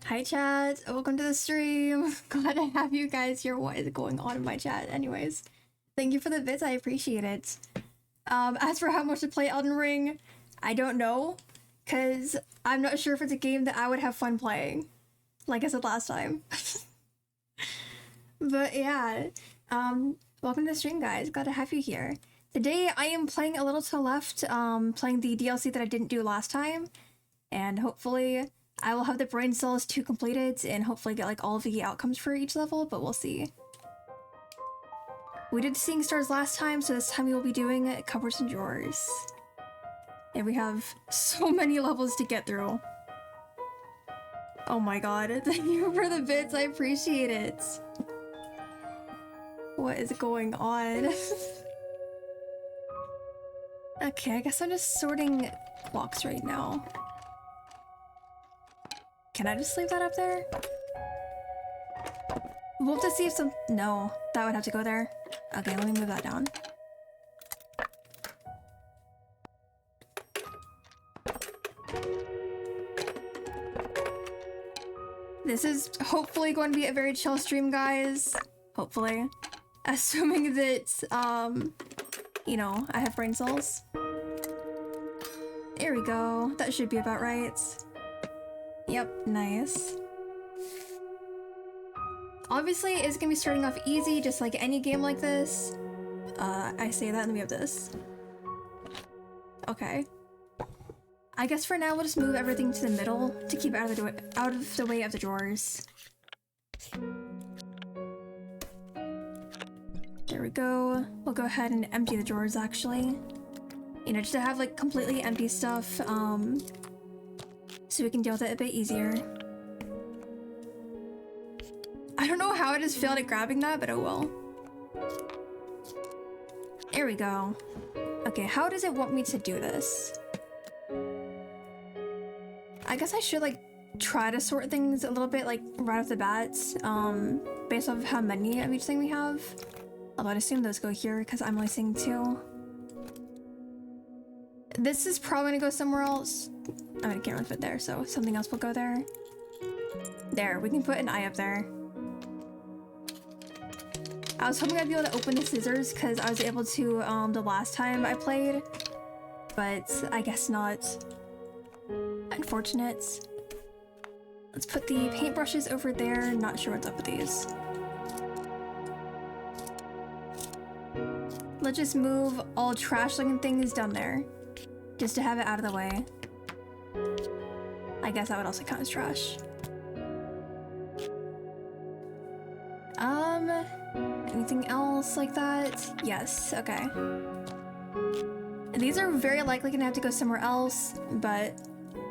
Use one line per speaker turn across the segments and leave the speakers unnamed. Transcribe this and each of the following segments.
Hi chat, welcome to the stream. Glad to have you guys here. What is going on in my chat? Anyways, thank you for the bits, I appreciate it. As for how much to play Elden Ring, I don't know, because I'm not sure if it's a game that I would have fun playing, like I said last time. But yeah, welcome to the stream guys, glad to have you here. Today I am playing A Little to the Left, playing the DLC that I didn't do last time, and hopefully I will have the brain cells to complete it and hopefully get like all of the outcomes for each level, but we'll see. We did Seeing Stars last time, so this time we will be doing Cupboards and Drawers. And we have so many levels to get through. Oh my god, thank you for the bits, I appreciate it. What is going on? Okay, I guess I'm just sorting blocks right now. Can I just leave that up there? We'll have to see if some... No, that would have to go there. Okay, let me move that down. This is hopefully going to be a very chill stream, guys. Hopefully. Assuming that, you know, I have brain cells. There we go. That should be about right. Yep, nice. Obviously, it's gonna be starting off easy, just like any game like this. I say that and then we have this. Okay. I guess for now, we'll just move everything to the middle to keep it out of the way of the drawers. There we go. We'll go ahead and empty the drawers, actually. You know, just to have, like, completely empty stuff, so we can deal with it a bit easier. I don't know how I just failed at grabbing that, but oh well. There we go. Okay, how does it want me to do this? I guess I should, like, try to sort things a little bit, like, right off the bat, based off of how many of each thing we have. Although I'd assume those go here, because I'm only seeing 2. This is probably gonna go somewhere else. I mean, it can't really fit there, so something else will go there. There, we can put an eye up there. I was hoping I'd be able to open the scissors because I was able to the last time I played, but I guess not. Unfortunate. Let's put the paintbrushes over there. Not sure what's up with these. Let's just move all trash-looking things down there, just to have it out of the way. I guess that would also count as trash. Anything else like that? Yes, okay. And these are very likely gonna have to go somewhere else, but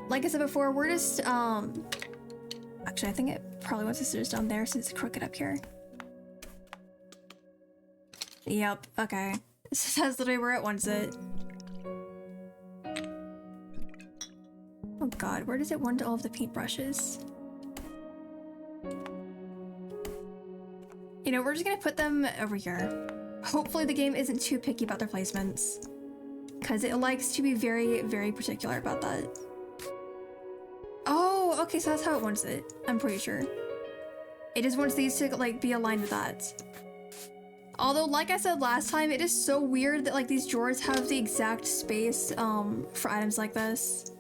like I said before, we're just, actually, I think it probably wants the scissors down there since it's crooked up here. Yep, okay. That's literally where it wants it. Oh god, where does it want all of the paintbrushes? You know, we're just gonna put them over here. Hopefully the game isn't too picky about their placements, because it likes to be very, very particular about that. Oh, okay, so that's how it wants it. I'm pretty sure. It just wants these to, like, be aligned with that. Although, like I said last time, it is so weird that, like, these drawers have the exact space, for items like this.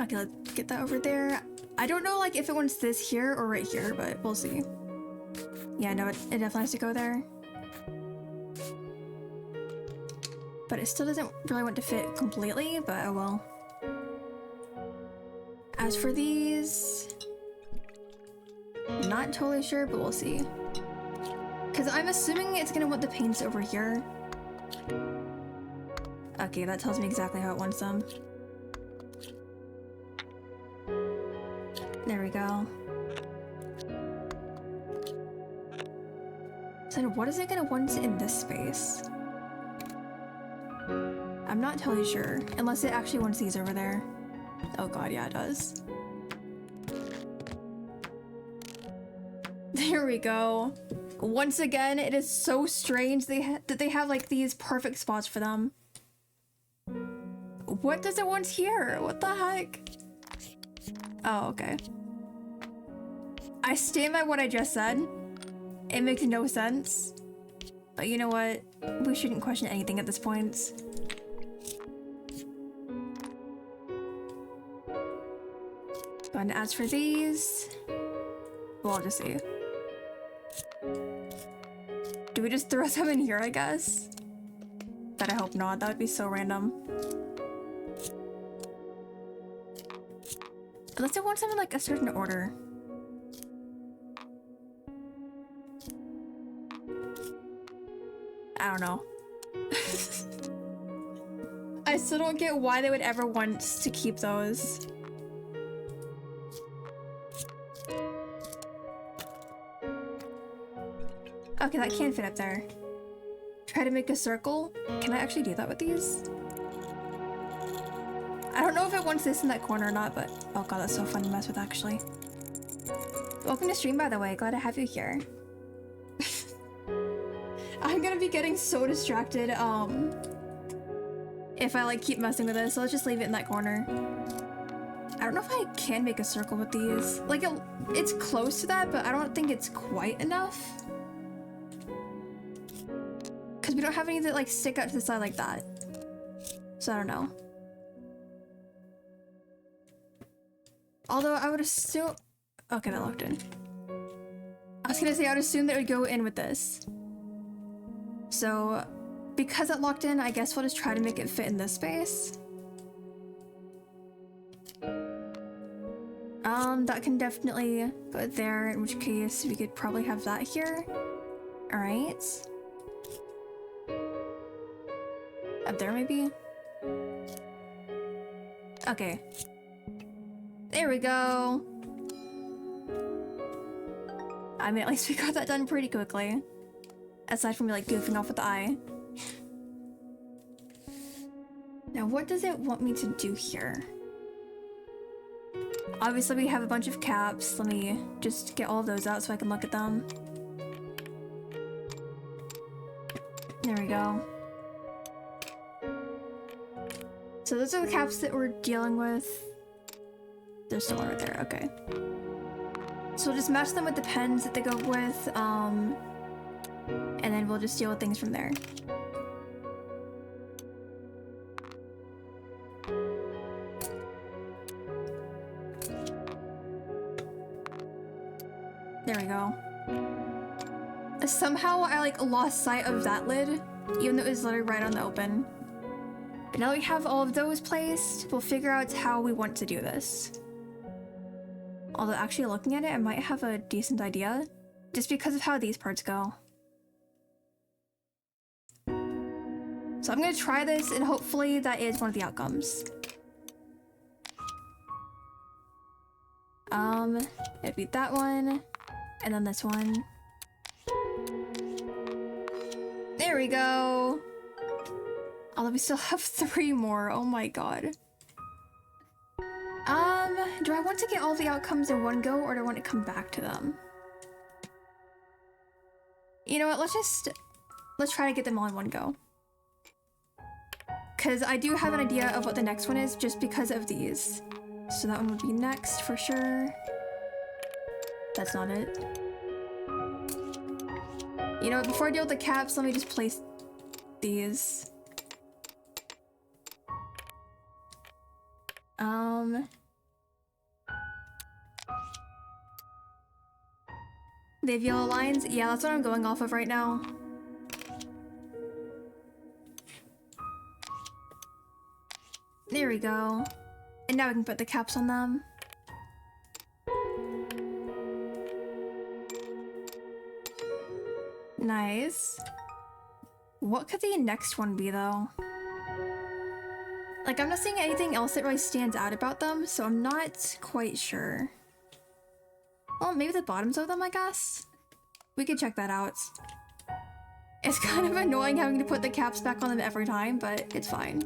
Okay, let's get that over there. I don't know, like, if it wants this here or right here, but we'll see. Yeah, no, it definitely has to go there. But it still doesn't really want to fit completely, but oh well. As for these... not totally sure, but we'll see. Because I'm assuming it's gonna want the paints over here. Okay, that tells me exactly how it wants them. There we go. So what is it gonna want in this space? I'm not totally sure, unless it actually wants these over there. Oh god, yeah, it does. There we go. Once again, it is so strange that they have like these perfect spots for them. What does it want here? What the heck? Oh, okay. I stand by what I just said. It makes no sense. But you know what? We shouldn't question anything at this point. And as for these, well, I'll just see. Do we just throw them in here, I guess? But I hope not. That would be so random. Unless I want them in like a certain order. I don't know. I still don't get why they would ever want to keep those. Okay, that can't fit up there. Try to make a circle. Can I actually do that with these? I don't know if it wants this in that corner or not, but oh god, that's so fun to mess with actually. Welcome to stream, by the way. Glad to have you here. I'm gonna be getting so distracted if I like keep messing with this, so let's just leave it in that corner. I don't know if I can make a circle with these. Like it's close to that, but I don't think it's quite enough. Cause we don't have any that like stick out to the side like that. So I don't know. Although I would assume, okay, that locked in. I was gonna say I would assume that it would go in with this. So, because it locked in, I guess we'll just try to make it fit in this space. That can definitely go there, in which case we could probably have that here. Alright. Up there, maybe? Okay. There we go! I mean, at least we got that done pretty quickly. Aside from me, like, goofing off with the eye. Now, what does it want me to do here? Obviously, we have a bunch of caps. Let me just get all of those out so I can look at them. There we go. So those are the caps that we're dealing with. There's still one right there, okay. So we'll just match them with the pens that they go with, and then we'll just deal with things from there. There we go. Somehow I like lost sight of that lid, even though it was literally right on the open. But now that we have all of those placed, we'll figure out how we want to do this. Although actually looking at it, I might have a decent idea, just because of how these parts go. So I'm gonna try this and hopefully that is one of the outcomes. It'd be that one, and then this one. There we go! Although we still have 3 more, oh my god. Do I want to get all the outcomes in one go, or do I want to come back to them? You know what, let's try to get them all in one go. Because I do have an idea of what the next one is, just because of these. So that one would be next, for sure. That's not it. You know what, before I deal with the caps, let me just place these. They have yellow lines? Yeah, that's what I'm going off of right now. There we go. And now we can put the caps on them. Nice. What could the next one be, though? Like, I'm not seeing anything else that really stands out about them, so I'm not quite sure. Well, maybe the bottoms of them, I guess? We could check that out. It's kind of annoying having to put the caps back on them every time, but it's fine.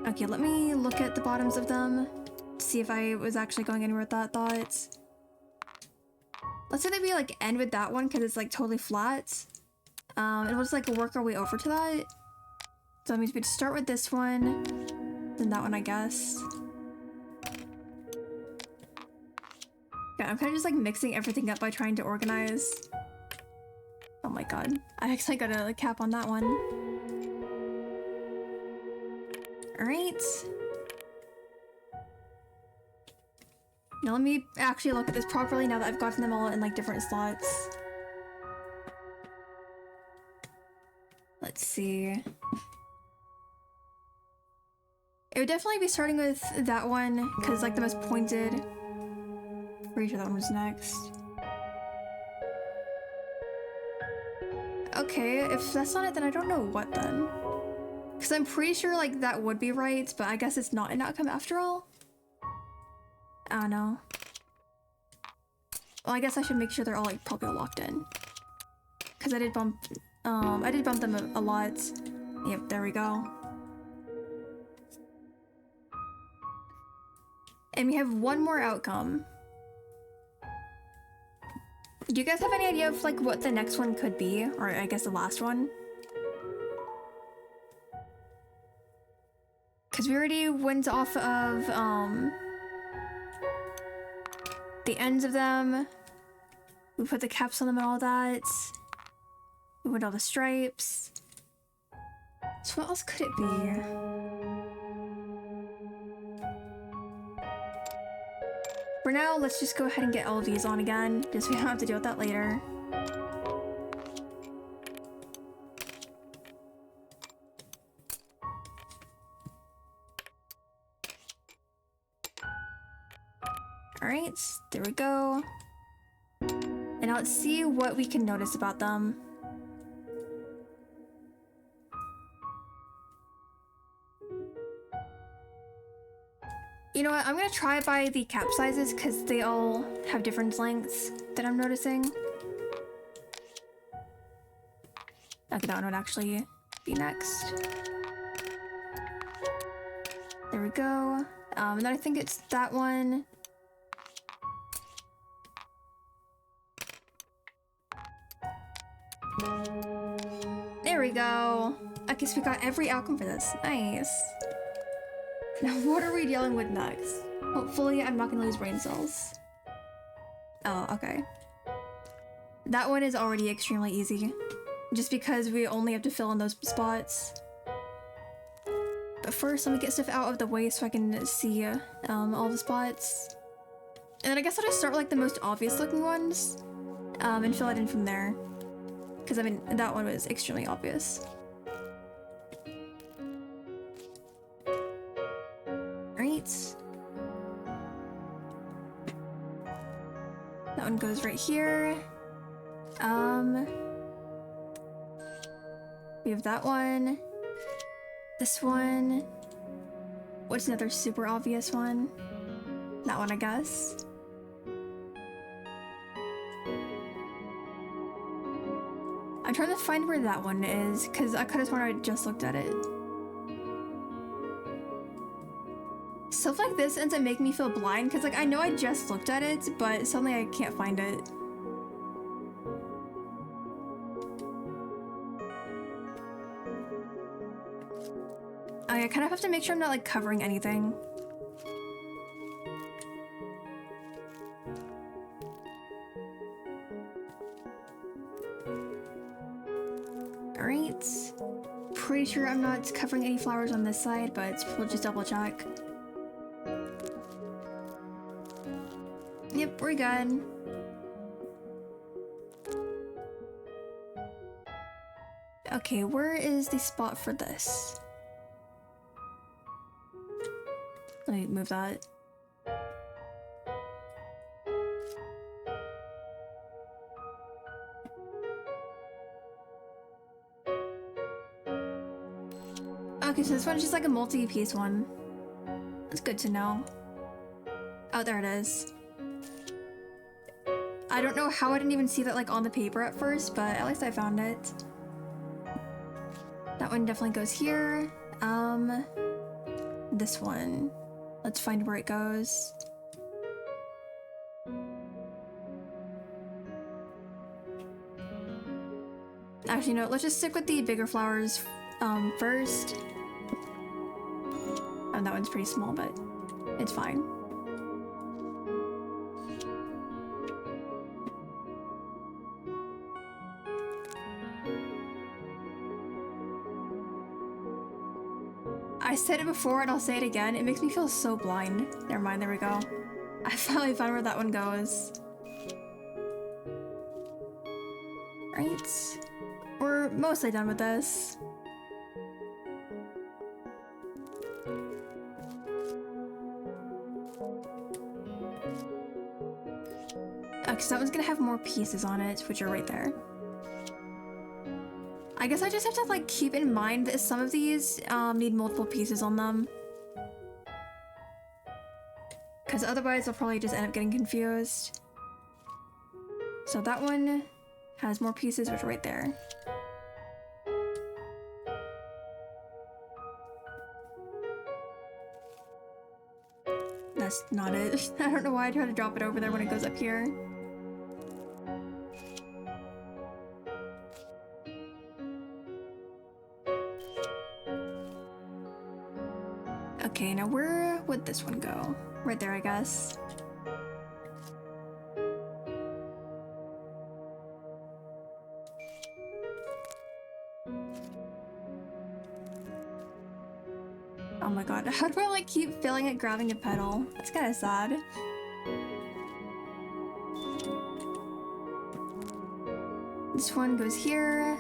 Okay, let me look at the bottoms of them, see if I was actually going anywhere with that thought. Let's say maybe like end with that one because it's like totally flat. And we'll just like work our way over to that. So that means we'd start with this one, then that one, I guess. Yeah, I'm kind of just like mixing everything up by trying to organize. Oh my god. I actually got a cap on that one. Alright. Now let me actually look at this properly now that I've gotten them all in like different slots. Let's see. It would definitely be starting with that one, because like the most pointed. Pretty sure that one was next. Okay, if that's not it, then I don't know what then. Because I'm pretty sure like that would be right, but I guess it's not an outcome after all. I don't know. Well, I guess I should make sure they're all like probably all locked in. Because I did bump them a lot. Yep, there we go. And we have one more outcome. Do you guys have any idea of like what the next one could be? Or I guess the last one? Because we already went off of the ends of them. We put the caps on them and all that. We put all the stripes. So what else could it be? For now, let's just go ahead and get all of these on again, just so we don't have to deal with that later. Alright, there we go. And now let's see what we can notice about them. You know what, I'm gonna try by the cap sizes because they all have different lengths that I'm noticing. Okay, that one would actually be next. There we go. And then I think it's that one. There we go. I guess we got every outcome for this. Nice. Now what are we dealing with next? Hopefully I'm not gonna lose brain cells. Oh, okay. That one is already extremely easy. Just because we only have to fill in those spots. But first, let me get stuff out of the way so I can see all the spots. And then I guess I'll just start with like the most obvious looking ones. And fill it in from there. Because I mean, that one was extremely obvious. That one goes right here. We have that one. This one. What's another super obvious one? That one, I guess. I'm trying to find where that one is, because I could have sworn I just looked at it. Stuff like this ends up making me feel blind, because like I know I just looked at it, but suddenly I can't find it. I kind of have to make sure I'm not like covering anything. Alright. Pretty sure I'm not covering any flowers on this side, but we'll just double check. Yep, we're good. Okay, where is the spot for this? Let me move that. Okay, so this one's just like a multi-piece one. That's good to know. Oh, there it is. I don't know how I didn't even see that like on the paper at first, but at least I found it. That one definitely goes here. This one. Let's find where it goes. Actually, no, let's just stick with the bigger flowers first. Oh, that one's pretty small, but it's fine. I said it before and I'll say it again. It makes me feel so blind. Never mind, there we go. I finally found where that one goes. Right. We're mostly done with this. Because that one's gonna have more pieces on it, which are right there. I guess I just have to like keep in mind that some of these need multiple pieces on them. Because otherwise I'll probably just end up getting confused. So that one has more pieces, which are right there. That's not it. I don't know why I try to drop it over there when it goes up here. Okay, now where would this one go? Right there, I guess. Oh my god, how do I like keep failing at grabbing a petal? That's kind of sad. This one goes here.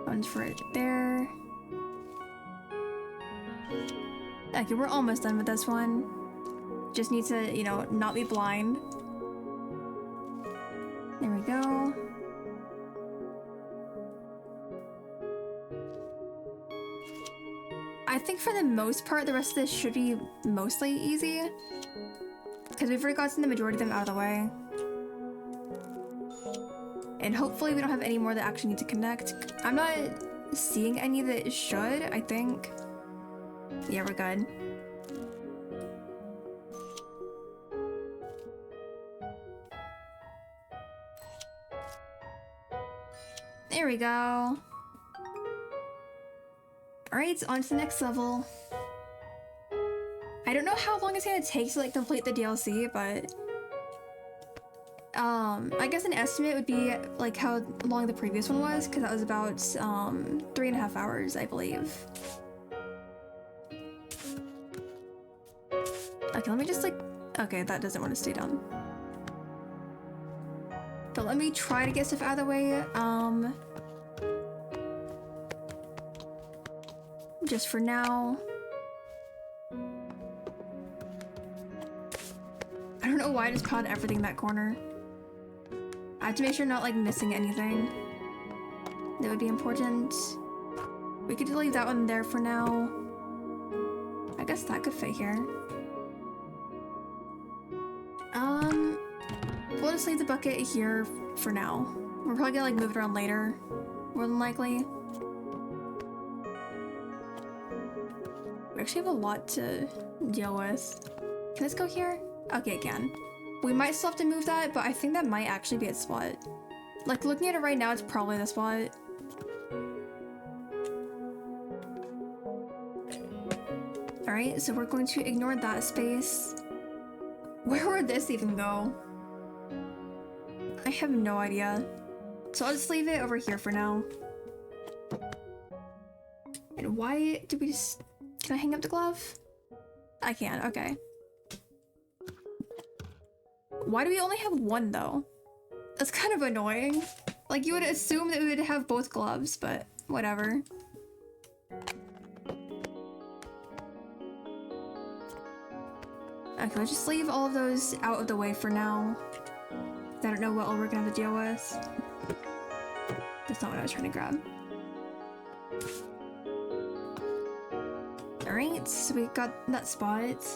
One's for it there. Okay, we're almost done with this one. Just need to, you know, not be blind. There we go. I think for the most part, the rest of this should be mostly easy. Because we've already gotten the majority of them out of the way. And hopefully we don't have any more that actually need to connect. I'm not seeing any that should, I think. Yeah, we're good. There we go. Alright, on to the next level. I don't know how long it's gonna take to like complete the DLC, but I guess an estimate would be like how long the previous one was, because that was about 3.5 hours, I believe. Okay, let me just like... Okay, that doesn't want to stay down. But let me try to get stuff out of the way, just for now. I don't know why I just caught everything in that corner. I have to make sure I'm not like missing anything that would be important. We could leave that one there for now. I guess that could fit here. We'll just leave the bucket here for now. We're probably gonna like move it around later, more than likely. We actually have a lot to deal with. Can this go here? Okay, it can. We might still have to move that, but I think that might actually be a spot. Like, looking at it right now, it's probably the spot. Alright, so we're going to ignore that space. Where would this even go? I have no idea. So I'll just leave it over here for now. And why did we just... Can I hang up the glove? I can, okay. Why do we only have one though? That's kind of annoying. Like, you would assume that we would have both gloves, but whatever. Okay, let's just leave all of those out of the way for now. I don't know what all we're gonna have to deal with. That's not what I was trying to grab. Alright, so we got that spot.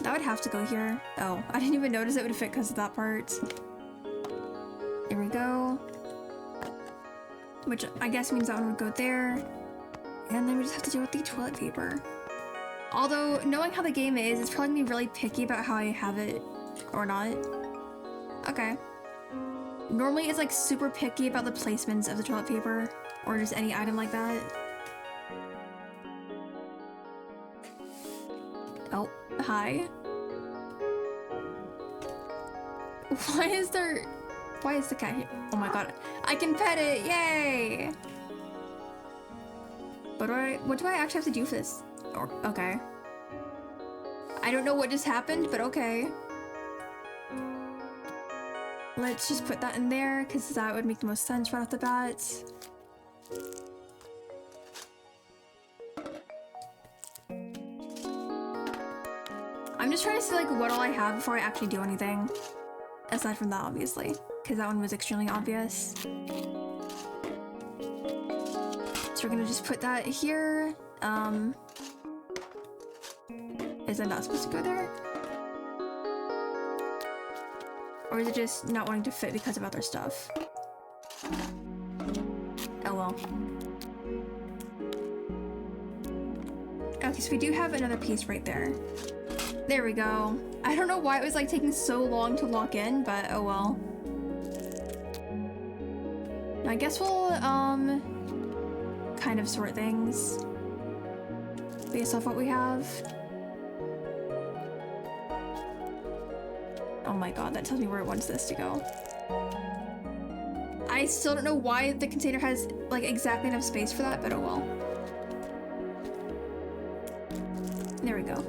That would have to go here. Oh, I didn't even notice it would fit because of that part. There we go. Which I guess means that one would go there. And then we just have to deal with the toilet paper. Although, knowing how the game is, it's probably gonna be really picky about how I have it or not. Okay. Normally it's like super picky about the placements of the toilet paper or just any item like that. Oh, hi. Why is the cat here? Oh my god. I can pet it, yay! But what do I actually have to do for this? Okay. I don't know what just happened, but okay. Let's just put that in there, because that would make the most sense right off the bat. I'm just trying to see like what all I have before I actually do anything. Aside from that, obviously, because that one was extremely obvious. So we're gonna just put that here. Is it not supposed to go there? Or is it just not wanting to fit because of other stuff? Oh well. Okay, so we do have another piece right there. There we go. I don't know why it was like taking so long to lock in, but oh well. I guess we'll kind of sort things based off what we have. Oh my god, that tells me where it wants this to go. I still don't know why the container has like exactly enough space for that, but oh well. There we go.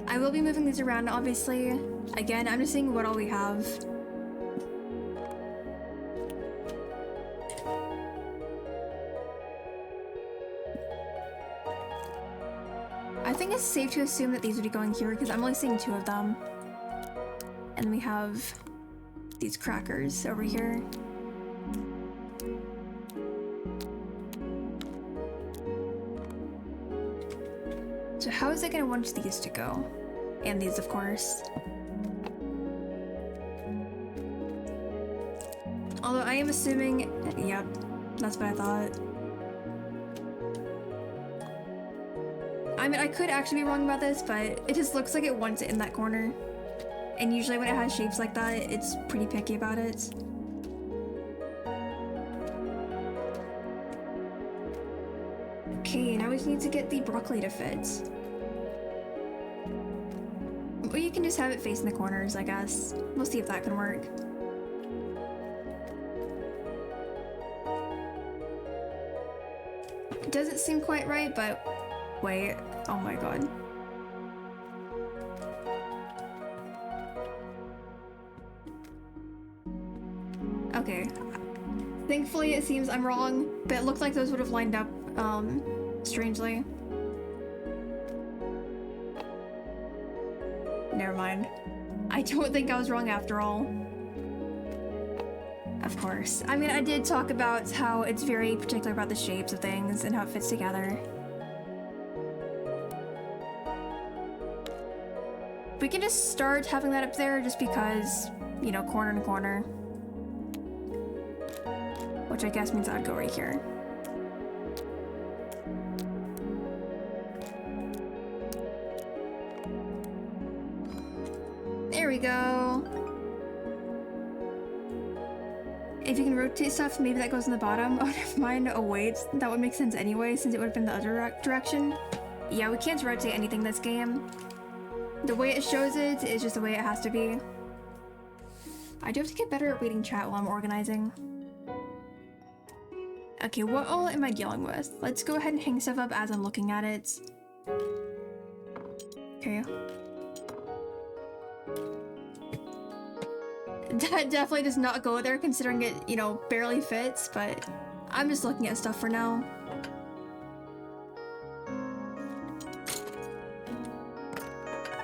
I will be moving these around, obviously. Again, I'm just seeing what all we have. I think it's safe to assume that these would be going here because I'm only seeing 2 of them. And we have these crackers over here. So how is it going to want these to go? And these, of course. Although I am assuming... Yep, that's what I thought. I mean, I could actually be wrong about this, but it just looks like it wants it in that corner. And usually when it has shapes like that, it's pretty picky about it. Okay, now we just need to get the broccoli to fit. Or you can just have it facing the corners, I guess. We'll see if that can work. It doesn't seem quite right, but wait. Oh my god. Okay. Thankfully it seems I'm wrong, but it looked like those would have lined up, strangely. Never mind. I don't think I was wrong after all. Of course. I mean, I did talk about how it's very particular about the shapes of things and how it fits together. We can just start having that up there just because, you know, corner to corner. Which I guess means I'd go right here. There we go. If you can rotate stuff, maybe that goes in the bottom. Oh, never mind. Oh, wait. That would make sense anyway, since it would have been the other direction. Yeah, we can't rotate anything in this game. The way it shows it is just the way it has to be. I do have to get better at reading chat while I'm organizing. Okay, what all am I dealing with? Let's go ahead and hang stuff up as I'm looking at it. Okay. That definitely does not go there considering it, you know, barely fits, but I'm just looking at stuff for now.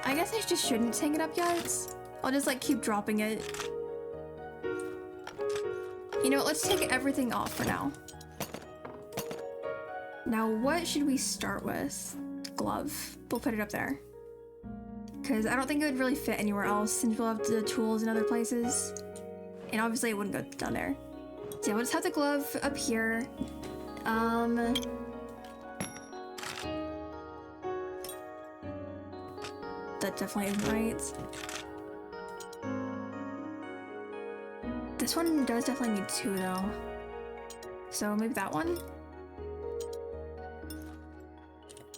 I guess I just shouldn't hang it up yet. I'll just like keep dropping it. You know what, let's take everything off for now. Now what should we start with? Glove. We'll put it up there. Because I don't think it would really fit anywhere else since we'll have the tools in other places. And obviously it wouldn't go down there. So yeah, we'll just have the glove up here. That definitely isn't right. This one does definitely need 2 though. So maybe that one?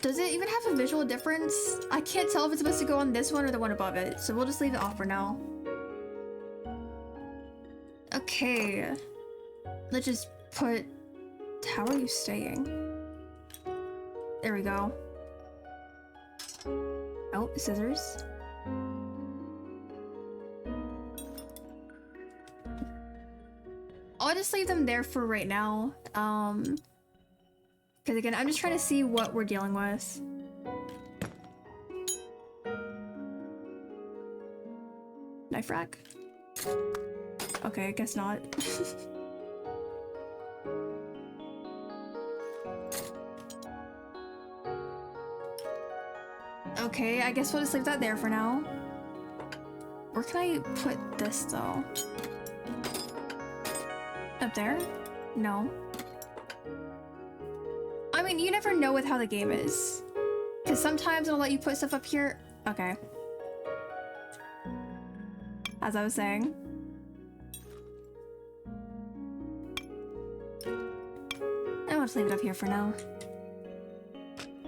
Does it even have a visual difference? I can't tell if it's supposed to go on this one or the one above it, so we'll just leave it off for now. Okay. Let's just put... How are you staying? There we go. Oh, scissors. I'll just leave them there for right now. Because again, I'm just trying to see what we're dealing with. Knife rack? Okay, I guess not. Okay, I guess we'll just leave that there for now. Where can I put this though? Up there? No. I mean, you never know with how the game is. Because sometimes it'll let you put stuff up here. Okay. As I was saying. I want to leave it up here for now.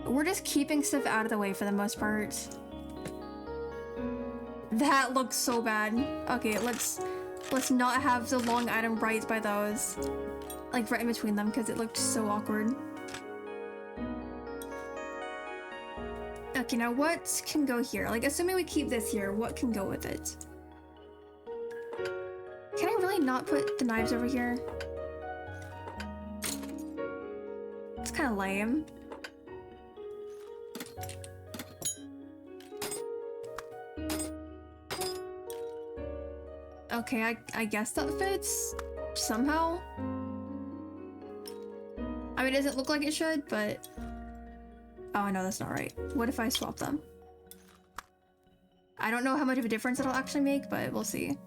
We're just keeping stuff out of the way for the most part. That looks so bad. Okay, let's not have the long item right by those. Like right in between them because it looked so awkward. Okay, now what can go here? Like assuming we keep this here, what can go with it? Can I really not put the knives over here? It's kind of lame. Okay, I guess that fits somehow. I mean, it doesn't look like it should, but... Oh, no, that's not right. What if I swap them? I don't know how much of a difference it'll actually make, but we'll see.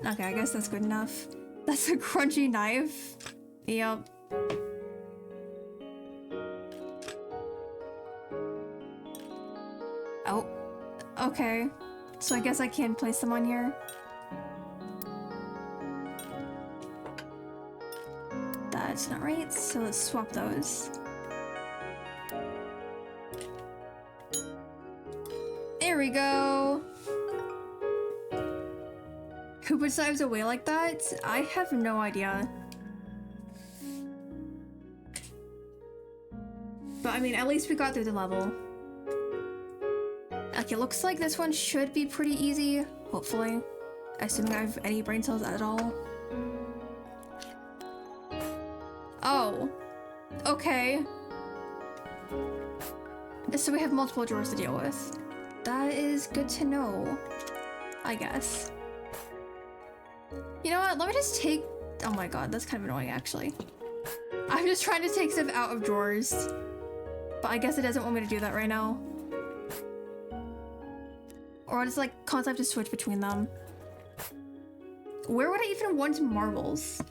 Okay, I guess that's good enough. That's a crunchy knife. Yep. Oh. Okay. So I guess I can place them on here. That's not right, so let's swap those. There we go! Who puts knives away like that? I have no idea. But I mean, at least we got through the level. Okay, looks like this one should be pretty easy, hopefully. Assuming I have any brain cells at all. Oh. Okay. So we have multiple drawers to deal with. That is good to know, I guess. You know what? Let me just take... Oh my god, that's kind of annoying, actually. I'm just trying to take stuff out of drawers. But I guess it doesn't want me to do that right now. Or I'll just like constantly have to switch between them. Where would I even want marbles?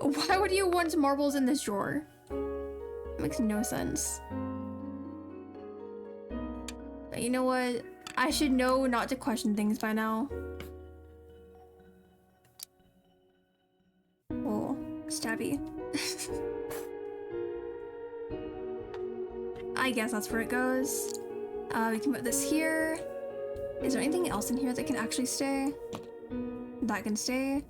Why would you want marbles in this drawer? It makes no sense. But you know what? I should know not to question things by now. Oh, stabby. I guess that's where it goes. We can put this here. Is there anything else in here that can actually stay? That can stay.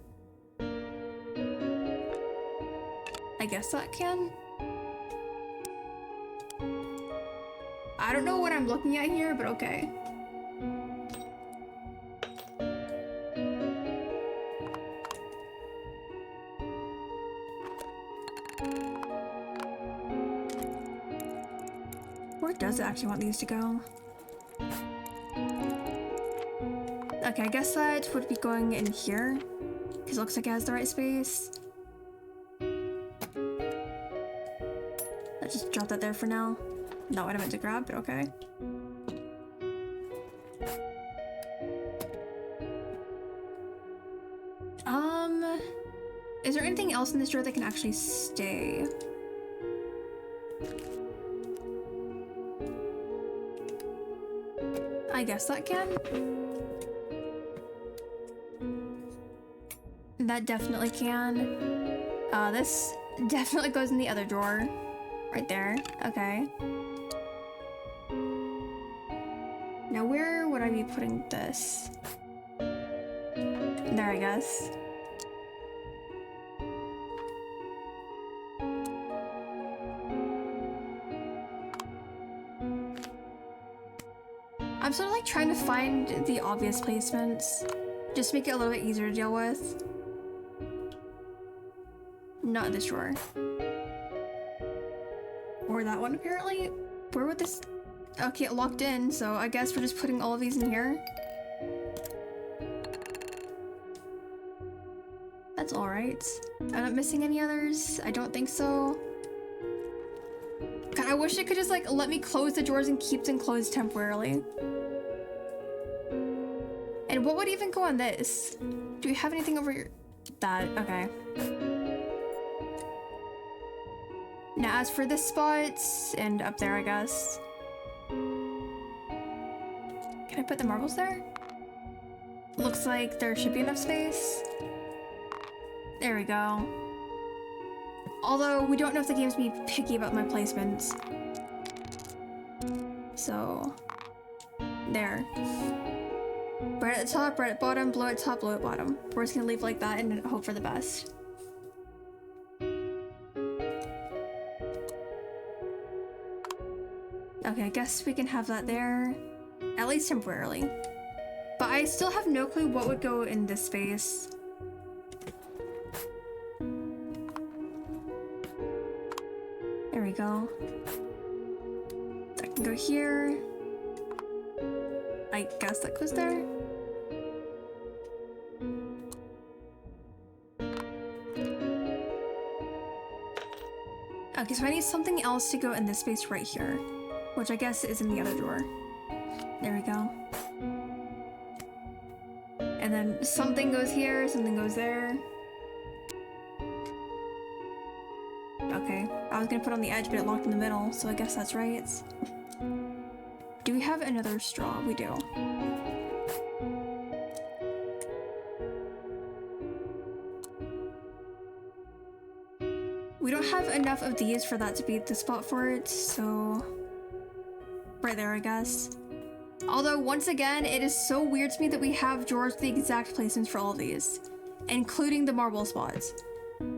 I guess that can. I don't know what I'm looking at here, but okay. Where does it actually want these to go? Okay, I guess that would be going in here, because it looks like it has the right space. Let's just drop that there for now. Not what I meant to grab, but okay. Is there anything else in this drawer that can actually stay? I guess that can. That definitely can. This definitely goes in the other drawer. Right there. Okay. Now where would I be putting this? There, I guess. I'm sort of like trying to find the obvious placements. Just make it a little bit easier to deal with. Not this drawer. Or that one, apparently. Where would this... Okay, it locked in, so I guess we're just putting all of these in here. That's alright. I'm not missing any others. I don't think so. God, I wish it could just, like, let me close the drawers and keep them closed temporarily. And what would even go on this? Do we have anything over here? That, okay. Now, as for this spot, and up there, I guess. Can I put the marbles there? Looks like there should be enough space. There we go. Although, we don't know if the game's be picky about my placements. So... there. Right at the top, right at bottom, below at top, below at bottom. We're just gonna leave like that and hope for the best. Okay, I guess we can have that there. At least temporarily. But I still have no clue what would go in this space. There we go. That can go here. I guess that goes there. Okay, so I need something else to go in this space right here, which I guess is in the other drawer. There we go. And then something goes here, something goes there. Okay, I was gonna put on the edge, but it locked in the middle, so I guess that's right. Do we have another straw? We do. We don't have enough of these for that to be the spot for it, so... right there, I guess. Although, once again, it is so weird to me that we have drawers with the exact placements for all of these, including the marble spots.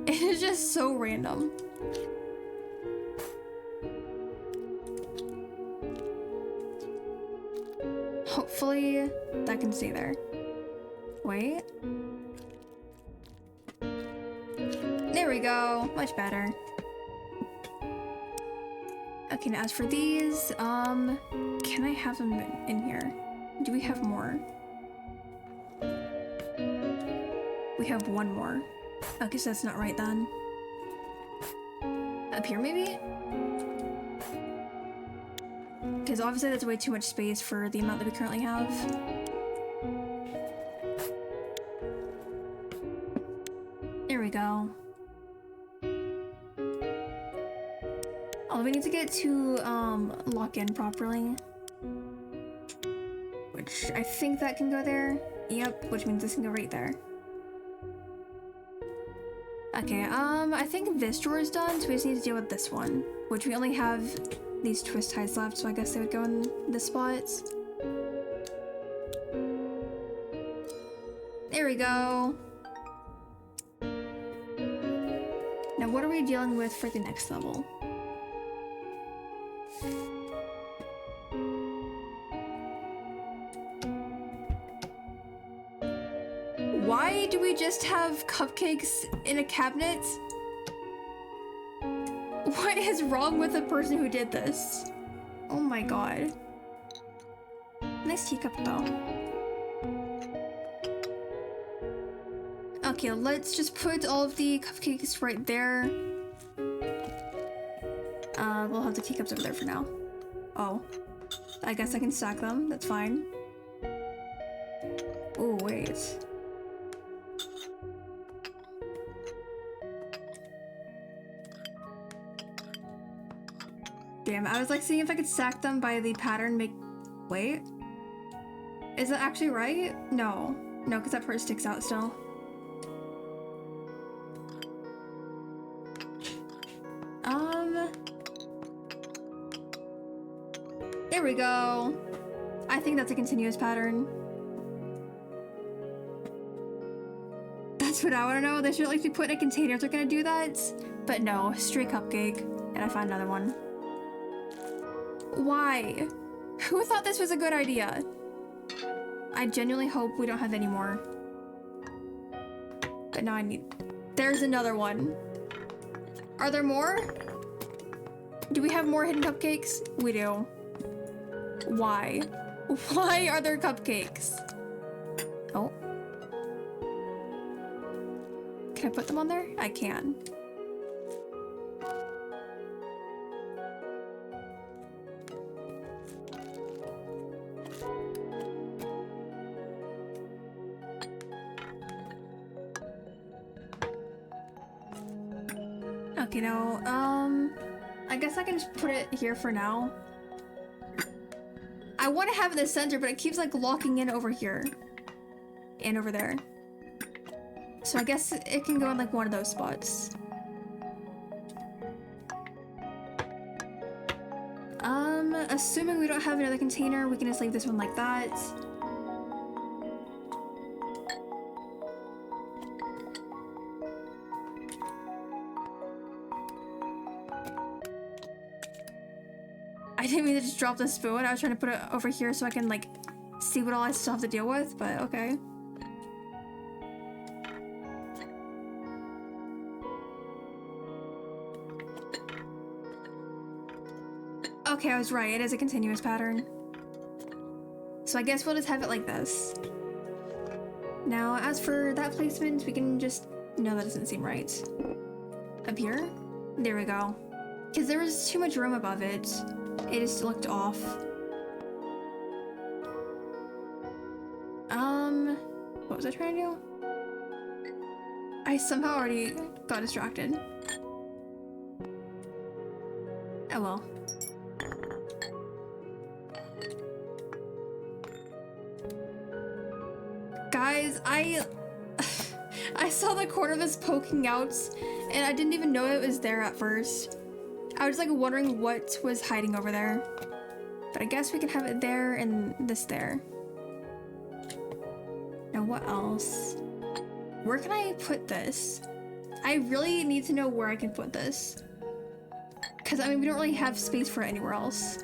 It is just so random. Hopefully, that can stay there. Wait. There we go. Much better. Okay, now as for these, can I have them in here? Do we have more? We have one more. Okay, so that's not right then. Up here, maybe? Because obviously that's way too much space for the amount that we currently have. There we go. Oh, we need to get to lock in properly. Which I think that can go there. Yep, which means this can go right there. Okay, I think this drawer is done, so we just need to deal with this one. Which we only have these twist ties left, so I guess they would go in this spot. There we go. Now what are we dealing with for the next level? Why do we just have cupcakes in a cabinet? What is wrong with the person who did this? Oh my god. Nice teacup though. Okay, let's just put all of the cupcakes right there. We'll have the teacups over there for now. Oh. I guess I can stack them, that's fine. Oh, wait. Damn, I was like seeing if I could stack them by the pattern wait. Is that actually right? No. No, because that part sticks out still. we go. I think that's a continuous pattern. That's what I want to know. They should like be put in a container if they're gonna do that. But no, straight cupcake. And I found another one. Why? Who thought this was a good idea? I genuinely hope we don't have any more. But now I need... There's another one. Are there more? Do we have more hidden cupcakes? We do. Why? Why are there cupcakes? Oh. Can I put them on there? I can. Okay, no, I guess I can just put it here for now. I want to have it in the center, but it keeps like locking in over here. And over there. So I guess it can go in like one of those spots. Assuming we don't have another container, we can just leave this one like that. I didn't mean to just drop the spoon. I was trying to put it over here so I can like see what all I still have to deal with, but okay. Okay, I was right. It is a continuous pattern. So I guess we'll just have it like this. Now, as for that placement, we can just... No, that doesn't seem right. Up here? There we go. Because there was too much room above it. It just looked off. What was I trying to do? I somehow already got distracted. Oh well. Guys, I saw the corner of this poking out, and I didn't even know it was there at first. I was like wondering what was hiding over there. But I guess we can have it there and this there. Now what else? Where can I put this? I really need to know where I can put this. Because I mean, we don't really have space for it anywhere else.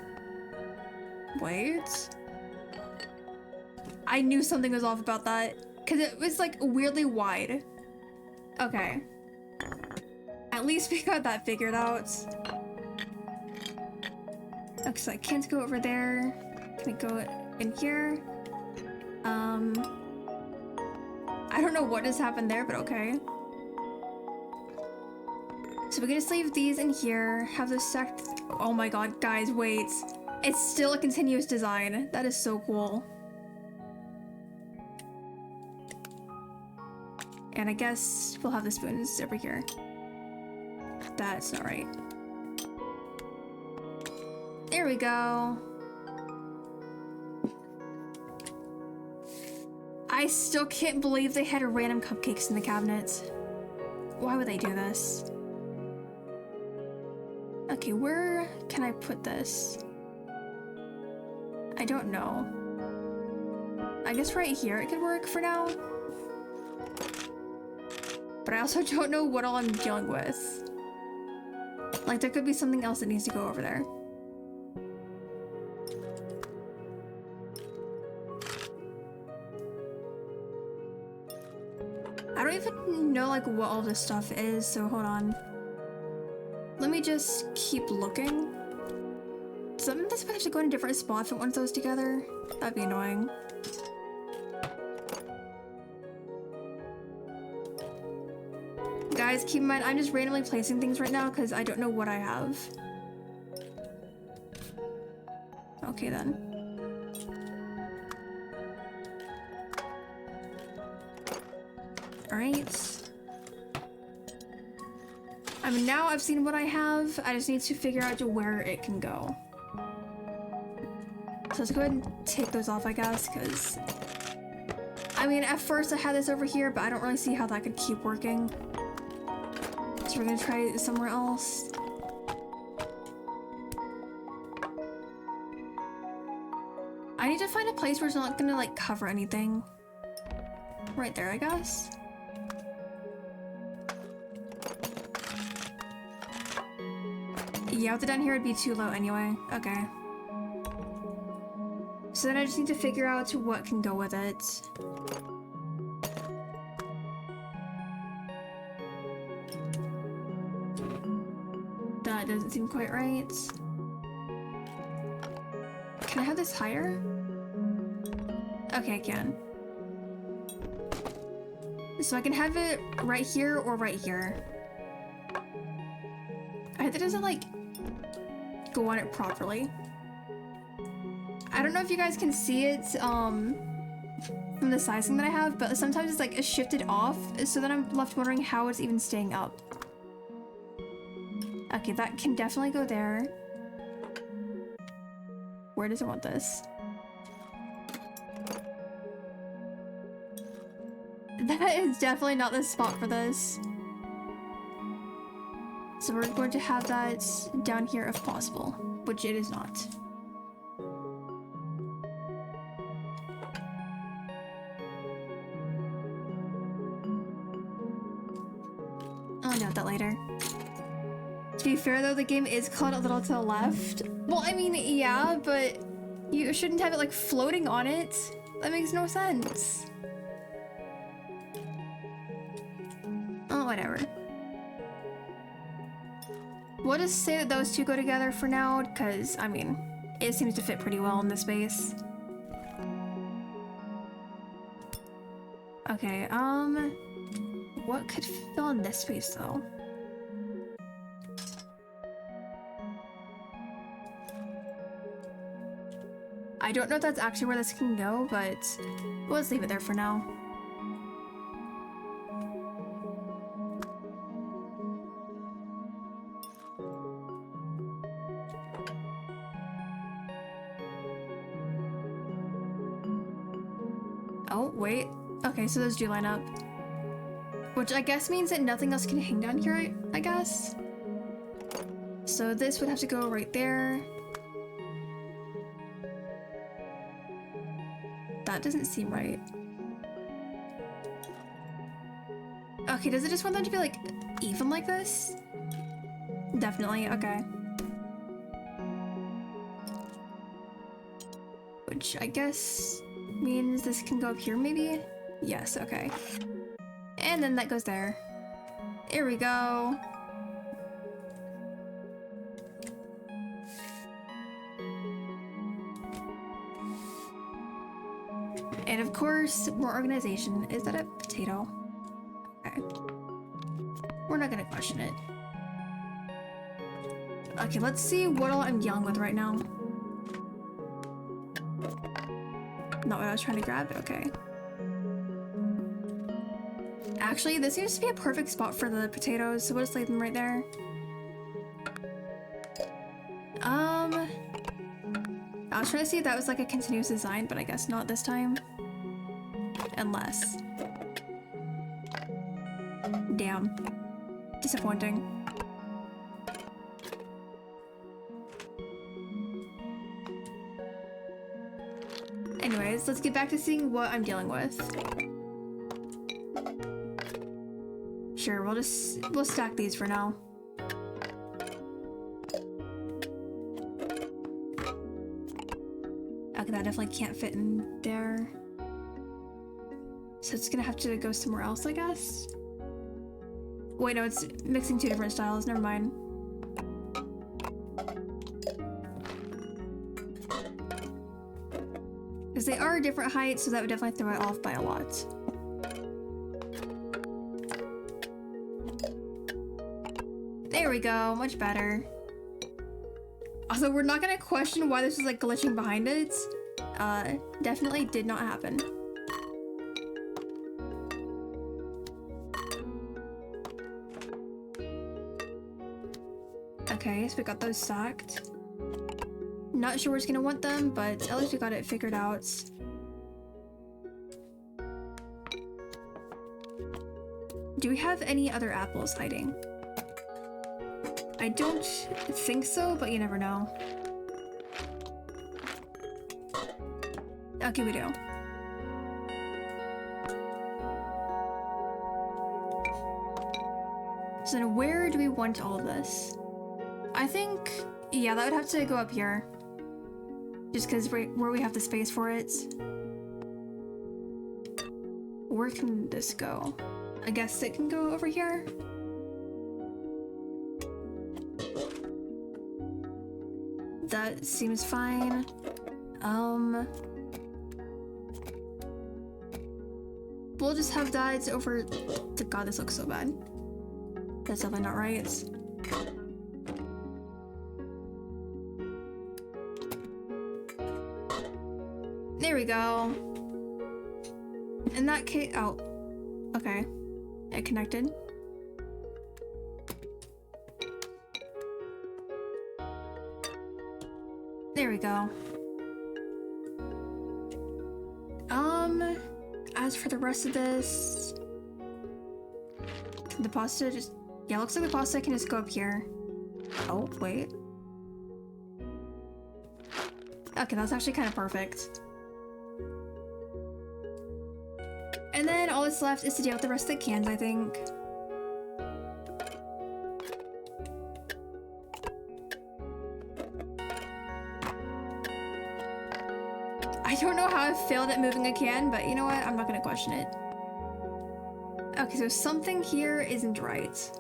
Wait. I knew something was off about that. Because it was like weirdly wide. Okay. At least we got that figured out. Okay, so I can't go over there. Can I go in here? I don't know what just happened there, but okay. So we can just leave these in here. Have this stacked. Oh my god, guys, wait. It's still a continuous design. That is so cool. And I guess we'll have the spoons over here. That's not right. There we go. I still can't believe they had random cupcakes in the cabinet. Why would they do this? Okay, where can I put this? I don't know. I guess right here it could work for now. But I also don't know what all I'm dealing with. Like, there could be something else that needs to go over there. I don't even know, like, what all this stuff is, so hold on. Let me just keep looking. Does that mean this might have to go in a different spot if it wants those together? That'd be annoying. Guys, keep in mind, I'm just randomly placing things right now because I don't know what I have. Okay, then. Alright. I mean, now I've seen what I have. I just need to figure out where it can go. So let's go ahead and take those off, I guess, because... I mean, at first I had this over here, but I don't really see how that could keep working. So we're gonna try it somewhere else. place where it's not gonna like cover anything. Right there, I guess. Yeah, with it down here, it'd be too low anyway. Okay. So then I just need to figure out what can go with it. That doesn't seem quite right. Can I have this higher? Okay, I can. So I can have it right here or right here. I hope that doesn't like go on it properly. I don't know if you guys can see it from the sizing that I have, but sometimes it's like shifted off, so then I'm left wondering how it's even staying up. Okay, that can definitely go there. Where does it want this? That is definitely not the spot for this. So we're going to have that down here if possible, which it is not. I'll note that later. To be fair though, the game is caught a little to the left. Well, I mean, yeah, but you shouldn't have it like floating on it. That makes no sense. Oh, whatever. We'll just say that those two go together for now, because, I mean, it seems to fit pretty well in this space. Okay, what could fill in this space, though? I don't know if that's actually where this can go, but we'll just leave it there for now. Oh, wait. Okay, so those do line up. Which I guess means that nothing else can hang down here, I guess. So this would have to go right there. That doesn't seem right. Okay, does it just want them to be like even like this? Definitely, okay. Which I guess means this can go up here maybe? Yes, okay. And then that goes there. Here we go. And of course, more organization. Is that a potato? Okay. We're not gonna question it. Okay, let's see what all I'm dealing with right now. Not what I was trying to grab, okay. Actually, this seems to be a perfect spot for the potatoes, so we'll just leave them right there. I was trying to see if that was like a continuous design, but I guess not this time. Unless. Damn. Disappointing. Anyways, let's get back to seeing what I'm dealing with. Sure, we'll stack these for now. Okay, that definitely can't fit in there. So it's gonna have to go somewhere else, I guess? Wait, no, it's mixing two different styles, never mind. Because they are different heights, so that would definitely throw it off by a lot. There we go, much better. Also, we're not gonna question why this is like glitching behind it. Definitely did not happen. Okay, so we got those stacked. Not sure where it's gonna want them, but at least we got it figured out. Do we have any other apples hiding? I don't think so, but you never know. Okay, we do. So then where do we want all of this? I think, yeah, that would have to go up here. Just because where we have the space for it. Where can this go? I guess it can go over here. That seems fine. We'll just have that over. God, this looks so bad. That's definitely not right. There we go. In that case, oh, okay. It connected. There we go. As for the rest of this, the pasta just, yeah, looks like the pasta can just go up here. Oh, wait. Okay, that's actually kind of perfect. And then all that's left is to deal with the rest of the cans, I think. I don't know how I failed at moving a can, but you know what? I'm not gonna question it. Okay, so something here isn't right.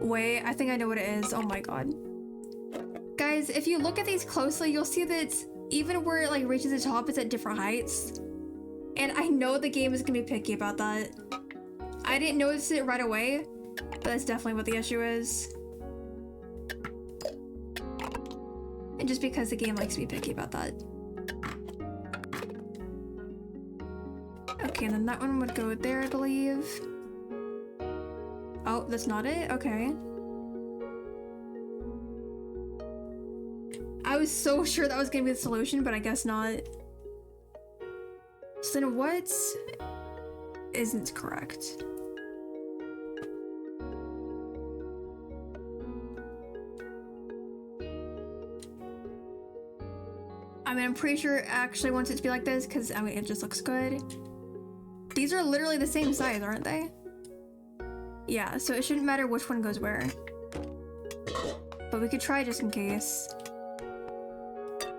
Wait, I think I know what it is. Oh my god. Guys, if you look at these closely, you'll see that even where it like reaches the top, it's at different heights. And I know the game is gonna be picky about that. I didn't notice it right away, but that's definitely what the issue is. And just because the game likes to be picky about that. Okay, and then that one would go there, I believe. Oh, that's not it? Okay. I was so sure that was gonna be the solution, but I guess not. So then what isn't correct? I mean, I'm pretty sure it actually wants it to be like this because, I mean, it just looks good. These are literally the same size, aren't they? Yeah, so it shouldn't matter which one goes where. But we could try just in case.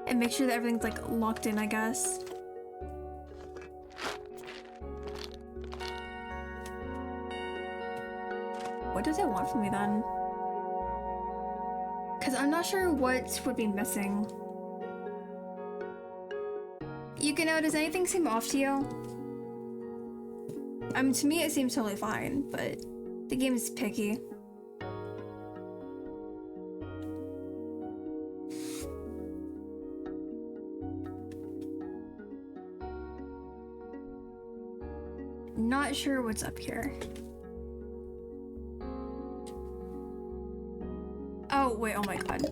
And make sure that everything's like locked in, I guess. What does it want from me then? Because I'm not sure what would be missing. You know, does anything seem off to you? I mean, to me it seems totally fine, but the game is picky. Not sure what's up here. Oh, wait, oh my god.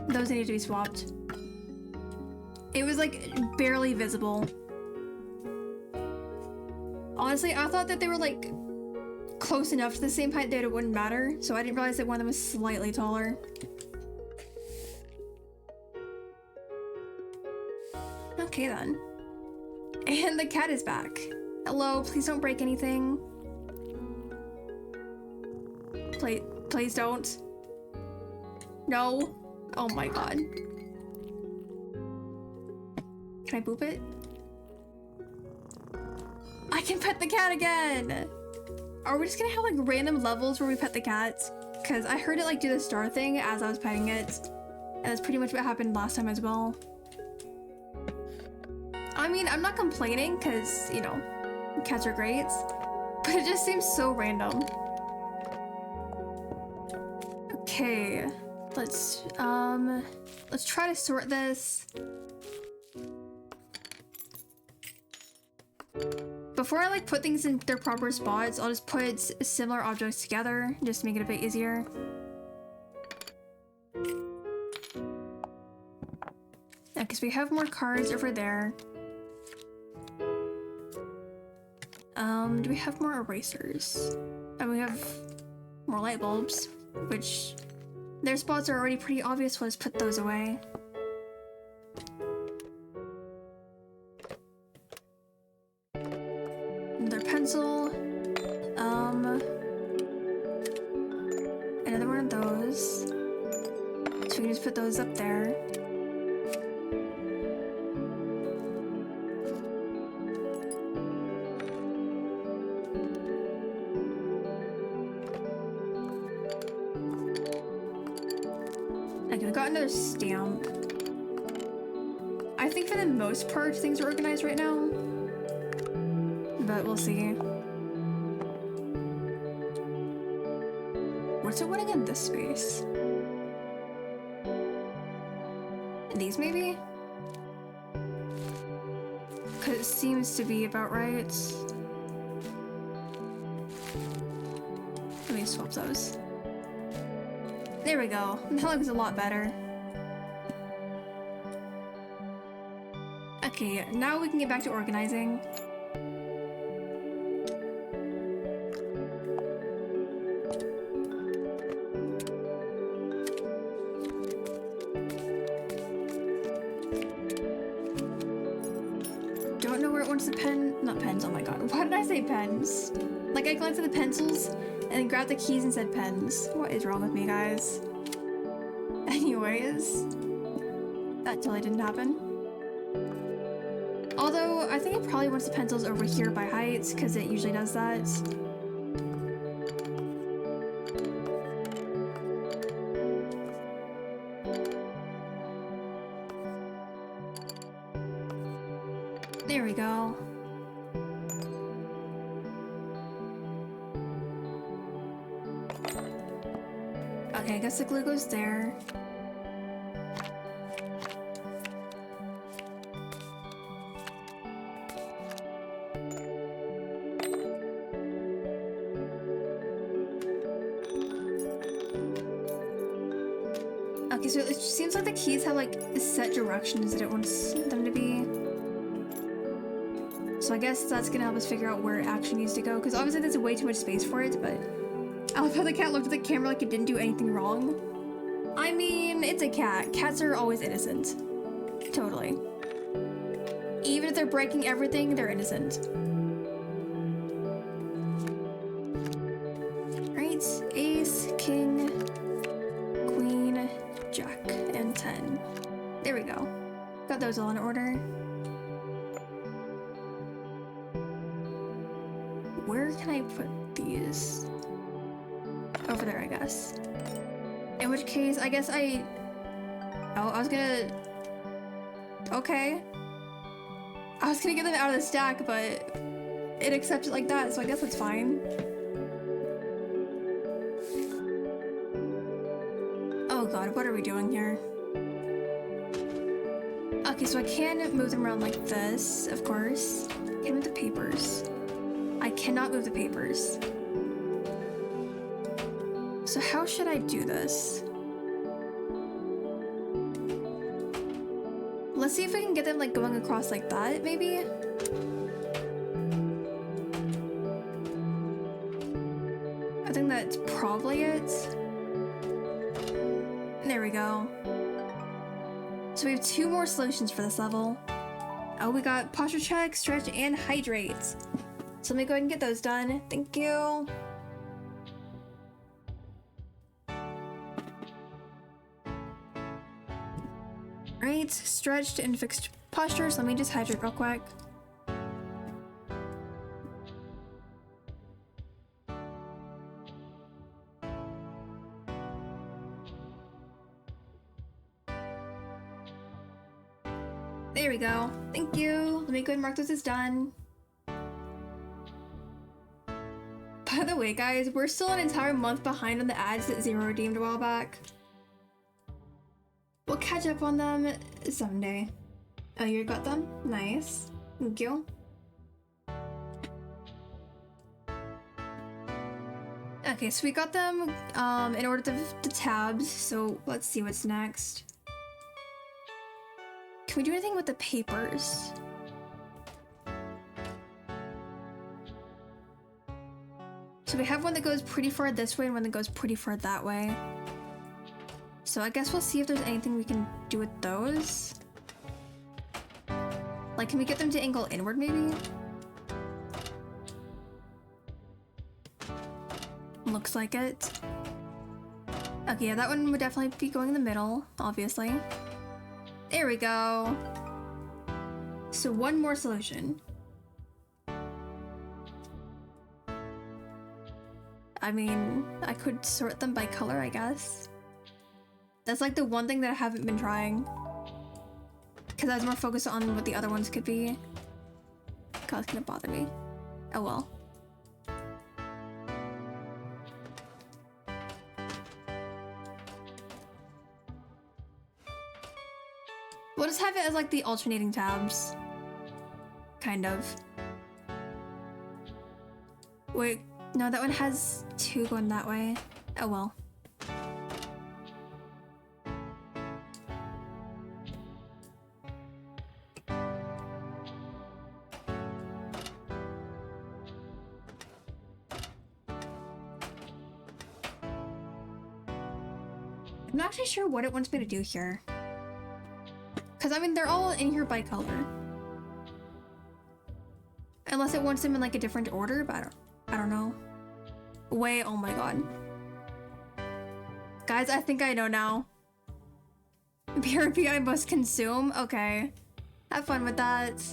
Those need to be swapped. It was like barely visible. Honestly, I thought that they were like close enough to the same height that it wouldn't matter, so I didn't realize that one of them was slightly taller. Okay then. And the cat is back. Hello, please don't break anything. Please don't. No. Oh my god. Can I boop it? I can pet the cat again! Are we just gonna have like random levels where we pet the cat? Because I heard it like do the star thing as I was petting it. And that's pretty much what happened last time as well. I mean, I'm not complaining because, you know, cats are great. But it just seems so random. Okay. Let's try to sort this. Before I like put things in their proper spots, I'll just put similar objects together just to make it a bit easier. Yeah, because we have more cards over there. Do we have more erasers? And we have more light bulbs, which Their spots are already pretty obvious, so let's put those away. Another pencil. Another one of those. So we can just put those up there. Okay, we got another stamp. I think for the most part, things are organized right now. But we'll see. What's it wanting in this space? These maybe? Because it seems to be about right. Let me swap those. There we go. That looks a lot better. Okay, now we can get back to organizing. Don't know where it wants the pen. Not pens, oh my god. Why did I say pens? Like, I glanced at the pencils and then grabbed the keys and said pens. What is wrong with me, guys? Anyways, that totally didn't happen. Although, I think it probably wants the pencils over here by height, because it usually does that. There we go. Okay, I guess the glue goes there. Okay, so it seems like the keys have like set directions that it wants them to be. So I guess that's gonna help us figure out where it actually needs to go, because obviously there's way too much space for it, but I love how the cat looked at the camera like it didn't do anything wrong. I mean, it's a cat. Cats are always innocent. Totally. Even if they're breaking everything, they're innocent. Right, ace, king, queen, jack, and 10. There we go. Got those all in order. Where can I put these? Over there, I guess. In which case, I guess I was gonna... Okay. I was gonna get them out of the stack, but it accepts it like that, so I guess that's fine. Oh god, what are we doing here? Okay, so I can move them around like this, of course. I can move the papers. I cannot move the papers. So how should I do this? Let's see if we can get them like going across like that, maybe? I think that's probably it. There we go. So we have 2 more solutions for this level. Oh, we got posture check, stretch, and hydrate. So let me go ahead and get those done. Thank you. Alright, stretched and fixed posture, so let me just hydrate real quick. There we go. Thank you. Let me go ahead and mark this as done. By the way, guys, we're still an entire month behind on the ads that Zero redeemed a while back. We'll catch up on them someday. Oh, you got them? Nice. Thank you. Okay, so we got them in order to the tabs, so let's see what's next. Can we do anything with the papers? So we have one that goes pretty far this way and one that goes pretty far that way. So I guess we'll see if there's anything we can do with those. Like, can we get them to angle inward maybe? Looks like it. Okay, yeah, that one would definitely be going in the middle, obviously. There we go. So one more solution. I mean, I could sort them by color, I guess. That's like the one thing that I haven't been trying. Because I was more focused on what the other ones could be. God, it's gonna bother me. Oh well. We'll just have it as like the alternating tabs. Kind of. Wait, no, that one has two going that way. Oh well. I'm not actually sure what it wants me to do here. Because, I mean, they're all in here by color. Unless it wants them in, like, a different order, but I don't know. Wait, oh my god. Guys, I think I know now. BRB I must consume? Okay. Have fun with that.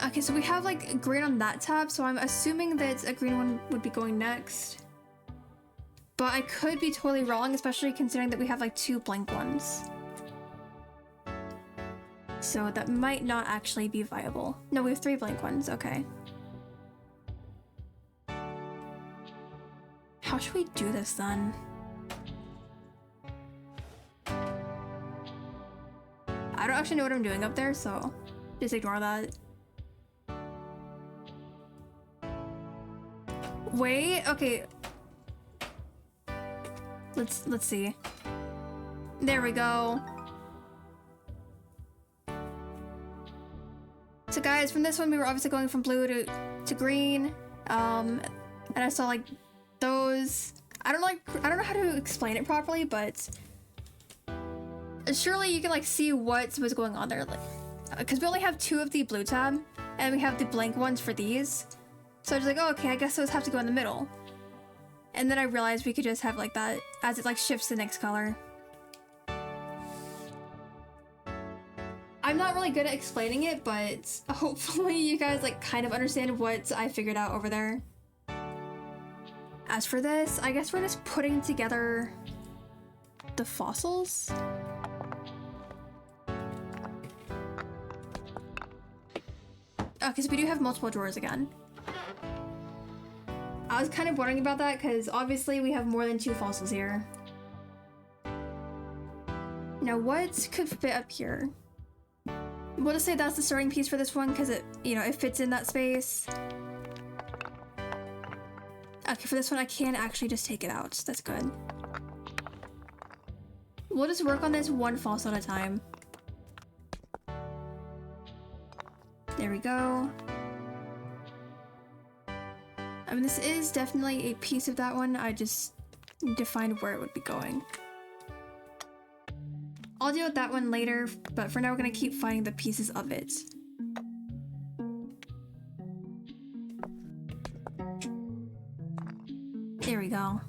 Okay, so we have, like, green on that tab, so I'm assuming that a green one would be going next. But I could be totally wrong, especially considering that we have like two blank ones. So that might not actually be viable. No, we have three blank ones, okay. How should we do this then? I don't actually know what I'm doing up there, so just ignore that. Wait, okay. Let's see. There we go. So guys, from this one we were obviously going from blue to green. And I saw like those. I don't know how to explain it properly, but surely you can like see what was going on there, like because we only have two of the blue tab and we have the blank ones for these. So I was like, oh, okay, I guess those have to go in the middle. And then I realized we could just have like that as it like shifts to the next color. I'm not really good at explaining it, but hopefully you guys like kind of understand what I figured out over there. As for this, I guess we're just putting together the fossils. Okay, so we do have multiple drawers again. I was kind of wondering about that because obviously we have more than two fossils here. Now what could fit up here? We'll just say that's the starting piece for this one because it, you know, it fits in that space. Okay, for this one I can actually just take it out. That's good. We'll just work on this one fossil at a time. There we go. I mean, this is definitely a piece of that one. I just need to find where it would be going. I'll deal with that one later, but for now we're gonna keep finding the pieces of it. There we go.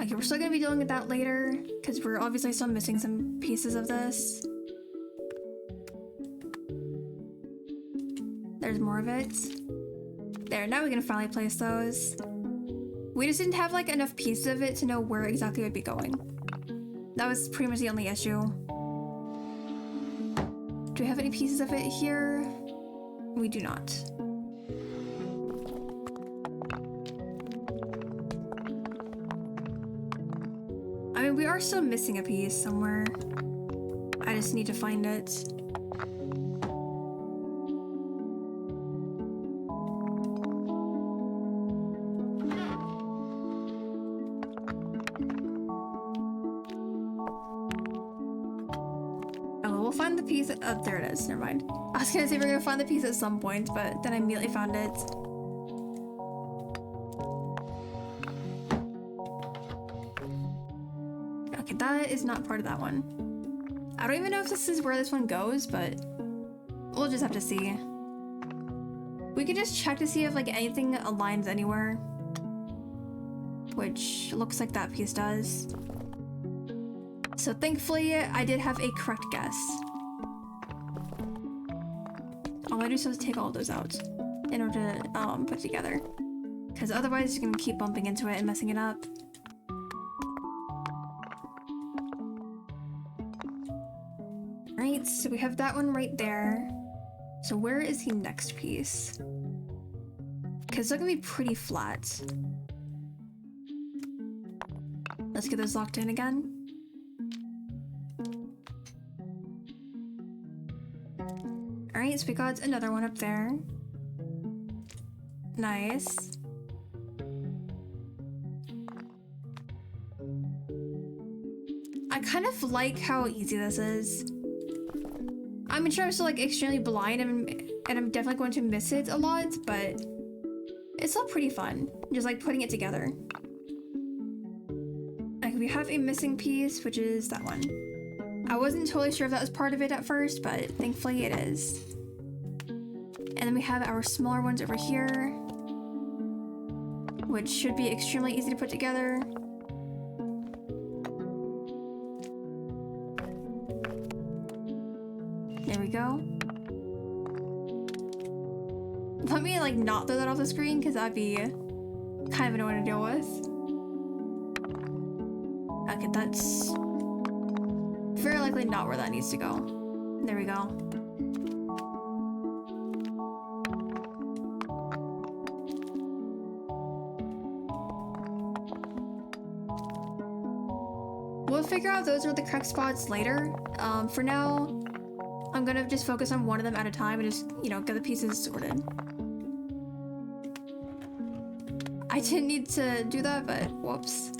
Okay, we're still gonna be dealing with that later, because we're obviously still missing some pieces of this. There's more of it. There, now we can finally place those. We just didn't have like enough pieces of it to know where exactly it would be going. That was pretty much the only issue. Do we have any pieces of it here? We do not. I mean, we are still missing a piece somewhere. I just need to find it. piece? Oh, there it is. Never mind. I was gonna say we're gonna find the piece at some point, but then I immediately found it. Okay, that is not part of that one. I don't even know if this is where this one goes, but we'll just have to see. We can just check to see if like anything aligns anywhere. Which looks like that piece does. So thankfully, I did have a correct guess. All I do is take all of those out in order to put together. Because otherwise you're gonna keep bumping into it and messing it up. Right, so we have that one right there. So where is the next piece? Because they're gonna be pretty flat. Let's get those locked in again. Alright, so we got another one up there. Nice. I kind of like how easy this is. I'm sure I'm still like extremely blind and I'm definitely going to miss it a lot, but it's still pretty fun, just like putting it together. Okay, we have a missing piece, which is that one. I wasn't totally sure if that was part of it at first, but thankfully it is. And then we have our smaller ones over here, which should be extremely easy to put together. There we go. Let me like not throw that off the screen because that'd be kind of annoying to deal with. Okay, that's very likely not where that needs to go. There we go. We'll figure out those are the correct spots later. For now, I'm gonna just focus on one of them at a time and just, you know, get the pieces sorted. I didn't need to do that, but whoops.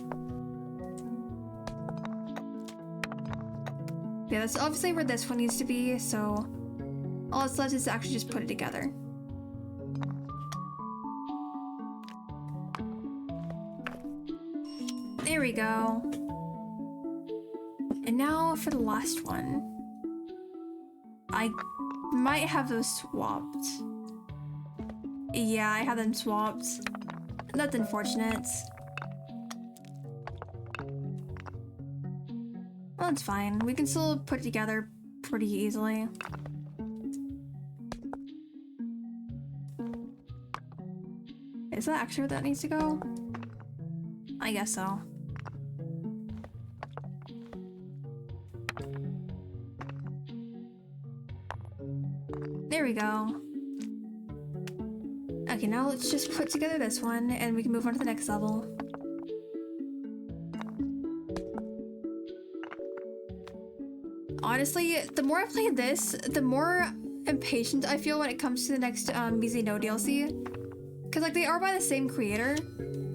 Yeah, that's obviously where this one needs to be, so all that's left is to actually just put it together. There we go. And now for the last one. I might have those swapped. Yeah, I have them swapped. That's unfortunate. Well, it's fine. We can still put it together pretty easily. Is that actually where that needs to go? I guess so. There we go. Okay, now let's just put together this one and we can move on to the next level. Honestly, the more I play this, the more impatient I feel when it comes to the next Mizi No DLC. Because like they are by the same creator,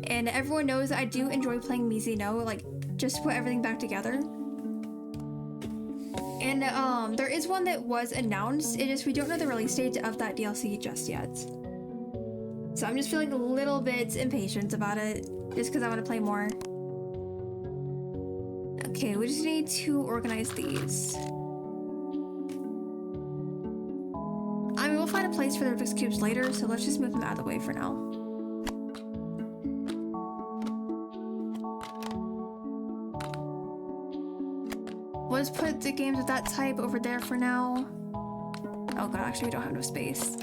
and everyone knows that I do enjoy playing Mizi No, like just to put everything back together. And there is one that was announced, it just we don't know the release date of that DLC just yet. So I'm just feeling a little bit impatient about it, just because I want to play more. Okay, we just need to organize these. I mean, we'll find a place for the Rubik's Cubes later, so let's just move them out of the way for now. We'll just put the games of that type over there for now. Oh god, actually we don't have enough space.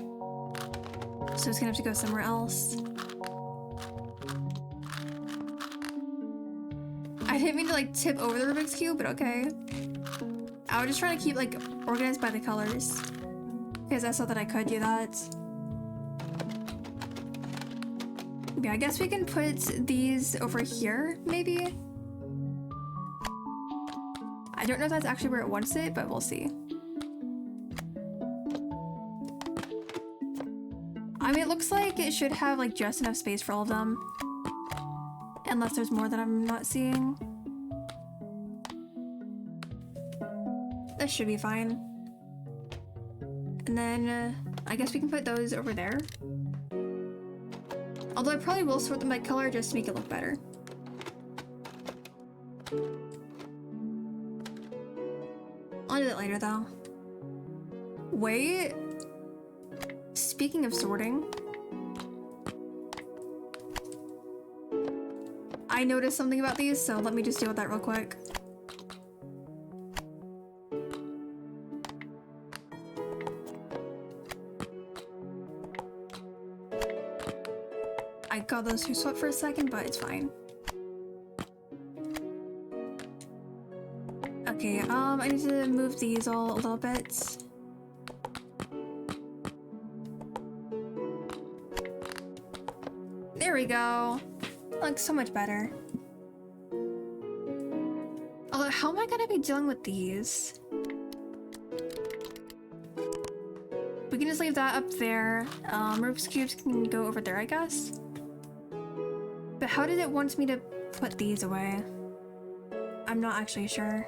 So it's gonna have to go somewhere else. I didn't mean to like tip over the Rubik's Cube, but okay. I was just trying to keep like organized by the colors. Because I saw that I could do that. Yeah, I guess we can put these over here, maybe? I don't know if that's actually where it wants it, but we'll see. I mean, it looks like it should have like just enough space for all of them. Unless there's more that I'm not seeing. That should be fine. And then I guess we can put those over there. Although I probably will sort them by color just to make it look better. I'll do that later though. Wait. Speaking of sorting, I noticed something about these, so let me just deal with that real quick. I got those two swept for a second, but it's fine. Okay, I need to move these all a little bit. There we go. Looks so much better. Although, how am I gonna be dealing with these? We can just leave that up there. Rubik's Cubes can go over there, I guess. But how did it want me to put these away? I'm not actually sure.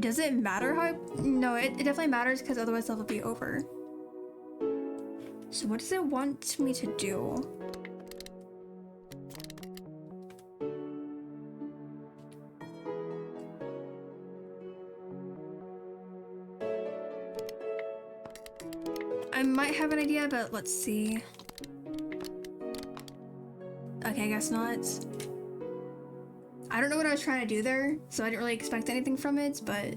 Does it matter how No, it definitely matters because otherwise they'll be over. So what does it want me to do? I might have an idea, but let's see. Okay, I guess not. I don't know what I was trying to do there, so I didn't really expect anything from it, but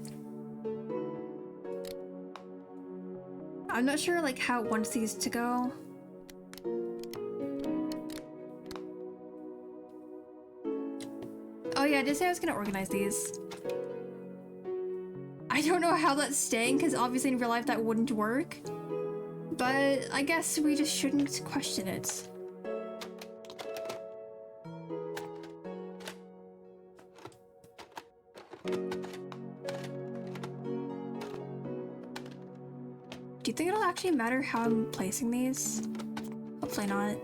I'm not sure like how it wants these to go. Oh yeah, I did say I was gonna organize these. I don't know how that's staying, because obviously in real life that wouldn't work, but I guess we just shouldn't question it. Do you think it'll actually matter how I'm placing these? Hopefully not.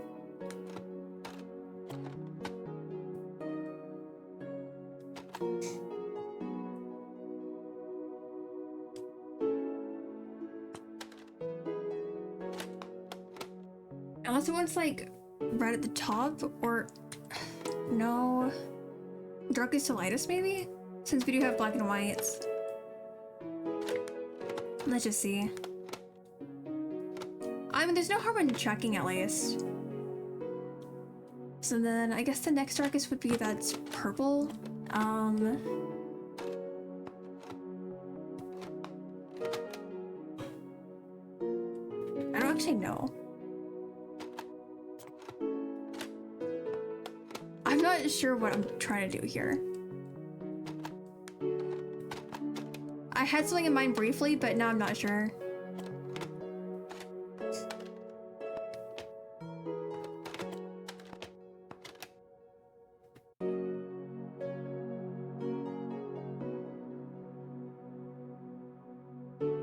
Unless it wants like right at the top, or no, darkest to lightest maybe? Since we do have black and whites. Let's just see. I mean, there's no harm in checking at least. So then I guess the next darkest would be that's purple. I don't actually know. I'm not sure what I'm trying to do here. I had something in mind briefly, but now I'm not sure.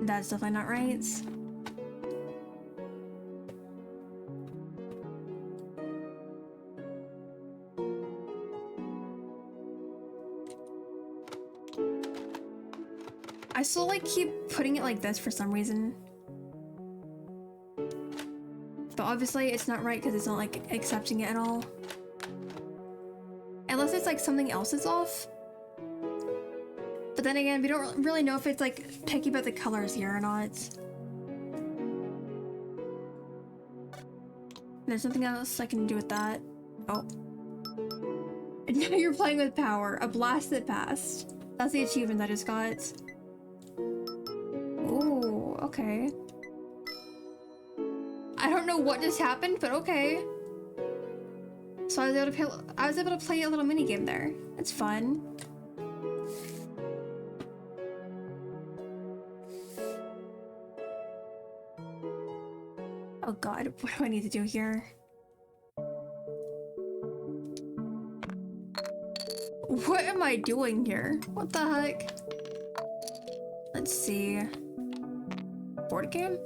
That's definitely not right. I still like keep putting it like this for some reason. But obviously it's not right because it's not like accepting it at all. Unless it's like something else is off. But then again, we don't really know if it's like picky about the colors here or not. There's nothing else I can do with that. Oh. And now you're playing with power. A blast that passed. That's the achievement I just got. Ooh, okay. I don't know what just happened, but okay. So I was able to play a little mini game there. That's fun. Oh god, what do I need to do here? What am I doing here? What the heck? Let's see. Board game?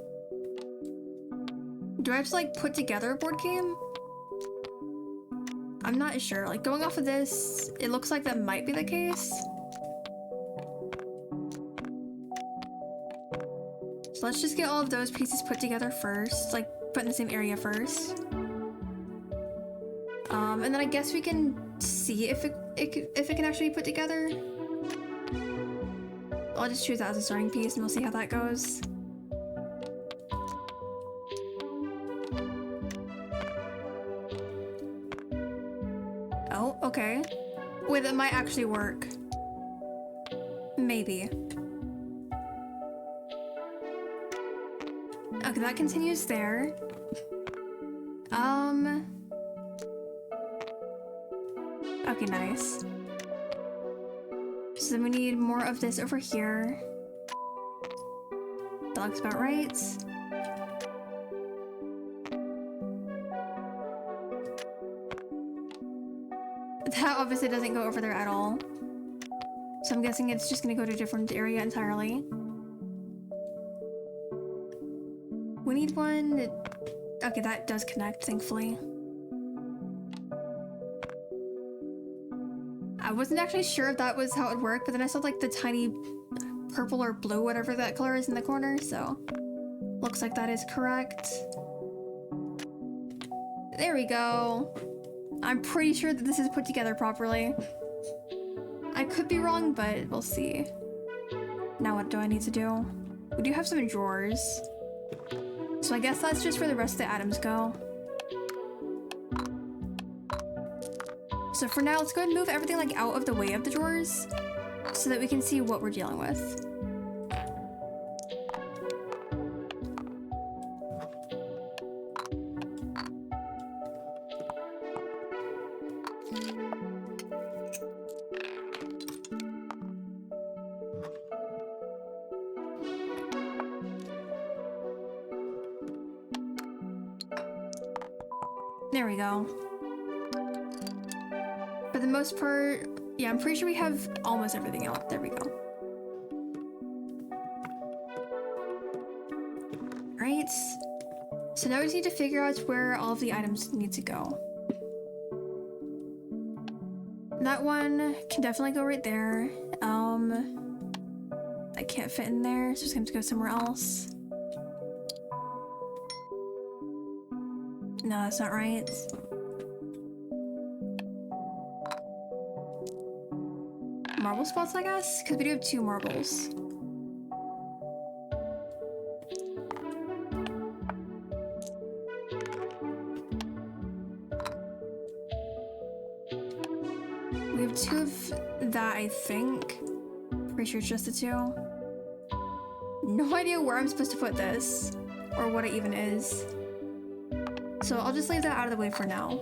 Do I have to like put together a board game? I'm not sure. Like going off of this, it looks like that might be the case. So let's just get all of those pieces put together first, like put in the same area first. And then I guess we can see if it can actually be put together. I'll just choose that as a starting piece and we'll see how that goes. Oh, okay. Wait, that might actually work. Maybe. Okay, that continues there. Okay, nice. So then we need more of this over here. That looks about right. That obviously doesn't go over there at all. So I'm guessing it's just gonna go to a different area entirely. We need one. Okay, that does connect, thankfully. I wasn't actually sure if that was how it would work, but then I saw like the tiny purple or blue, whatever that color is in the corner, so looks like that is correct. There we go. I'm pretty sure that this is put together properly. I could be wrong, but we'll see. Now what do I need to do? We do have some drawers. So I guess that's just where the rest of the items go. So for now, let's go ahead and move everything like out of the way of the drawers so that we can see what we're dealing with. There we go. For the most part, yeah, I'm pretty sure we have almost everything out. There we go. Right. So now we just need to figure out where all of the items need to go. That one can definitely go right there. I can't fit in there, so it's going to go somewhere else. No, that's not right. Marble spots, I guess? Because we do have 2 marbles. We have 2 of that, I think. Pretty sure it's just the 2. No idea where I'm supposed to put this, or what it even is. So I'll just leave that out of the way for now.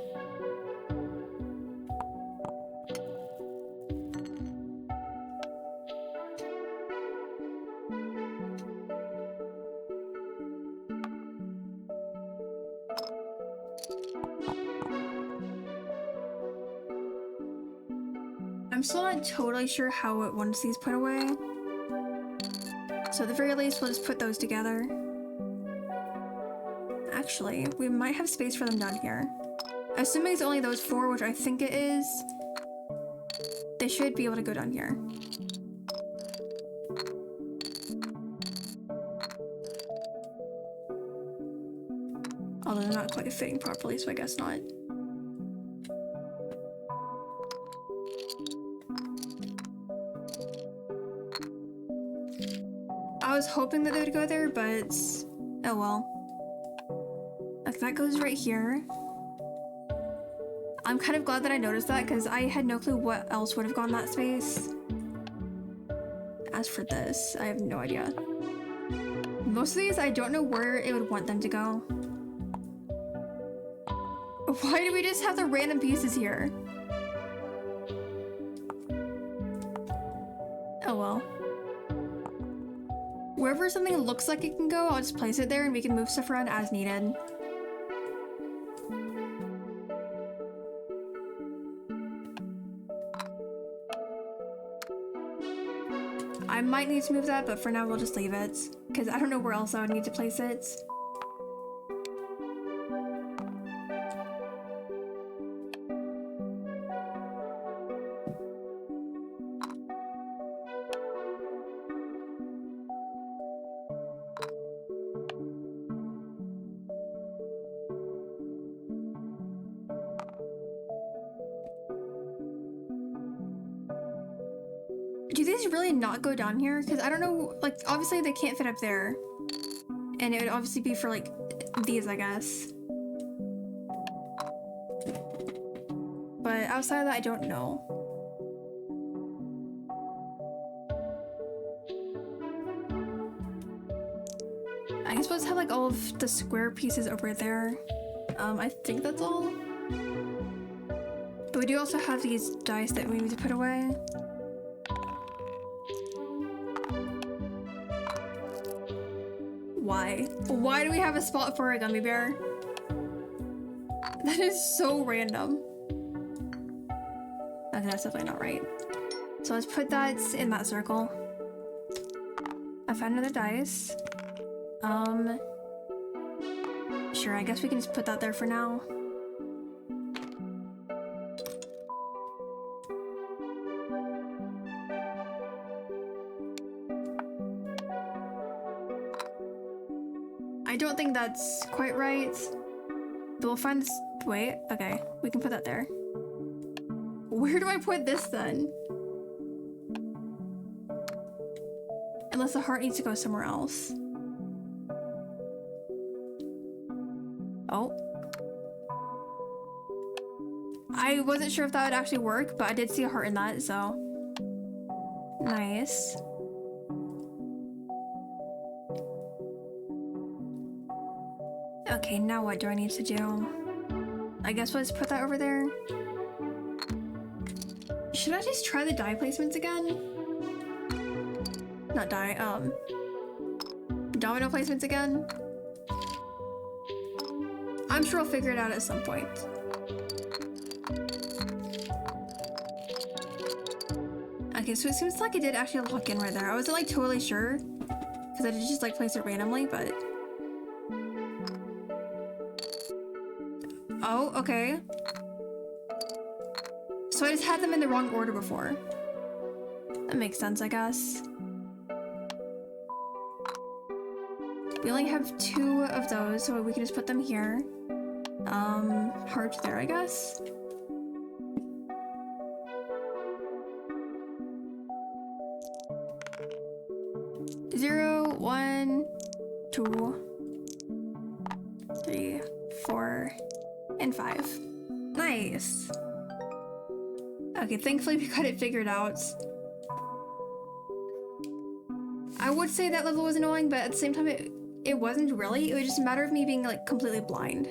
I'm still not totally sure how it wants these put away. So at the very least, we'll just put those together. Actually, we might have space for them down here. Assuming it's only those 4, which I think it is, they should be able to go down here. Although they're not quite fitting properly, so I guess not. I was hoping that they would go there, but oh well. If that goes right here. I'm kind of glad that I noticed that because I had no clue what else would have gone in that space. As for this, I have no idea. Most of these, I don't know where it would want them to go. Why do we just have the random pieces here? Oh well. Wherever something looks like it can go, I'll just place it there and we can move stuff around as needed. I might might need to move that, but for now we'll just leave it. Because I don't know where else I would need to place it. Do these really not go down here? Because I don't know, like, obviously they can't fit up there. And it would obviously be for, like, these, I guess. But outside of that, I don't know. I guess we'll just have, like, all of the square pieces over there. I think that's all. But we do also have these dice that we need to put away. Why? Why do we have a spot for a gummy bear? That is so random. Okay, that's definitely not right. So let's put that in that circle. I found another dice. Sure, I guess we can just put that there for now. I don't think that's quite right, but we'll find this. Wait, okay, we can put that there. Where do I put this then? Unless the heart needs to go somewhere else. Oh. I wasn't sure if that would actually work, but I did see a heart in that, so. Nice. Okay, now what do I need to do? I guess we'll just put that over there. Should I just try the die placements again? Not die, domino placements again? I'm sure I'll figure it out at some point. Okay, so it seems like it did actually lock in right there. I wasn't like totally sure, because I did just like place it randomly, but... Oh, okay. So I just had them in the wrong order before. That makes sense, I guess. We only have 2 of those, so we can just put them here. Heart there, I guess. Zero, 1, 2, 3, 4, and 5. Nice. Okay, thankfully we got it figured out. I would say that level was annoying, but at the same time it wasn't really. It was just a matter of me being like completely blind.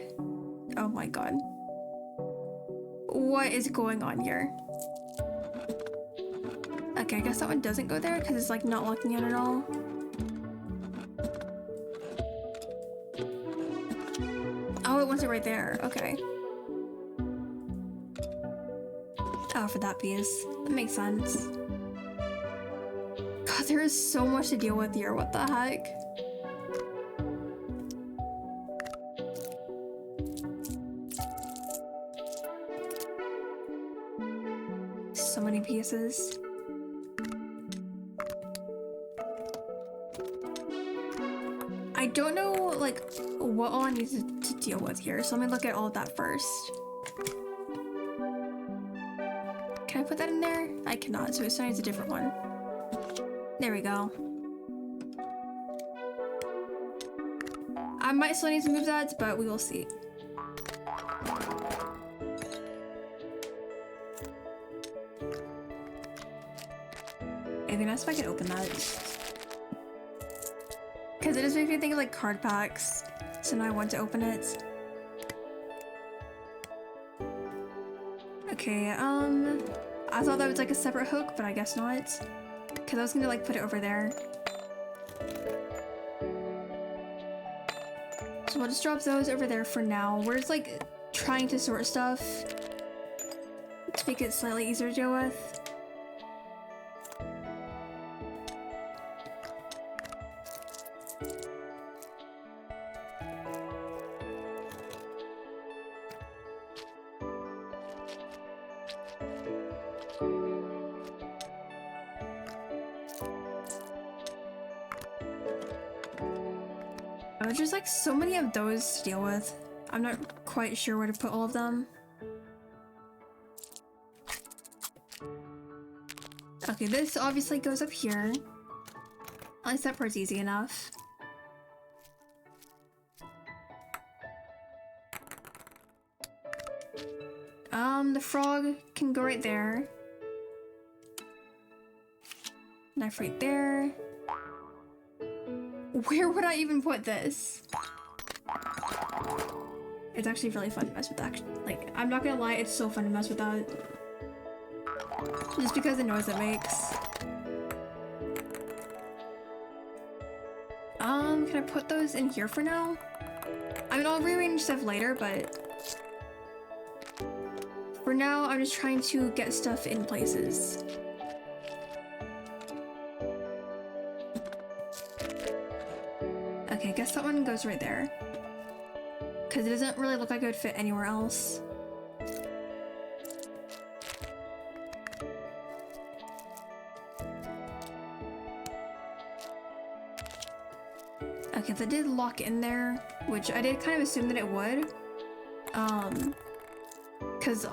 Oh my god. What is going on here? Okay, I guess that one doesn't go there because it's like not locking in at all. Oh, it wants it right there. Okay. Oh, for that piece. That makes sense. God, there is so much to deal with here. What the heck? So many pieces. I don't know, like, what all I need to deal with here, so let me look at all of that first. Can I put that in there? I cannot, so it needs a different one. There we go. I might still need to move that, but we will see. It'd be nice if I could open that. Because it just makes me think of like card packs. So now I want to open it. Okay, I thought that was like a separate hook, but I guess not. Because I was gonna like put it over there. So we'll just drop those over there for now. We're just like trying to sort stuff to make it slightly easier to deal with. There's just like so many of those to deal with. I'm not quite sure where to put all of them. Okay, this obviously goes up here. At least that part's easy enough. The frog can go right there. Knife right there. Where would I even put this? It's actually really fun to mess with that. Like, I'm not gonna lie, it's so fun to mess with that. Just because of the noise it makes. Can I put those in here for now? I mean, I'll rearrange stuff later, but for now, I'm just trying to get stuff in places. Okay, I guess that one goes right there. Because it doesn't really look like it would fit anywhere else. Okay, if it did lock in there, which I did kind of assume that it would. Because,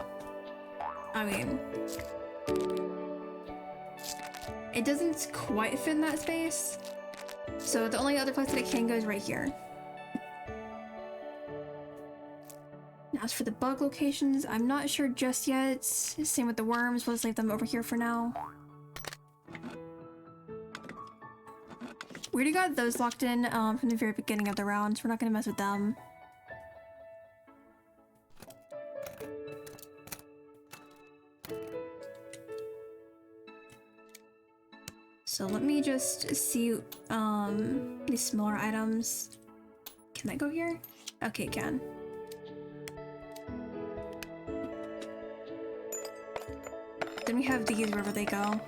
I mean, it doesn't quite fit in that space. So the only other place that it can go is right here. Now as for the bug locations, I'm not sure just yet. Same with the worms, we'll just leave them over here for now. We already got those locked in from the very beginning of the round, so we're not gonna mess with them. So let me just see these smaller items. Can that go here? Okay, it can. Then we have these wherever they go.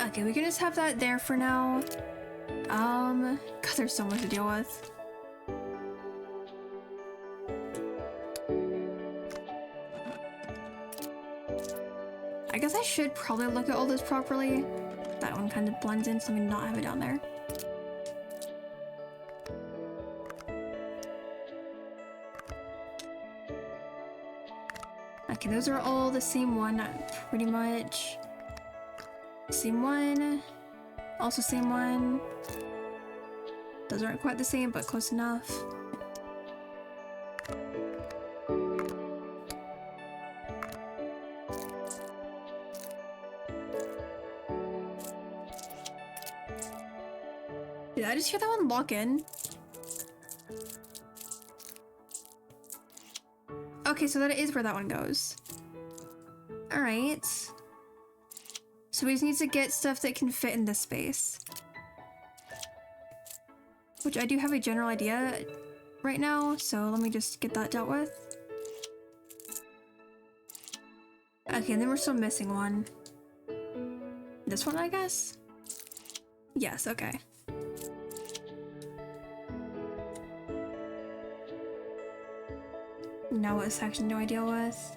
Okay, we can just have that there for now. God, there's so much to deal with. I guess I should probably look at all this properly. That one kind of blends in, so let me not have it down there. Okay, those are all the same one, pretty much. Same one. Also same one. Those aren't quite the same, but close enough. Did I just hear that one lock in? Okay, so that is where that one goes. Alright. So we just need to get stuff that can fit in this space. Which I do have a general idea right now, so let me just get that dealt with. Okay, and then we're still missing one. This one, I guess? Yes, okay. Now what section do I deal with?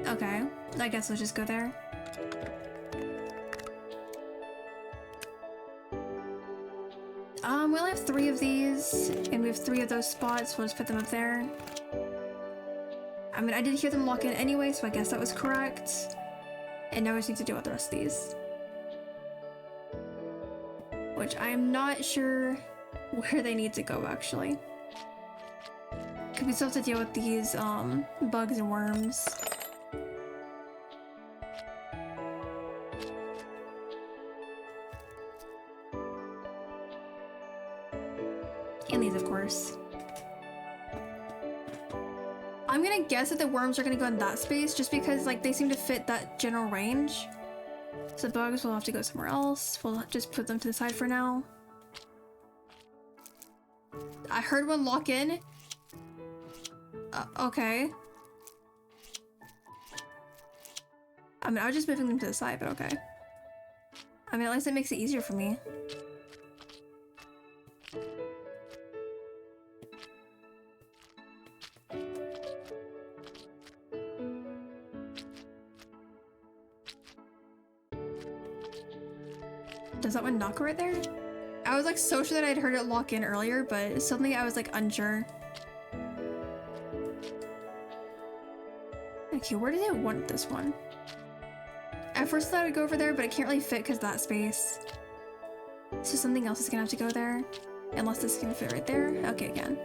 Okay, I guess let's just go there. We only have 3 of these, and we have 3 of those spots, we'll just put them up there. I mean, I did hear them lock in anyway, so I guess that was correct. And now we just need to deal with the rest of these. Which I'm not sure where they need to go, actually. Because we still have to deal with these, bugs and worms. And these, of course. I'm gonna guess that the worms are gonna go in that space just because, like, they seem to fit that general range. So the bugs will have to go somewhere else. We'll just put them to the side for now. I heard one lock in. Okay. I mean, I was just moving them to the side, but okay. I mean, at least it makes it easier for me. Does that one knock right there? I was like so sure that I'd heard it lock in earlier, but suddenly I was like unsure. Okay, where did I want this one? At first I thought I'd go over there, but it can't really fit because of that space. So something else is gonna have to go there. Unless this is gonna fit right there. Okay, again.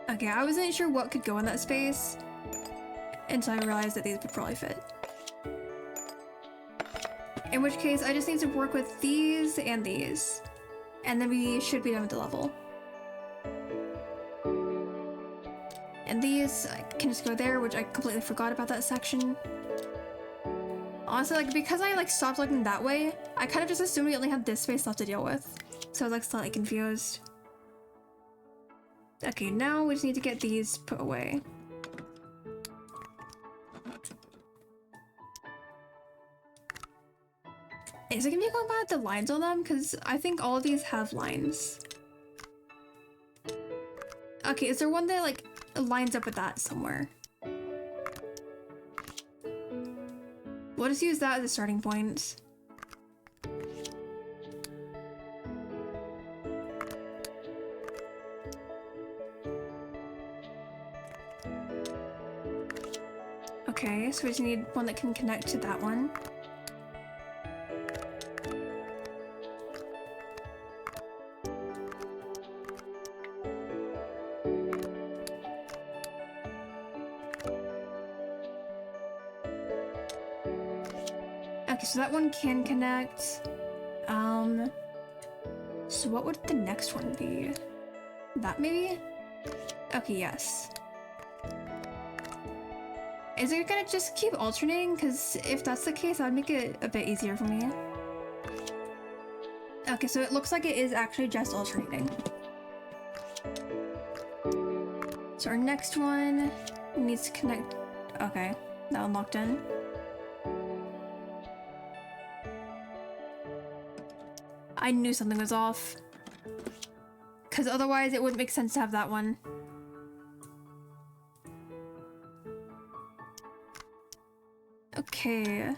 Okay, I wasn't sure what could go in that space until I realized that these would probably fit. In which case, I just need to work with these, and then we should be done with the level. And these can just go there, which I completely forgot about that section. Honestly, like, because I like stopped looking that way, I kind of just assumed we only had this space left to deal with. So I was like slightly confused. Okay, now we just need to get these put away. Is it gonna be going by the lines on them? Because I think all of these have lines. Okay, is there one that like lines up with that somewhere? We'll just use that as a starting point. Okay, so we just need one that can connect to that one. Okay, so that one can connect. So what would the next one be? That maybe? Okay, yes. Is it gonna just keep alternating? Because if that's the case, that would make it a bit easier for me. Okay, so it looks like it is actually just alternating. So our next one needs to connect. Okay, that one locked in. I knew something was off. Because otherwise it wouldn't make sense to have that one. Okay.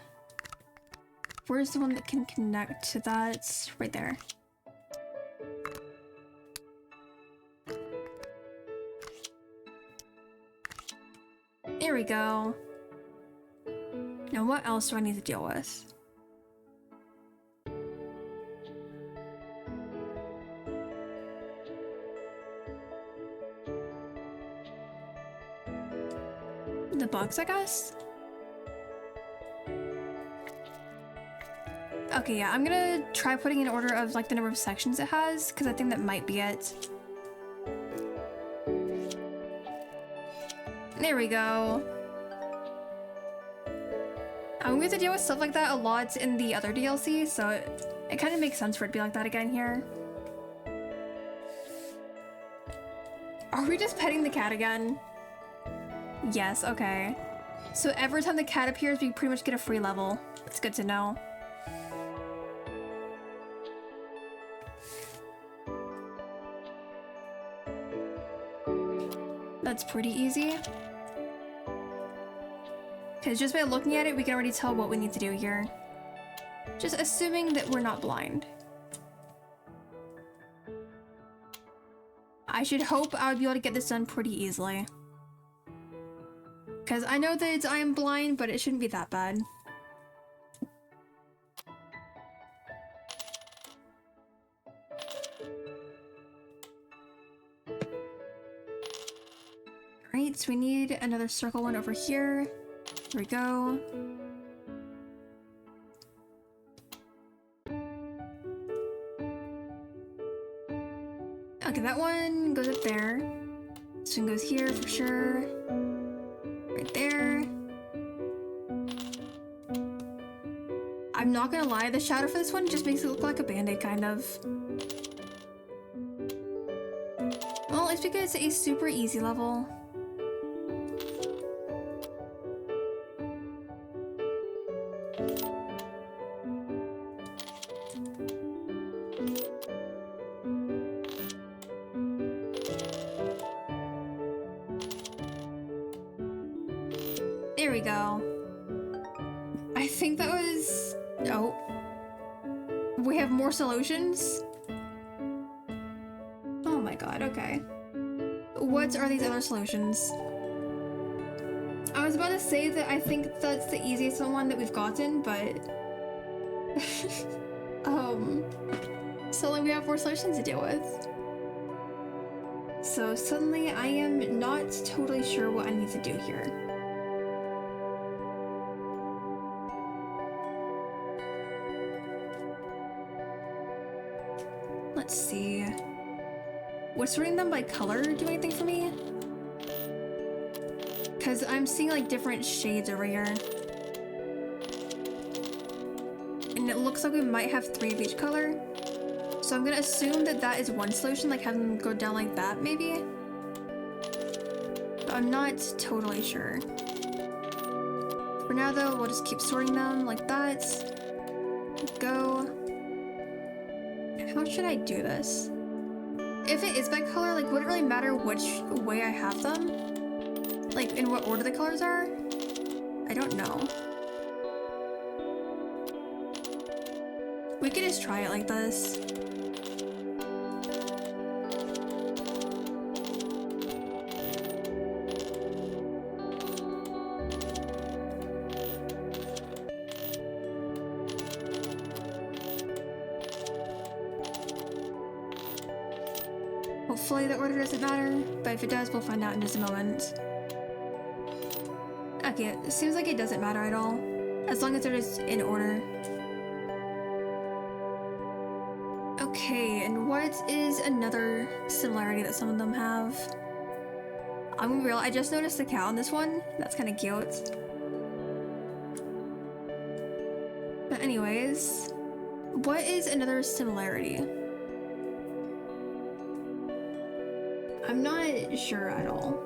Where's the one that can connect to that? It's right there. There we go. Now what else do I need to deal with? The bugs, I guess? Okay, yeah, I'm gonna try putting in order of like the number of sections it has, because I think that might be it. There we go. We have to deal with stuff like that a lot in the other DLC, so it kind of makes sense for it to be like that again here. Are we just petting the cat again? Yes, okay. So every time the cat appears, we pretty much get a free level. It's good to know. That's pretty easy. Because just by looking at it, we can already tell what we need to do here. Just assuming that we're not blind. I should hope I would be able to get this done pretty easily. Because I know that I am blind, but it shouldn't be that bad. Alright, so we need another circle one over here. There we go. Okay, that one goes up there. This one goes here for sure. Right there. I'm not gonna lie, the shadow for this one just makes it look like a band-aid, kind of. Well, it's because it's a super easy level. There we go. I think that was... Oh. We have more solutions? Oh my god, okay. What are these other solutions? I was about to say that I think that's the easiest one that we've gotten, but... suddenly we have more solutions to deal with. So suddenly I am not totally sure what I need to do here. Let's see. Would sorting them by color do anything for me? Because I'm seeing like different shades over here. And it looks like we might have 3 of each color. So I'm gonna assume that that is one solution, like have them go down like that maybe? But I'm not totally sure. For now though, we'll just keep sorting them like that. Go. How should I do this? If it is by color, like, would it really matter which way I have them? Like, in what order the colors are? I don't know. We could just try it like this. Hopefully the order doesn't matter, but if it does, we'll find out in just a moment. Okay, it seems like it doesn't matter at all, as long as they're just in order. Okay, and what is another similarity that some of them have? I'm gonna be real, I just noticed the cow in this one. That's kind of cute. But anyways, what is another similarity? I'm not sure at all.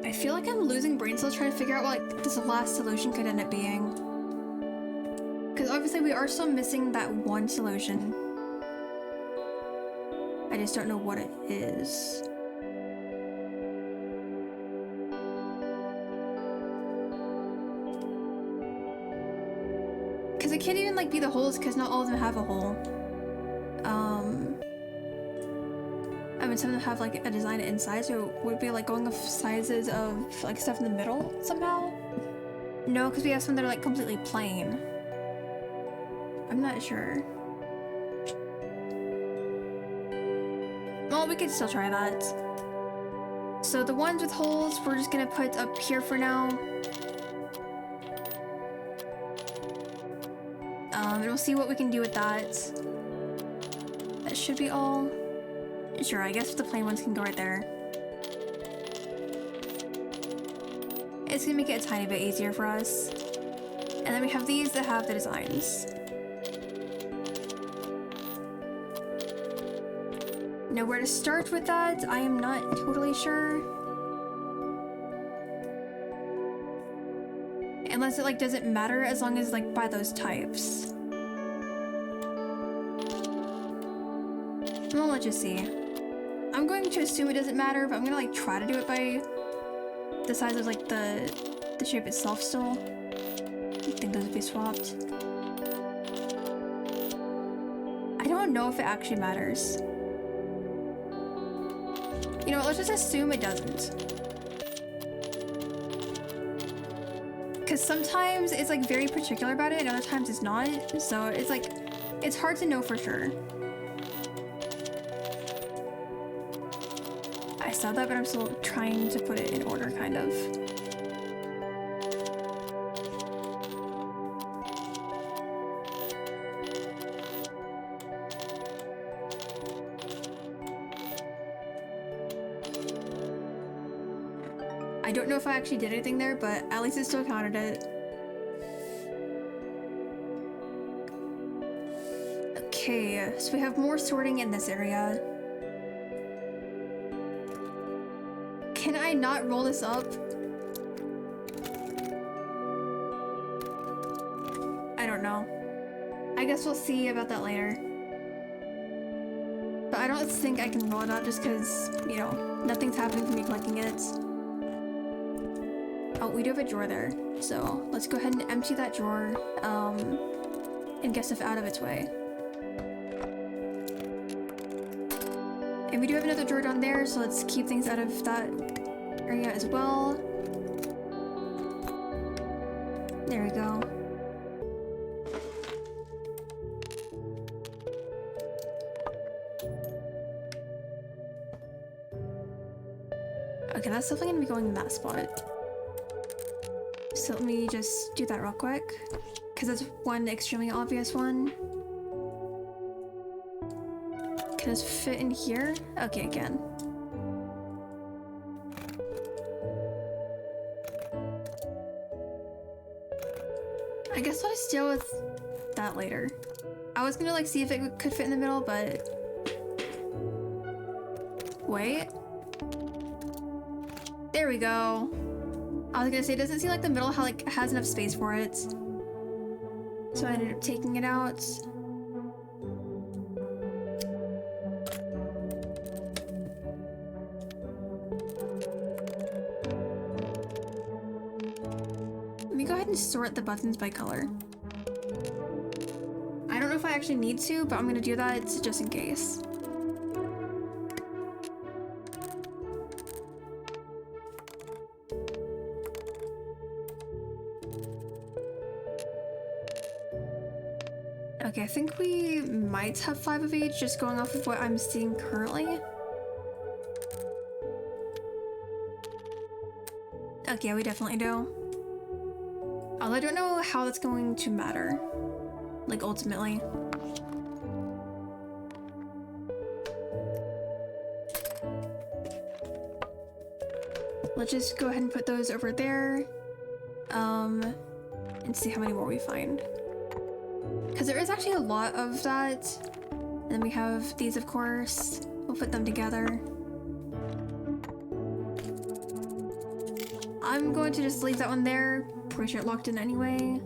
I feel like I'm losing brain cells trying to figure out what like this last solution could end up being. Because obviously we are still missing that one solution. I just don't know what it is. Because it can't even like be the holes because not all of them have a hole. I mean, some of them have like a design inside, so would it be like going off sizes of like stuff in the middle somehow? No, because we have some that are like completely plain. I'm not sure. Well, we could still try that. So the ones with holes, we're just gonna put up here for now. And we'll see what we can do with that. That should be all. Sure, I guess the plain ones can go right there. It's gonna make it a tiny bit easier for us. And then we have these that have the designs. Now where to start with that, I am not totally sure. Unless it like doesn't matter as long as like by those types. Well, let's just see. I'm going to assume it doesn't matter, but I'm gonna like try to do it by the size of like the shape itself still. I think those would be swapped. I don't know if it actually matters. You know what, let's just assume it doesn't. Because sometimes it's like very particular about it and other times it's not. So it's like, it's hard to know for sure. I saw that, but I'm still trying to put it in order, kind of. I don't know if I actually did anything there, but at least it still counted it. Okay, so we have more sorting in this area. Can I not roll this up? I don't know. I guess we'll see about that later. But I don't think I can roll it up just because, you know, nothing's happening for me collecting it. Oh, we do have a drawer there. So let's go ahead and empty that drawer and get stuff out of its way. And we do have another drawer down there, so let's keep things out of that area as well. There we go. Okay, that's definitely gonna be going in that spot. So let me just do that real quick, because that's one extremely obvious one. Can this fit in here? Okay, it can. I guess I'll just deal with that later. I was gonna like see if it could fit in the middle, but wait. There we go. I was gonna say, it doesn't seem like the middle has enough space for it. So I ended up taking it out. Let me go ahead and sort the buttons by color. I don't know if I actually need to, but I'm gonna do that just in case. Okay, I think we might have 5 of each, just going off of what I'm seeing currently. Okay, yeah, we definitely do. Although I don't know how that's going to matter, like, ultimately. Let's just go ahead and put those over there, and see how many more we find. Because there is actually a lot of that. And then we have these, of course. We'll put them together. I'm going to just leave that one there. Pretty sure it locked in anyway.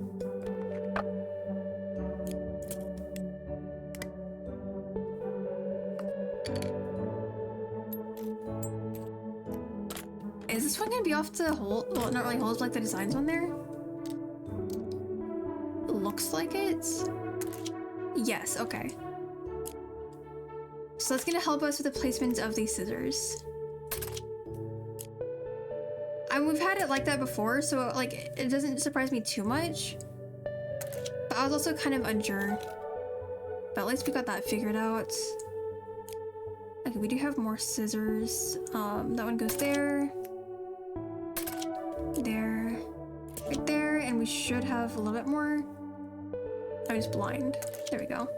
Is this one gonna be off the hole? Well, not really holes, but like the designs on there? Looks like it. Yes, okay. So that's gonna help us with the placement of these scissors. And we've had it like that before, so like it doesn't surprise me too much. But I was also kind of unsure. But at least we got that figured out. Okay, we do have more scissors. That one goes there. There. Right there, and we should have a little bit more. I'm just blind. There we go.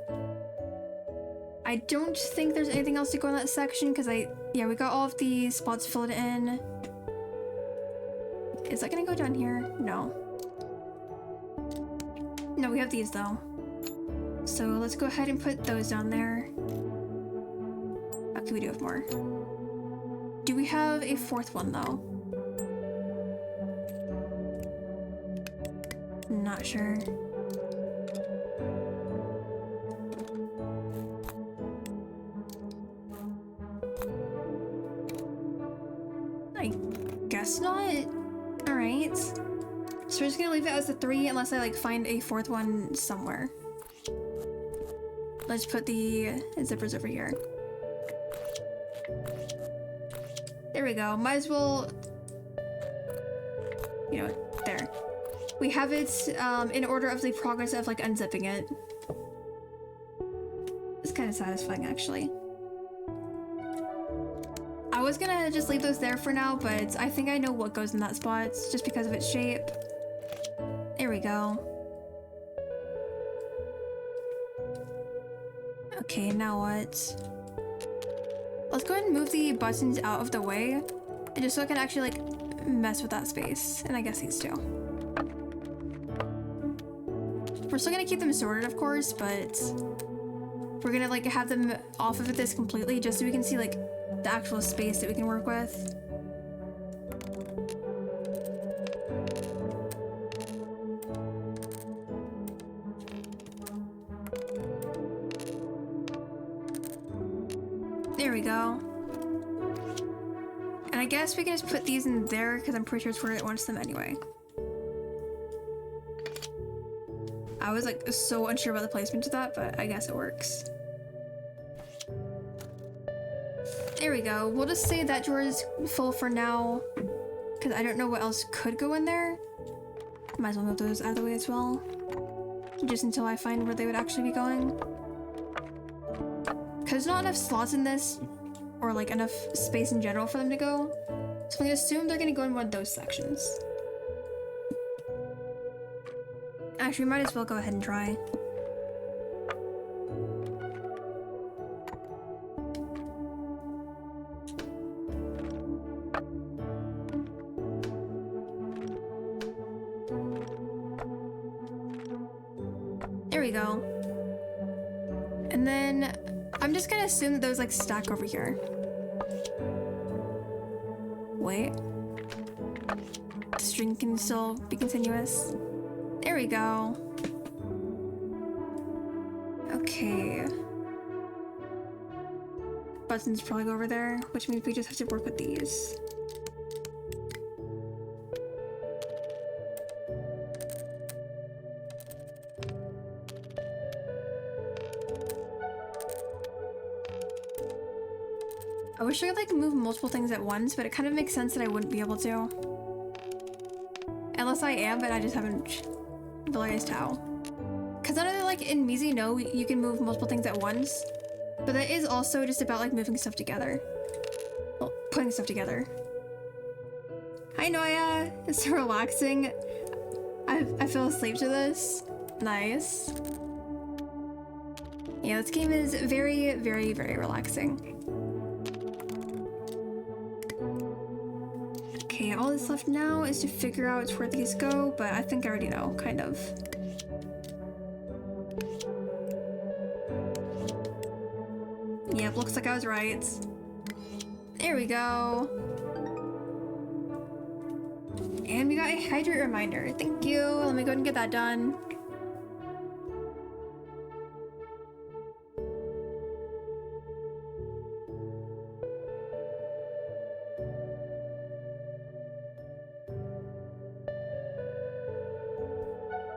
I don't think there's anything else to go in that section because yeah, we got all of the spots filled in. Is that gonna go down here? No. No, we have these though. So let's go ahead and put those down there. Okay, we do have more. Do we have a 4th one though? Not sure. I guess not. Alright. So we're just gonna leave it as a 3 unless I like find a 4th one somewhere. Let's put the zippers over here. There we go. Might as well, you know, there. We have it in order of the progress of like unzipping it. It's kind of satisfying actually. I was gonna just leave those there for now, but I think I know what goes in that spot just because of its shape. There we go. Okay, now what? Let's go ahead and move the buttons out of the way, and just so I can actually like mess with that space, and I guess these two. We're still gonna keep them sorted, of course, but we're gonna like have them off of this completely just so we can see like the actual space that we can work with. There we go. And I guess we can just put these in there because I'm pretty sure it's where it wants them anyway. I was like so unsure about the placement of that, but I guess it works. There we go. We'll just say that drawer is full for now because I don't know what else could go in there. Might as well move those out of the way as well. Just until I find where they would actually be going. Because there's not enough slots in this, or like enough space in general for them to go. So I'm gonna assume they're gonna go in one of those sections. Actually, we might as well go ahead and try. There we go. And then I'm just gonna assume that those like stack over here. Wait. The string can still be continuous. There we go. Okay. Buttons probably go over there, which means we just have to work with these. I wish I could like move multiple things at once, but it kind of makes sense that I wouldn't be able to. Unless I am, but I just haven't realized how. Because I know that like in Mizi no, you can move multiple things at once, but that is also just about like moving stuff together. Well, putting stuff together. Hi Noya, it's so relaxing. I fell asleep to this. Nice. Yeah, this game is very, very, very relaxing. Okay, all that's left now is to figure out where these go, but I think I already know, kind of. Yep, looks like I was right. There we go. And we got a hydrate reminder. Thank you. Let me go ahead and get that done.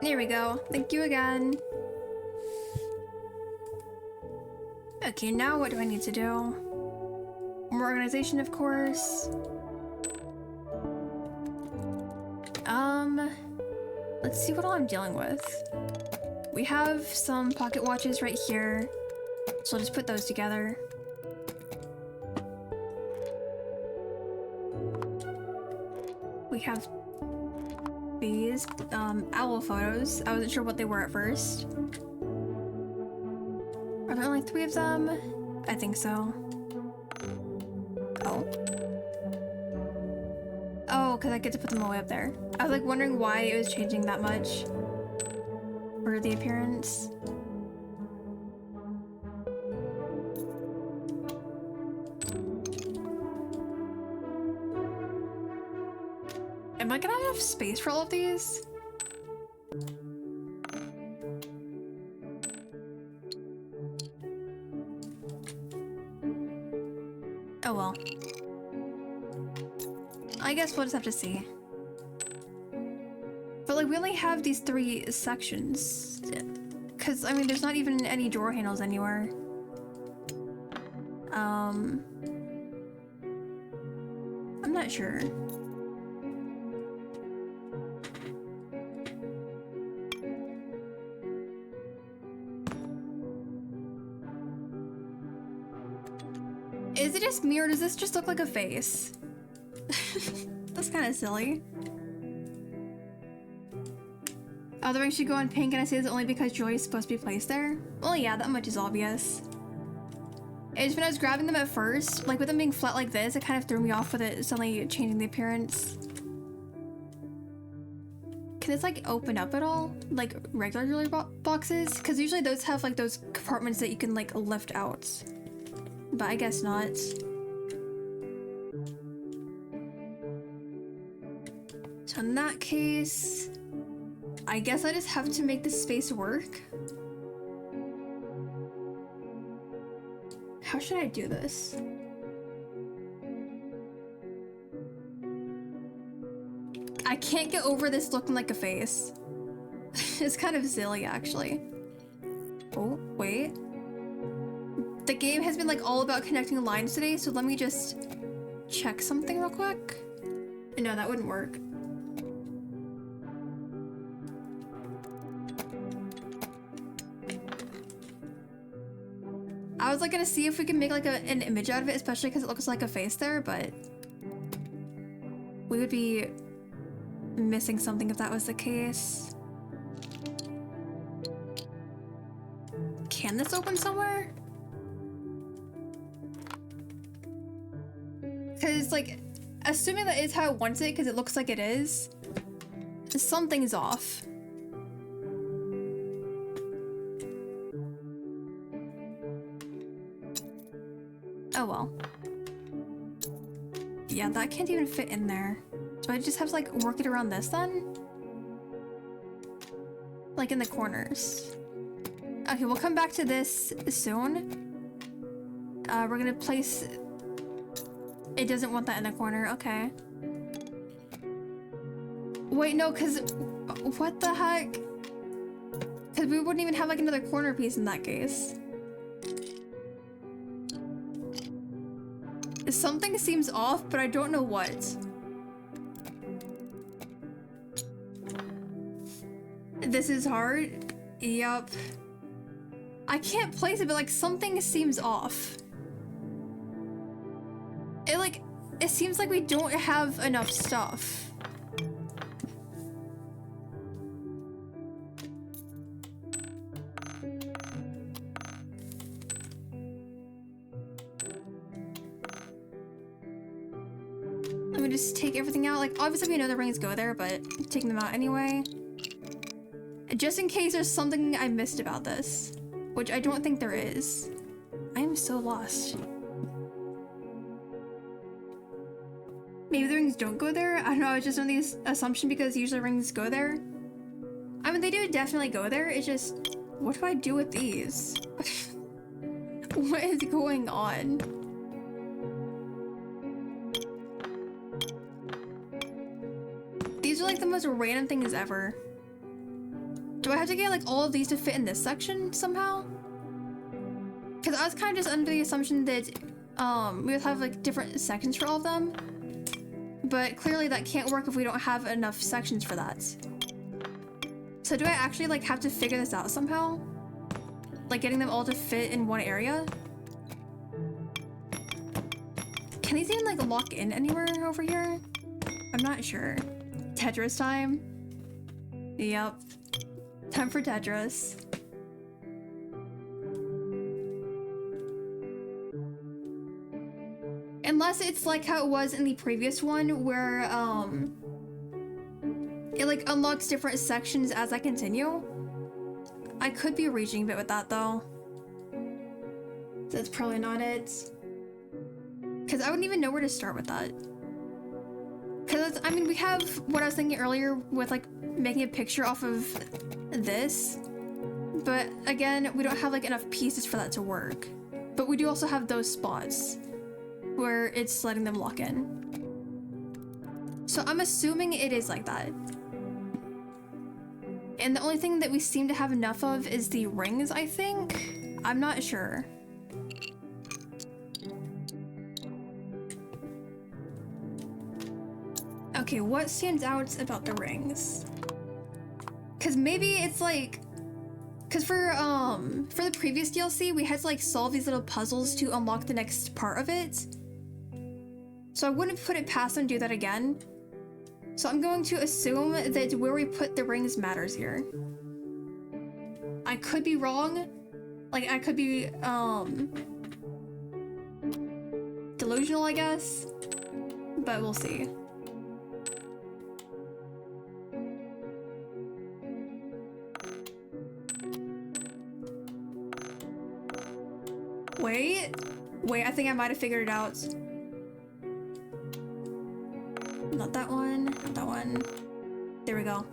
There we go. Thank you again. Okay, now what do I need to do? More organization, of course. Let's see what all I'm dealing with. We have some pocket watches right here, so I'll just put those together. We have these owl photos. I wasn't sure what they were at first. Are there only 3 of them? I think so. Oh. Oh, because I get to put them all the way up there. I was like wondering why it was changing that much for the appearance. Am I gonna have enough space for all of these? Oh well. I guess we'll just have to see. But like we only have these 3 sections. Cause I mean there's not even any drawer handles anywhere. I'm not sure. Is it just me or does this just look like a face? That's kind of silly. Oh, the ring should go on pink, and I say this only because Joy is supposed to be placed there? Well, yeah, that much is obvious. It's just when I was grabbing them at first, like with them being flat like this, it kind of threw me off with it suddenly changing the appearance. can this like open up at all? Like regular jewelry boxes? Because usually those have like those compartments that you can like lift out. But I guess not. So in that case, I guess I just have to make this space work. How should I do this? I can't get over this looking like a face. It's kind of silly, actually. Oh, wait. The game has been like all about connecting lines today, so let me just check something real quick. No, that wouldn't work. I was like gonna see if we can make like an image out of it, especially because it looks like a face there, but we would be missing something if that was the case. Can this open somewhere? Because like, assuming that is how it wants it, because it looks like it is, something's off. Oh well. Yeah, that can't even fit in there. So I just have to like work it around this then? Like in the corners. Okay, we'll come back to this soon. We're gonna place... It doesn't want that in the corner, okay. Wait, no, cause... What the heck? Cause we wouldn't even have like another corner piece in that case. Something seems off, but I don't know what. This is hard. Yup. I can't place it, but like something seems off. It seems like we don't have enough stuff. Let me just take everything out. Like, obviously we know the rings go there, but I'm taking them out anyway. Just in case there's something I missed about this, which I don't think there is. I am so lost. Maybe the rings don't go there? I don't know, I was just on the assumption because usually rings go there. I mean, they do definitely go there, it's just... What do I do with these? What is going on? These are like the most random things ever. Do I have to get like all of these to fit in this section somehow? Because I was kind of just under the assumption that we would have like different sections for all of them. But clearly that can't work if we don't have enough sections for that. So do I actually like have to figure this out somehow? Like getting them all to fit in one area? Can these even like lock in anywhere over here? I'm not sure. Tetris time? Yep. Time for Tetris. Unless it's like how it was in the previous one where it like unlocks different sections as I continue. I could be reaching a bit with that though. That's probably not it. Because I wouldn't even know where to start with that. Because I mean we have what I was thinking earlier with like making a picture off of this. But again, we don't have like enough pieces for that to work. But we do also have those spots where it's letting them lock in. So I'm assuming it is like that. And the only thing that we seem to have enough of is the rings, I think? I'm not sure. Okay, what stands out about the rings? Cause maybe it's like, cause for the previous DLC, we had to like solve these little puzzles to unlock the next part of it. So I wouldn't put it past them to do that again. So I'm going to assume that where we put the rings matters here. I could be wrong. Like I could be delusional, I guess. But we'll see. Wait, I think I might have figured it out. Not that one, not that one. There we go.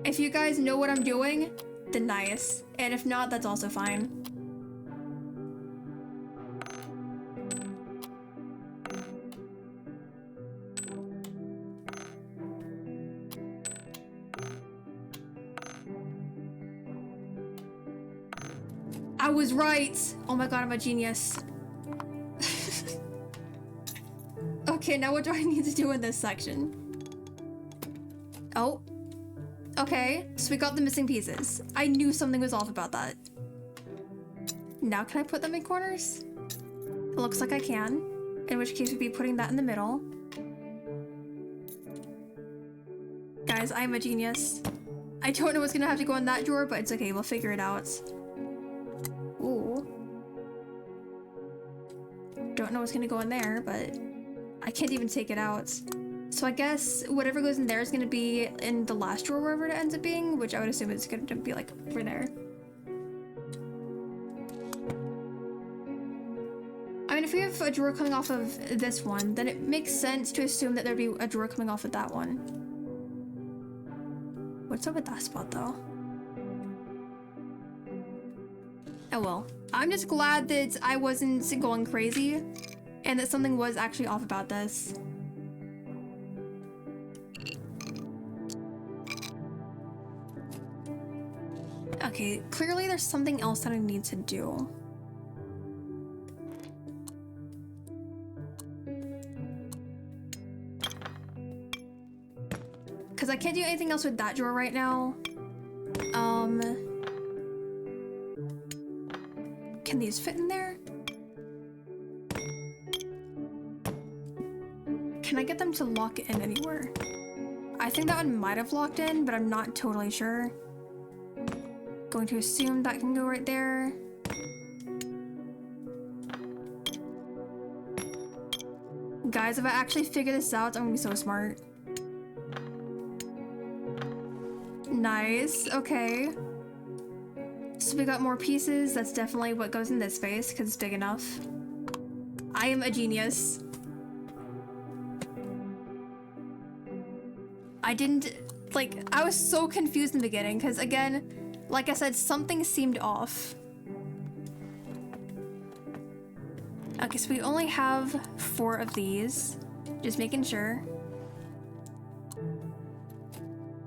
If you guys know what I'm doing, then nice. And if not, that's also fine. I was right! Oh my god, I'm a genius. Okay, now what do I need to do in this section? Oh. Okay, so we got the missing pieces. I knew something was off about that. Now can I put them in corners? It looks like I can. In which case we'd be putting that in the middle. Guys, I'm a genius. I don't know what's gonna have to go in that drawer, but it's okay, we'll figure it out. Ooh. Don't know what's gonna go in there, but I can't even take it out. So I guess whatever goes in there is gonna be in the last drawer wherever it ends up being, which I would assume is gonna be like over there. I mean, if we have a drawer coming off of this one, then it makes sense to assume that there'd be a drawer coming off of that one. What's up with that spot though? Oh well. I'm just glad that I wasn't going crazy and that something was actually off about this. Okay, clearly there's something else that I need to do. Because I can't do anything else with that drawer right now. Can these fit in there? Can I get them to lock in anywhere? I think that one might have locked in, but I'm not totally sure. Going to assume that can go right there. Guys, if I actually figure this out, I'm gonna be so smart. Nice, okay. So we got more pieces. That's definitely what goes in this space because it's big enough. I am a genius. I was so confused in the beginning because again, like I said, something seemed off. Okay, so we only have 4 of these. Just making sure.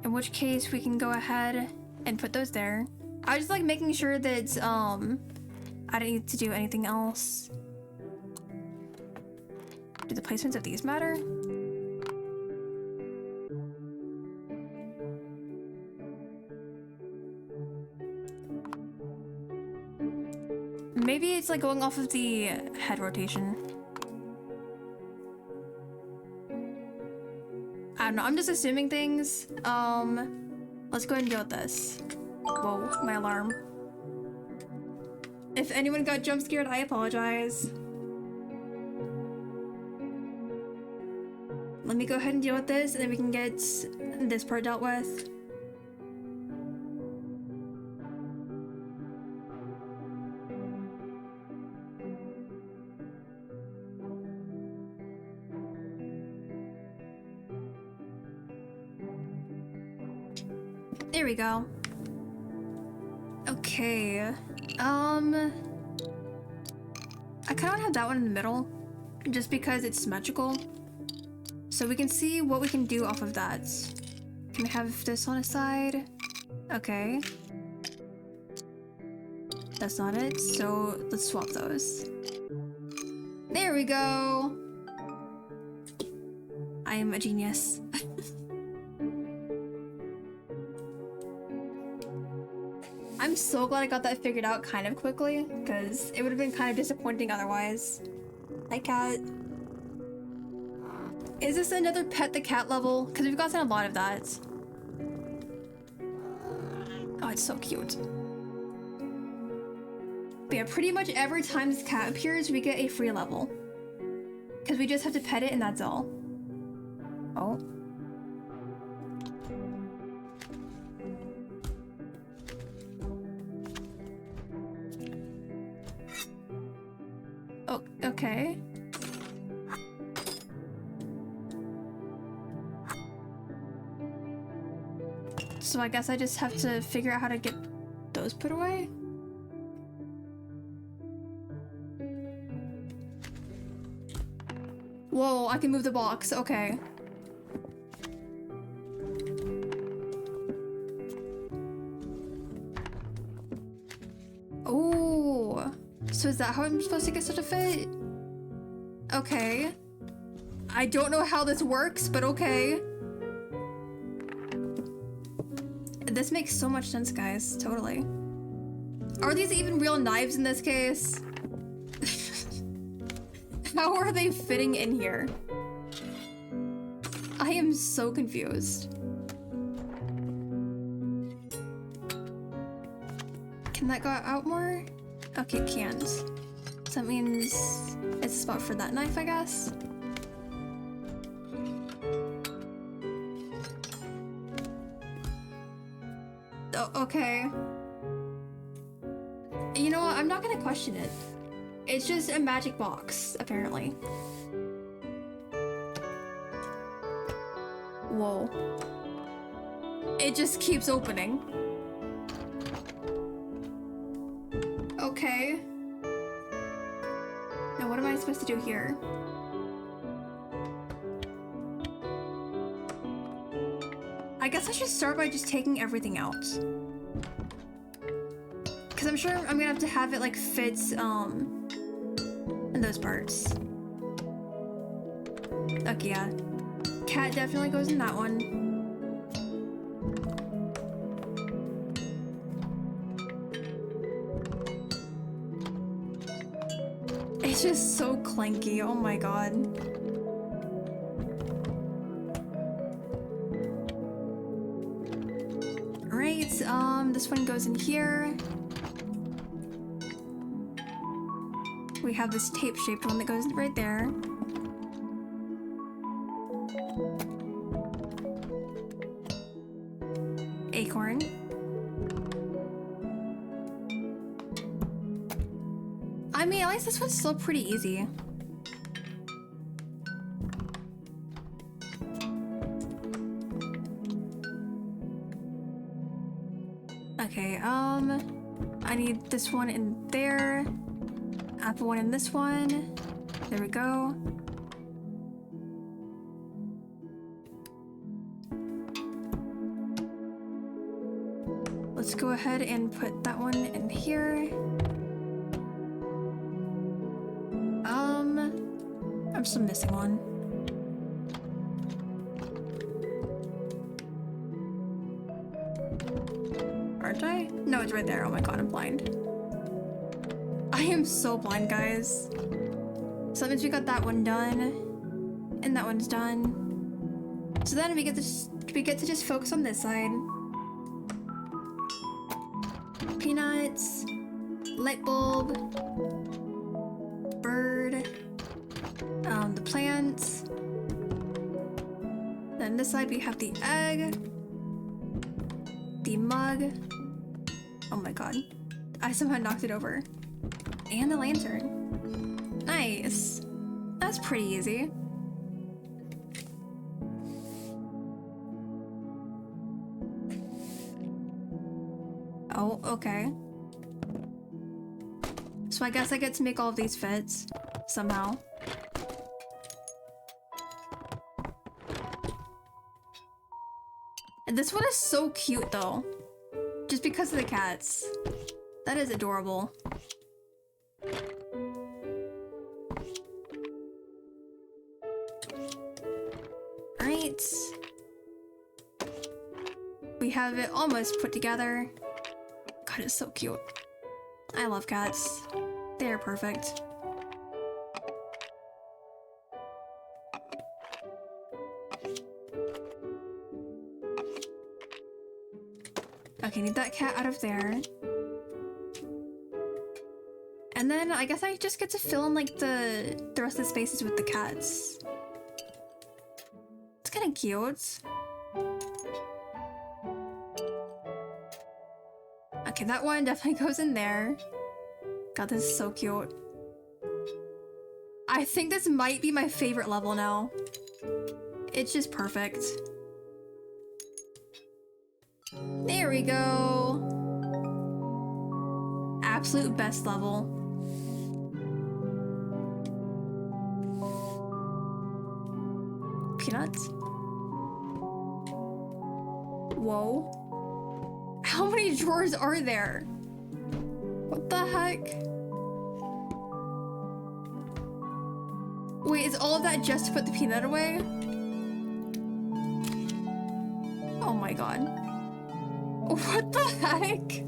In which case we can go ahead and put those there. I was just like making sure that I didn't need to do anything else. Do the placements of these matter? Maybe it's like going off of the head rotation. I don't know, I'm just assuming things. Let's go ahead and deal with this. Whoa, my alarm. If anyone got jump scared, I apologize. Let me go ahead and deal with this, and then we can get this part dealt with. There we go. Okay. I kind of want to have that one in the middle, just because it's symmetrical. So we can see what we can do off of that. Can we have this on a side? Okay. That's not it, so let's swap those. There we go! I am a genius. I'm so glad I got that figured out kind of quickly, because it would have been kind of disappointing otherwise. Hi, cat. Is this another pet the cat level? Because we've gotten a lot of that. Oh, it's so cute. But yeah, pretty much every time this cat appears, we get a free level. Because we just have to pet it and that's all. Oh. Oh, okay. So I guess I just have to figure out how to get those put away? Whoa, I can move the box, okay. Oh, so is that how I'm supposed to get such a fit? Okay. I don't know how this works, but okay. This makes so much sense, guys. Totally. Are these even real knives in this case? How are they fitting in here? I am so confused. Can that go out more? Okay, it can't. So that means it's a spot for that knife, I guess. Oh, okay. You know what? I'm not gonna question it. It's just a magic box, apparently. Whoa. It just keeps opening. Okay. Now what am I supposed to do here? I guess I should start by just taking everything out. Because I'm sure I'm gonna have it like fit in those parts. Okay, yeah. Cat definitely goes in that one. It's just so clanky, oh my god. Right, this one goes in here. We have this tape-shaped one that goes right there. Acorn. I mean, at least this one's still pretty easy. Okay, I need this one in there. Apple one in this one. There we go. Let's go ahead and put that one in here. I'm still missing one. Aren't I? No, it's right there. Oh my god, I'm blind. I am so blind, guys. So that means we got that one done. And that one's done. So then we get to just focus on this side. Peanuts, light bulb, bird, the plants. Then this side we have the egg, the mug. Oh my god, I somehow knocked it over. And the lantern. Nice. That's pretty easy. Oh, okay. So I guess I get to make all of these fits somehow. And this one is so cute though. Just because of the cats. That is adorable. Right. We have it almost put together. God, it's so cute. I love cats. They're perfect. Okay, need that cat out of there. And then I guess I just get to fill in like the rest of the spaces with the cats. It's kind of cute. Okay, that one definitely goes in there. God, this is so cute. I think this might be my favorite level now. It's just perfect. There we go. Absolute best level. Peanuts? Whoa. How many drawers are there? What the heck? Wait, is all of that just to put the peanut away? Oh my god. What the heck?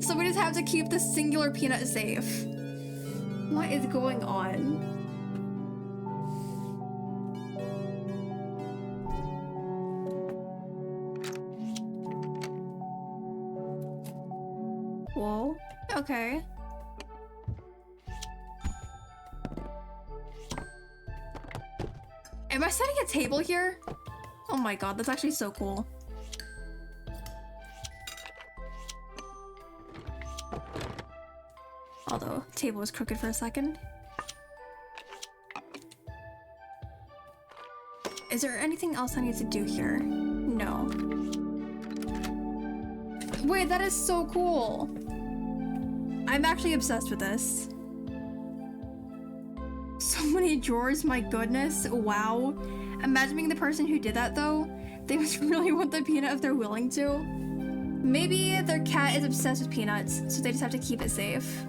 So we just have to keep the singular peanut safe. What is going on? Whoa. Okay. Am I setting a table here? Oh my god, that's actually so cool. Although, table was crooked for a second. Is there anything else I need to do here? No. Wait, that is so cool. I'm actually obsessed with this. So many drawers, my goodness. Wow. Imagine being the person who did that though. They must really want the peanut if they're willing to. Maybe their cat is obsessed with peanuts, so they just have to keep it safe.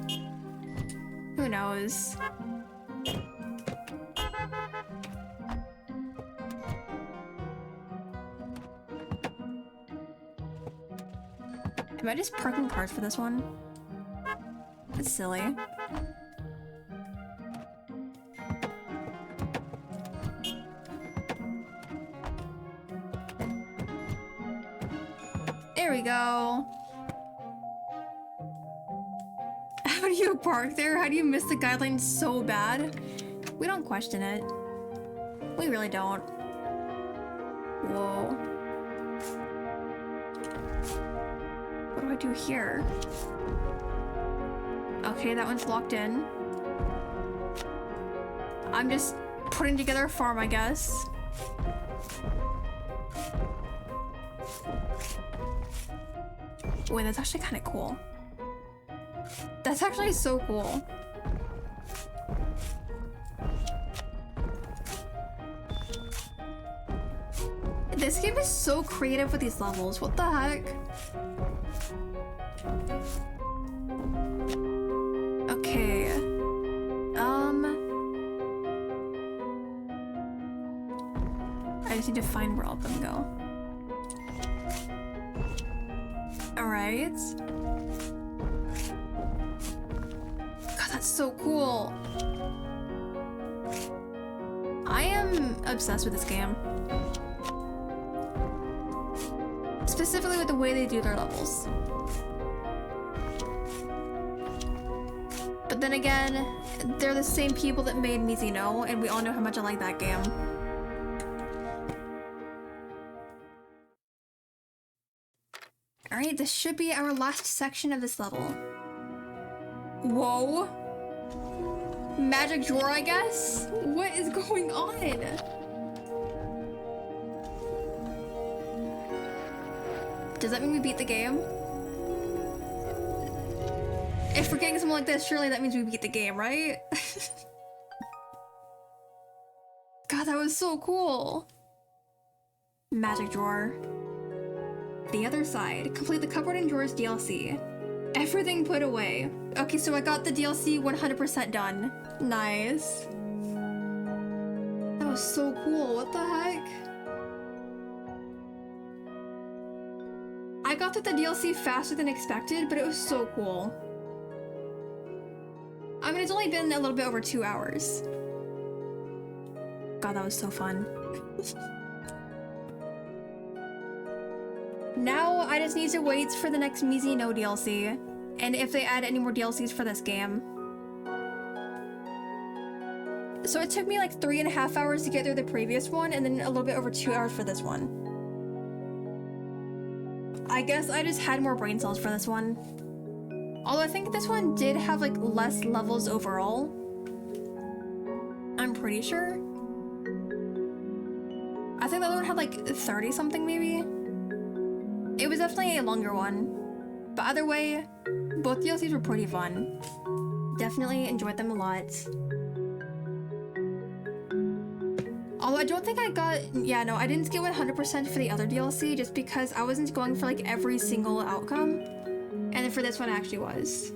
Who knows? Am I just parking cars for this one? That's silly. There we go. How do you park there? How do you miss the guidelines so bad? We don't question it. We really don't. Whoa. What do I do here? Okay, that one's locked in. I'm just putting together a farm, I guess. Wait, that's actually kind of cool. That's actually so cool. This game is so creative with these levels. What the heck? Okay. I just need to find where all of them go. Alright. God, that's so cool. I am obsessed with this game. Specifically with the way they do their levels. But then again, they're the same people that made Mizuno, and we all know how much I like that game. Alright, this should be our last section of this level. Whoa. Magic drawer, I guess? What is going on? Does that mean we beat the game? If we're getting something like this, surely that means we beat the game, right? God, that was so cool. Magic drawer. The other side. Complete the cupboard and drawers DLC. Everything put away. Okay, so I got the DLC 100% done. Nice. That was so cool. What the heck? I got through the DLC faster than expected, but it was so cool. I mean, it's only been a little bit over 2 hours. God, that was so fun. Now, I just need to wait for the next Mizuno DLC, and if they add any more DLCs for this game. So it took me like 3.5 hours to get through the previous one, and then a little bit over 2 hours for this one. I guess I just had more brain cells for this one. Although I think this one did have like less levels overall. pretty sure. I think the other one had like 30 something maybe. It was definitely a longer one. But either way, both DLCs were pretty fun. Definitely enjoyed them a lot. Although I don't think I got, yeah, no, I didn't get 100% for the other DLC just because I wasn't going for like every single outcome. And then for this one I actually was.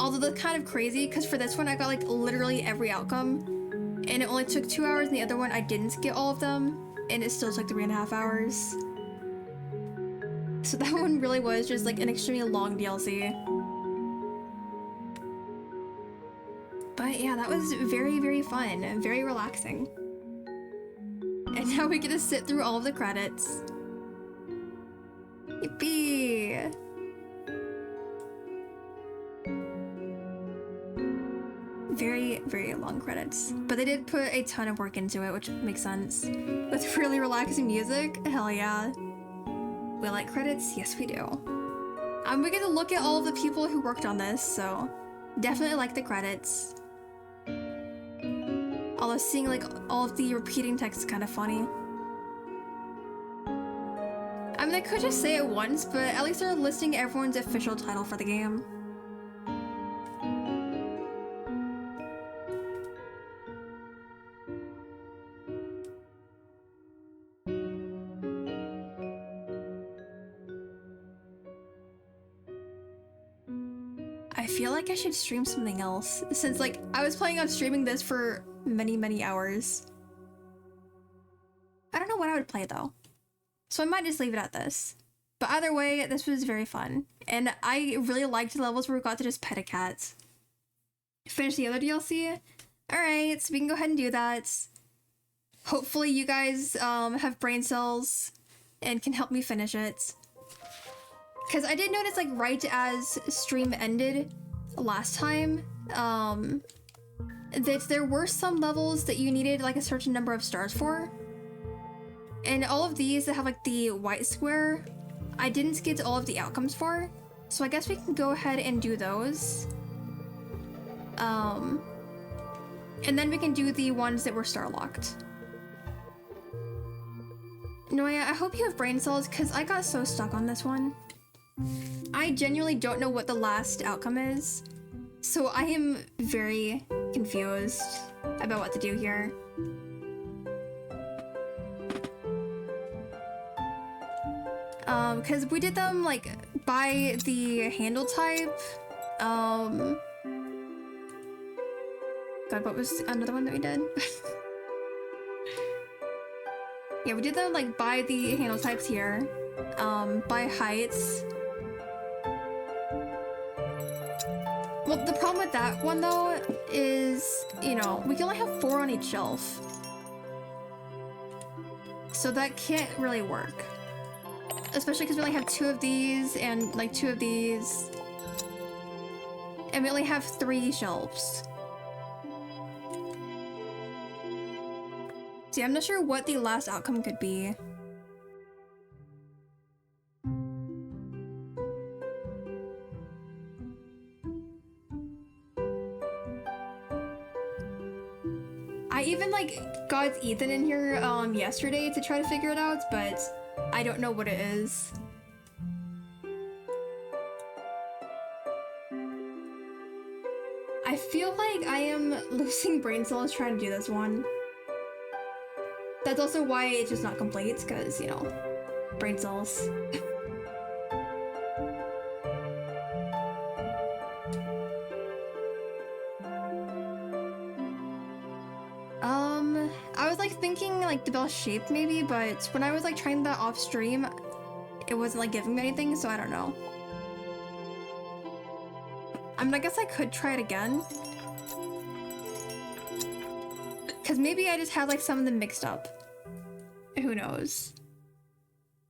Although that's kind of crazy because for this one I got like literally every outcome. And it only took 2 hours, and the other one I didn't get all of them. And it still took 3.5 hours. So that one really was just like an extremely long DLC. But yeah, that was very, very fun and very relaxing. And now we get to sit through all of the credits. Yippee! Very, very long credits. But they did put a ton of work into it, which makes sense. With really relaxing music, hell yeah. We like credits? Yes, we do. We get to look at all of the people who worked on this, so definitely like the credits. Although seeing like all of the repeating text is kind of funny. I mean, I could just say it once, but at least they're listing everyone's official title for the game. I feel like I should stream something else, since like I was planning on streaming this for many, many hours. I don't know what I would play though, so I might just leave it at this. But either way, this was very fun, and I really liked the levels where we got to just pet a cat. Finish the other DLC? Alright, so we can go ahead and do that. Hopefully you guys have brain cells and can help me finish it. Because I did notice, like, right as stream ended last time, that there were some levels that you needed, like, a certain number of stars for. And all of these that have, like, the white square, I didn't get all of the outcomes for. So I guess we can go ahead and do those. And then we can do the ones that were star-locked. Noya, I hope you have brain cells, because I got so stuck on this one. I genuinely don't know what the last outcome is, so I am very confused about what to do here. Because we did them, like, by the handle type. God, what was another one that we did? Yeah, we did them, like, by the handle types here. By heights. Well, the problem with that one, though, is, you know, we can only have 4 on each shelf. So that can't really work. Especially because we only have 2 of these and, like, 2 of these. And we only have 3 shelves. See, I'm not sure what the last outcome could be. I even, like, got Ethan in here yesterday to try to figure it out, but I don't know what it is. I feel like I am losing brain cells trying to do this one. That's also why it's just not complete, because, you know, brain cells. I was, like, thinking, like, the bell shape maybe, but when I was, like, trying that off stream, it wasn't, like, giving me anything, so I don't know. I mean, I guess I could try it again. Because maybe I just had, like, some of them mixed up. Who knows?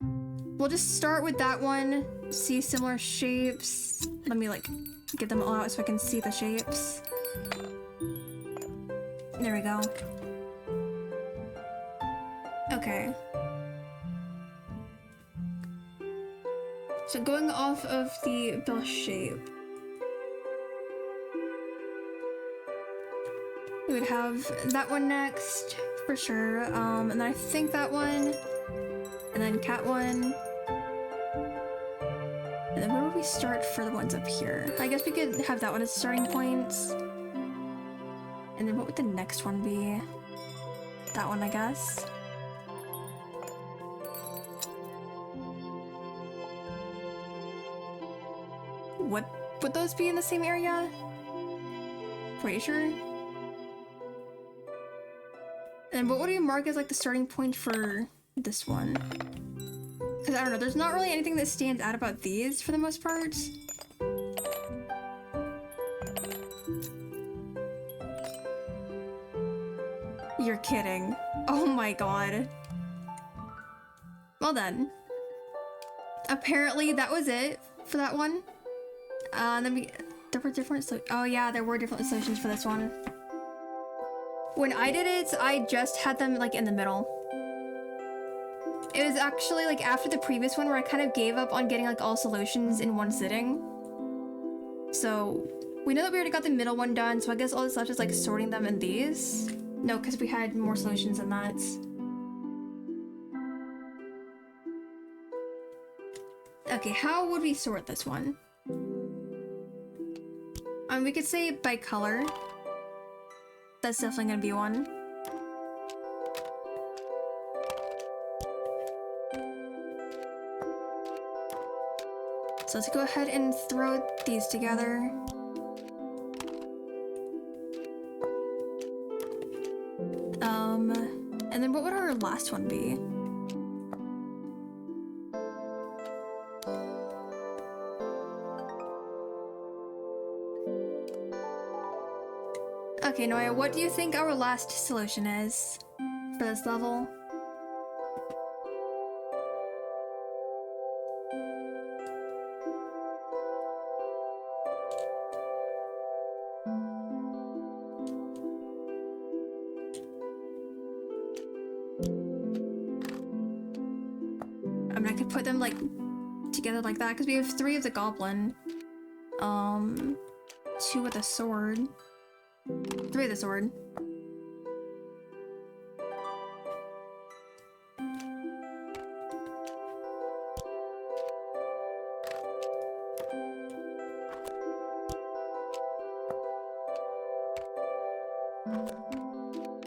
We'll just start with that one, see similar shapes. Let me, like, get them all out so I can see the shapes. There we go. Okay. So going off of the bell shape. We would have that one next, for sure. And then I think that one, and then cat one. And then where would we start for the ones up here? I guess we could have that one as starting points. And then what would the next one be? That one, I guess. Would those be in the same area? Pretty sure. And what would we mark as like the starting point for this one? Because I don't know, there's not really anything that stands out about these for the most part. You're kidding. Oh my god. Well then. Apparently that was it for that one. Then there were different, oh yeah, there were different solutions for this one. When I did it, I just had them like in the middle. It was actually like after the previous one where I kind of gave up on getting like all solutions in one sitting. So we know that we already got the middle one done, so I guess all that's left is like sorting them in these. No, because we had more solutions than that. Okay, how would we sort this one? We could say by color. That's definitely gonna be one. So let's go ahead and throw these together. And then what would our last one be? Okay, Noya, what do you think our last solution is for this level? I mean, I could put them like together like that because we have 3 of the goblin, 2 with a sword. 3 of the sword.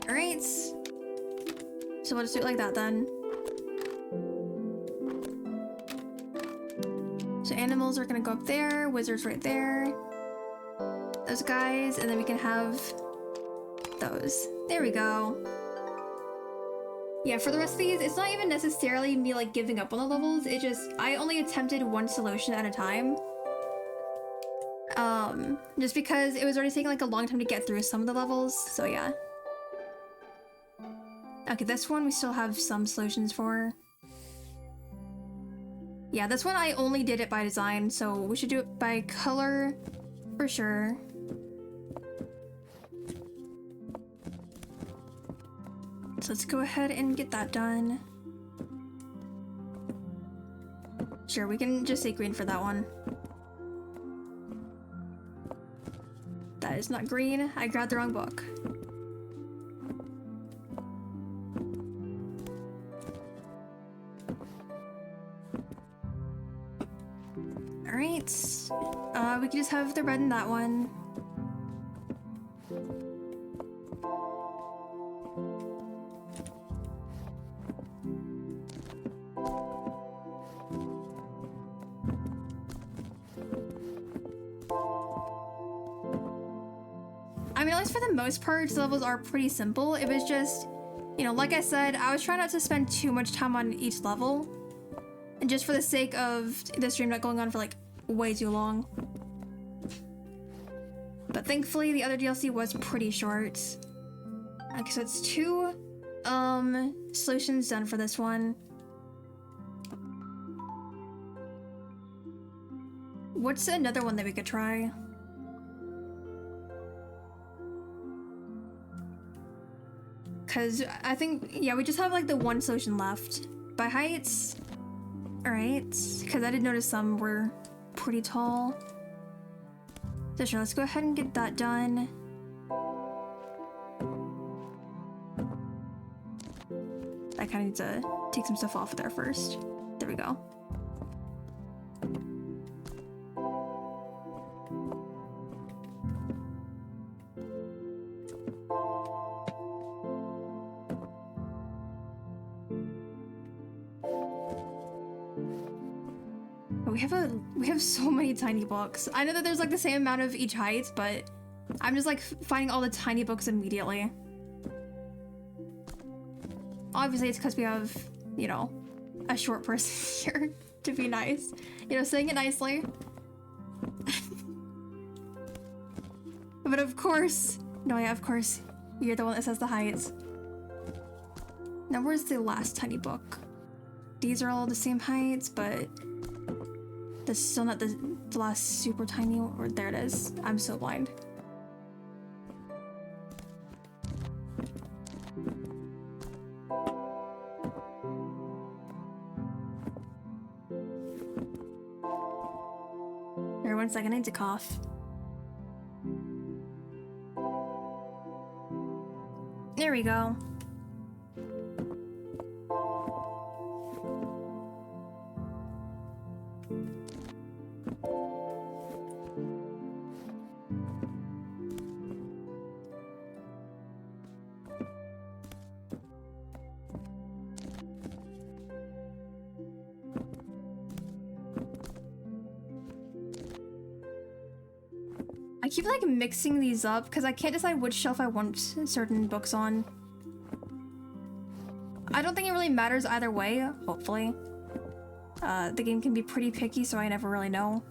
Alright. So we'll just do it like that then. So animals are gonna go up there, wizards right there. Those guys, and then we can have those. There we go. Yeah, for the rest of these, it's not even necessarily me like giving up on the levels, it just, I only attempted one solution at a time. Just because it was already taking like a long time to get through some of the levels, so yeah. Okay, this one we still have some solutions for. Yeah, this one I only did it by design, so we should do it by color for sure. So let's go ahead and get that done. Sure, we can just say green for that one. That is not green. I grabbed the wrong book. Alright. We can just have the red in that one. I mean, at least for the most part, the levels are pretty simple. It was just, you know, like I said, I was trying not to spend too much time on each level. And just for the sake of the stream not going on for like way too long. But thankfully the other DLC was pretty short. Okay, so it's 2 solutions done for this one. What's another one that we could try? Cause I think, yeah, we just have like the one solution left. By heights? Alright, because I did notice some were pretty tall. So sure, let's go ahead and get that done. kind of need to take some stuff off there first. There we go. We have so many tiny books. I know that there's like the same amount of each height, but I'm just like finding all the tiny books immediately. Obviously it's because we have, you know, a short person here to be nice. You know, saying it nicely. But of course, no, yeah, of course, you're the one that says the heights. Now where's the last tiny book? These are all the same heights, but that's still not the last super tiny one. Or there it is. I'm so blind. There, 1 second, I need to cough. There we go. I keep like mixing these up because I can't decide which shelf I want certain books on. I don't think it really matters either way, hopefully. The game can be pretty picky, so I never really know.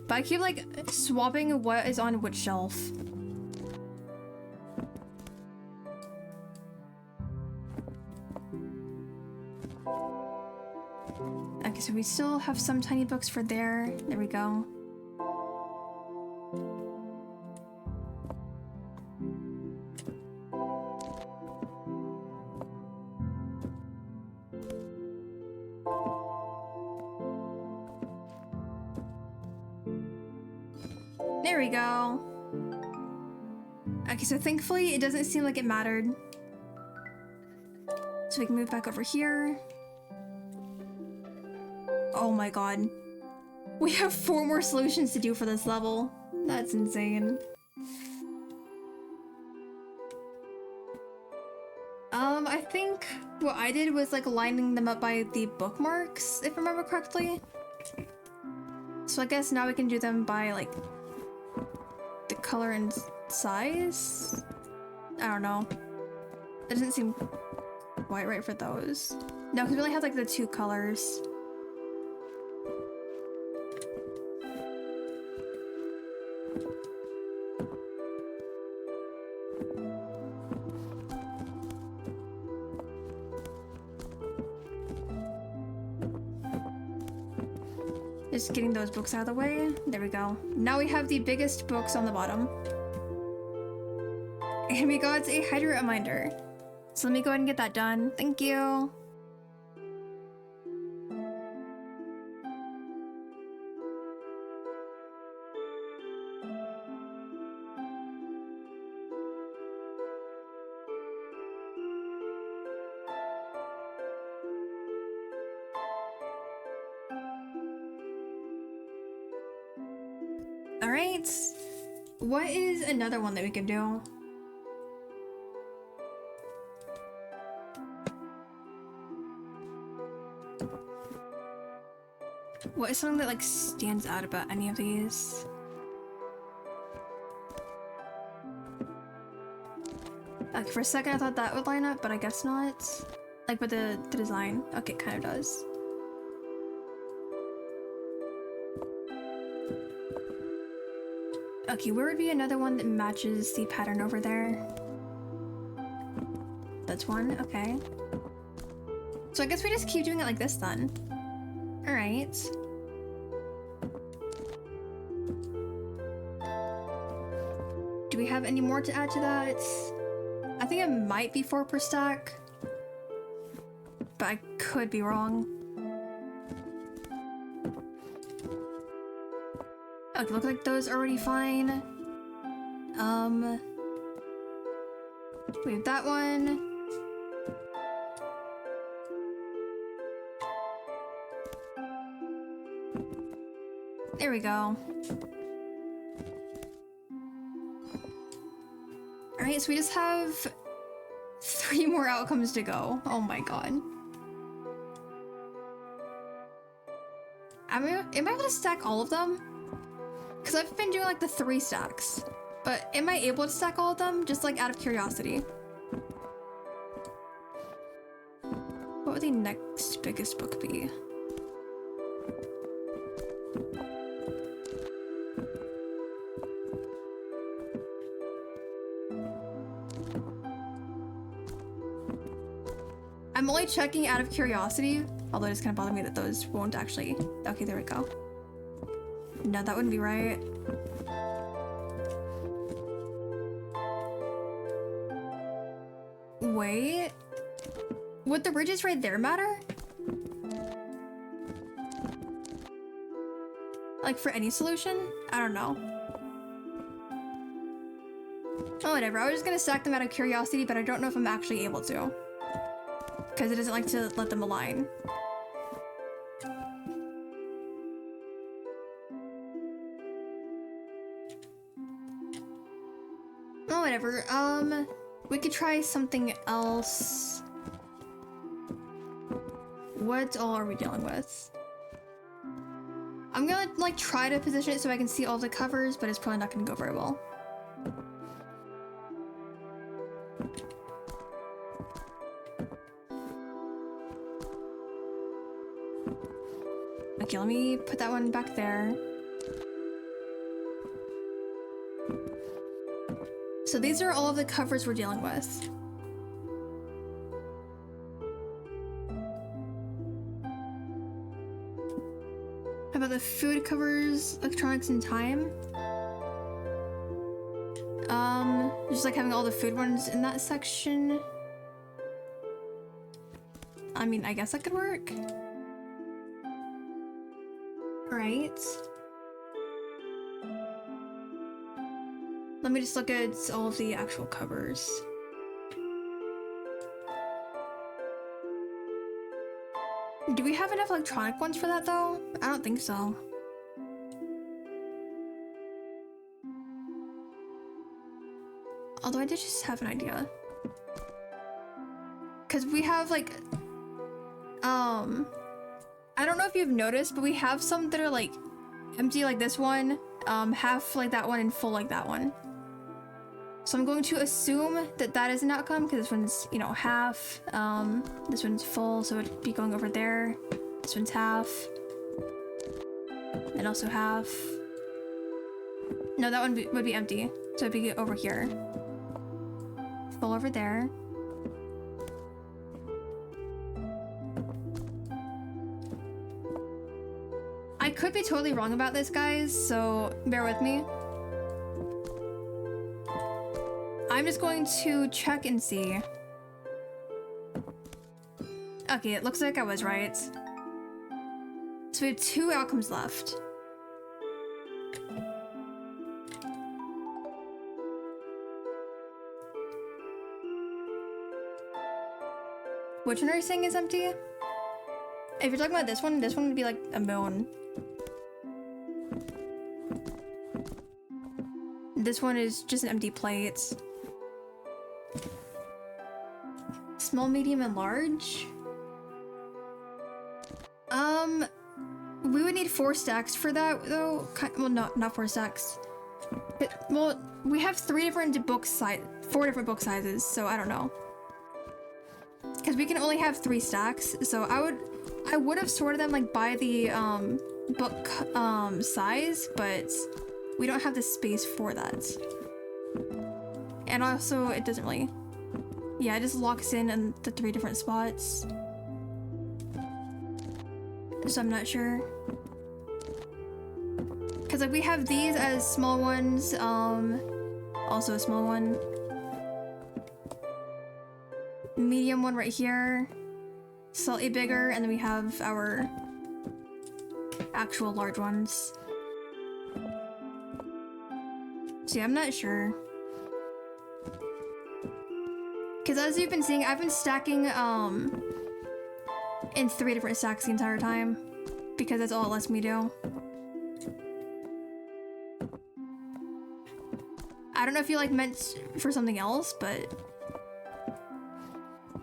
But I keep like swapping what is on which shelf. Okay, so we still have some tiny books for there. There we go. There we go. Okay, so thankfully it doesn't seem like it mattered. So we can move back over here. Oh my god. We have 4 more solutions to do for this level. That's insane. I think what I did was like lining them up by the bookmarks, if I remember correctly. So I guess now we can do them by like the color and size? I don't know. That doesn't seem quite right for those. No, because we only have like the 2 colors. Just getting those books out of the way. There we go. Now we have the biggest books on the bottom. And we got a hydrate reminder. So let me go ahead and get that done. Thank you. Alright. What is another one that we can do? What is something that like stands out about any of these? Okay, for a second I thought that would line up, but I guess not. Like with the design. Okay, it kind of does. Okay, where would be another one that matches the pattern over there? That's one, okay. So I guess we just keep doing it like this then. Alright. Do we have any more to add to that? I think it might be 4 per stack. But I could be wrong. Okay, look like those are already fine. We have that one. There we go. Alright, so we just have 3 more outcomes to go. Oh my god. Am I able to stack all of them? Because I've been doing like the 3 stacks. But am I able to stack all of them? Just like out of curiosity. What would the next biggest book be? I'm only checking out of curiosity, although it's kind of bothering me that those won't actually... Okay, there we go. No, that wouldn't be right. Wait... Would the ridges right there matter? Like for any solution? I don't know. Oh, whatever. I was just gonna stack them out of curiosity, but I don't know if I'm actually able to. Because it doesn't like to let them align. Oh, whatever. We could try something else. What all are we dealing with? I'm gonna, like, try to position it so I can see all the covers, but it's probably not gonna go very well. Okay, let me put that one back there. So these are all of the covers we're dealing with. How about the food covers, electronics, and time? Just like having all the food ones in that section. I mean, I guess that could work. Right. Let me just look at all of the actual covers. Do we have enough electronic ones for that though? I don't think so. Although I did just have an idea. Cause we have like, I don't know if you've noticed, but we have some that are like empty like this one, half like that one, and full like that one. So I'm going to assume that that is an outcome because this one's, you know, half. This one's full, so it'd be going over there. This one's half. And also half. No, that one would be empty, so it'd be over here. Full over there. I could be totally wrong about this, guys, so bear with me. I'm just going to check and see. Okay, it looks like I was right. So we have 2 outcomes left. Which one are you saying is empty? If you're talking about this one would be like a moon. This one is just an empty plate. Small, medium, and large? We would need 4 stacks for that, though. Well, no, not 4 stacks. Well, we have 4 different book sizes, so I don't know. Because we can only have 3 stacks, so I would have sorted them like by the book size, but we don't have the space for that. And also, it doesn't really... Yeah, it just locks in the 3 different spots. So I'm not sure. Because like we have these as small ones, also a small one. Medium one right here. Slightly bigger, and then we have our actual large ones. So yeah, I'm not sure. Because as you've been seeing, I've been stacking in 3 different stacks the entire time, because that's all it lets me do. I don't know if you like meant for something else, but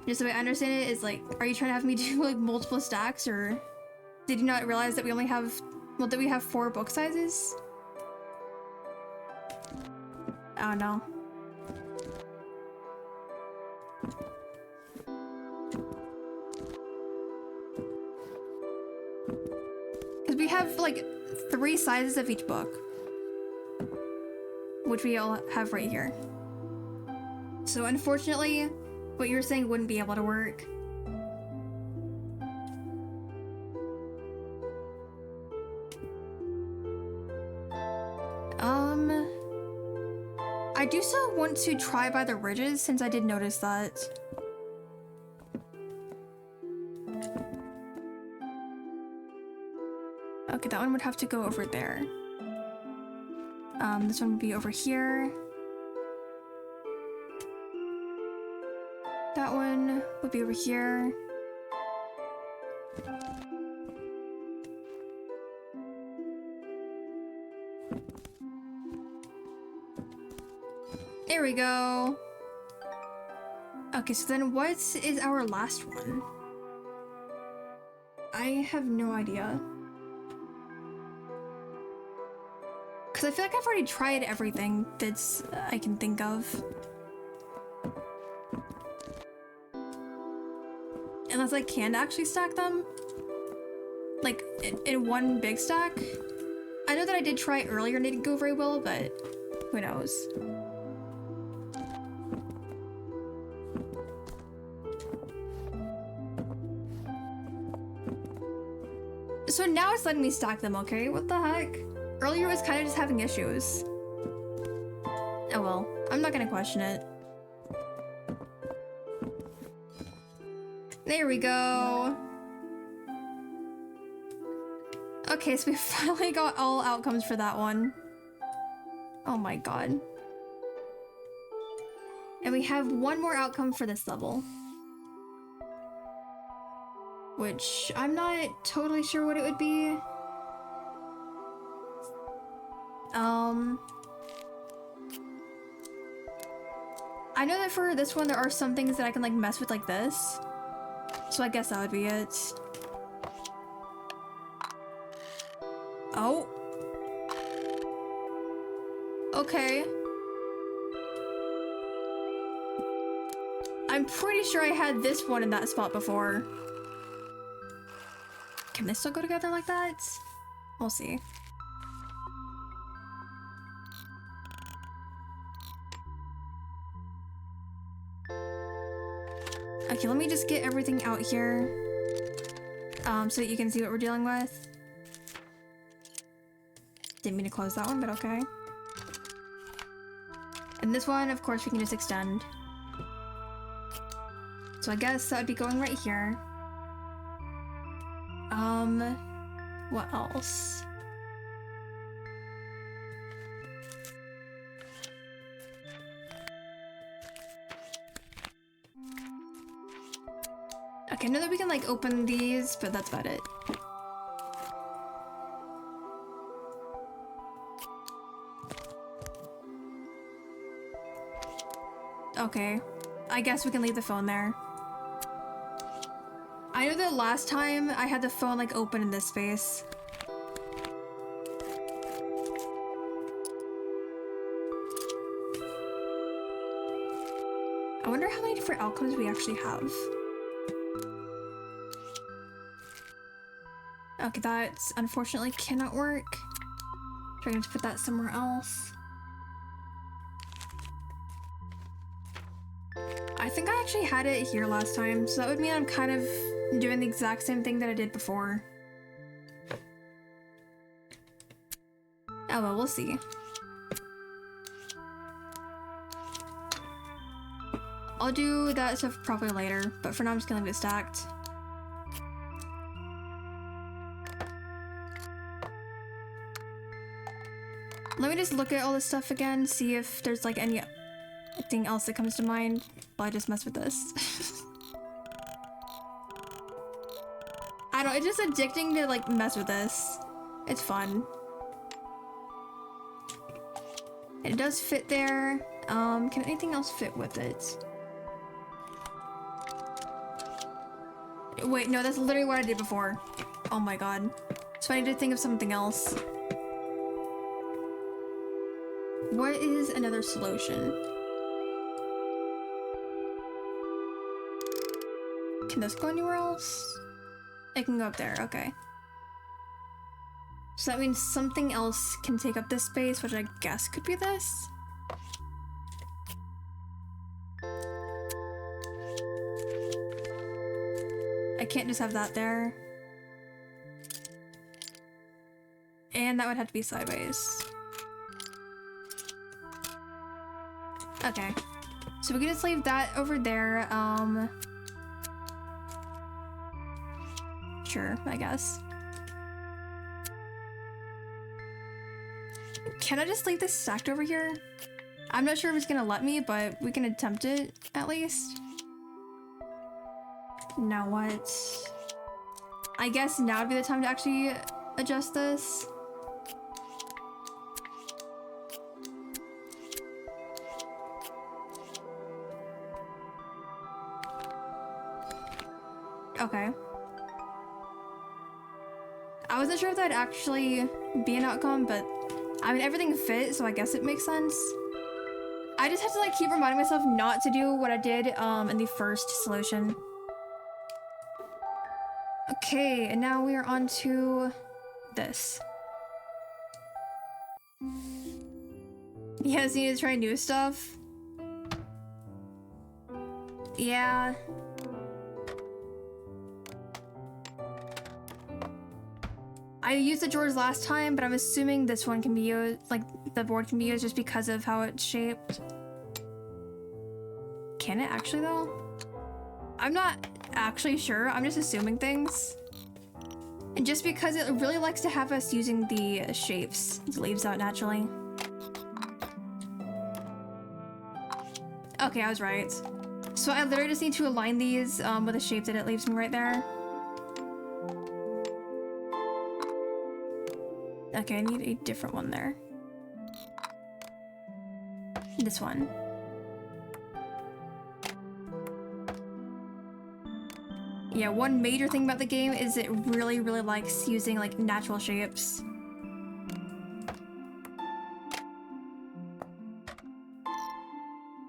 just the way I understand it is like, are you trying to have me do like multiple stacks, or did you not realize that we only have, well, that we have 4 book sizes? Oh no. Because we have like 3 sizes of each book, which we all have right here. So unfortunately, what you were saying wouldn't be able to work. I do still want to try by the ridges, since I did notice that. Okay, that one would have to go over there. This one would be over here. That one would be over here. There we go. Okay, so then what is our last one? I have no idea. Because I feel like I've already tried everything that's I can think of. Unless I can actually stack them. Like, in one big stack. I know that I did try earlier and it didn't go very well, but who knows. So now it's letting me stack them, okay? What the heck? Earlier it was kind of just having issues. Oh well, I'm not gonna question it. There we go. Okay, so we finally got all outcomes for that one. Oh my god. And we have one more outcome for this level. Which I'm not totally sure what it would be. I know that for this one there are some things that I can like mess with like this. So I guess that would be it. Oh. Okay. I'm pretty sure I had this one in that spot before. Can they still go together like that? We'll see. Okay, let me just get everything out here. So that you can see what we're dealing with. Didn't mean to close that one, but okay. And this one, of course, we can just extend. So I guess that would be going right here. What else? Okay, I know that we can like open these, but that's about it. Okay, I guess we can leave the phone there. I know that last time I had the phone like open in this space. I wonder how many different outcomes we actually have. Okay, that unfortunately cannot work. Trying to put that somewhere else. I think I actually had it here last time, so that would mean I'm kind of doing the exact same thing that I did before. Oh well, we'll see. I'll do that stuff probably later, but for now I'm just gonna leave it stacked. Let me just look at all this stuff again, see if there's like any Anything else that comes to mind? Well, I just mess with this. I don't know, it's just addicting to like mess with this. It's fun. It does fit there. Can anything else fit with it? Wait, no, that's literally what I did before. Oh my god. So I need to think of something else. What is another solution? Can this go anywhere else? It can go up there, okay. So that means something else can take up this space, which I guess could be this. I can't just have that there. And that would have to be sideways. Okay. So we can just leave that over there, sure, I guess. Can I just leave this stacked over here? I'm not sure if it's gonna let me, but we can attempt it, at least. Now what? I guess now would be the time to actually adjust this. Okay. I wasn't sure if that'd actually be an outcome, but I mean, everything fit, so I guess it makes sense. I just have to like keep reminding myself not to do what I did in the first solution. Okay, and now we are on to this. Yes, you need to try new stuff. Yeah. I used the drawers last time, but I'm assuming this one can be used, like the board can be used just because of how it's shaped. Can it actually though? I'm not actually sure, I'm just assuming things. And just because it really likes to have us using the shapes, it leaves out naturally. Okay, I was right. So I literally just need to align these with a shape that it leaves me right there. Okay, I need a different one there. This one. Yeah, one major thing about the game is it really, really likes using like natural shapes.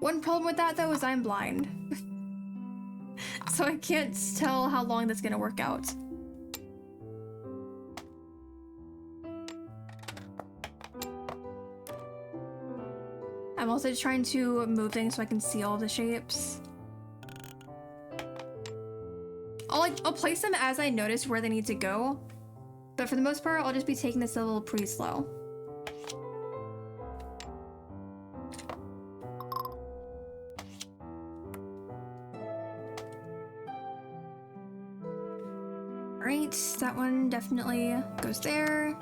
One problem with that though is I'm blind. So I can't tell how long that's gonna work out. I'm also just trying to move things so I can see all the shapes. I'll place them as I notice where they need to go, but for the most part, I'll just be taking this a little pretty slow. Alright, that one definitely goes there.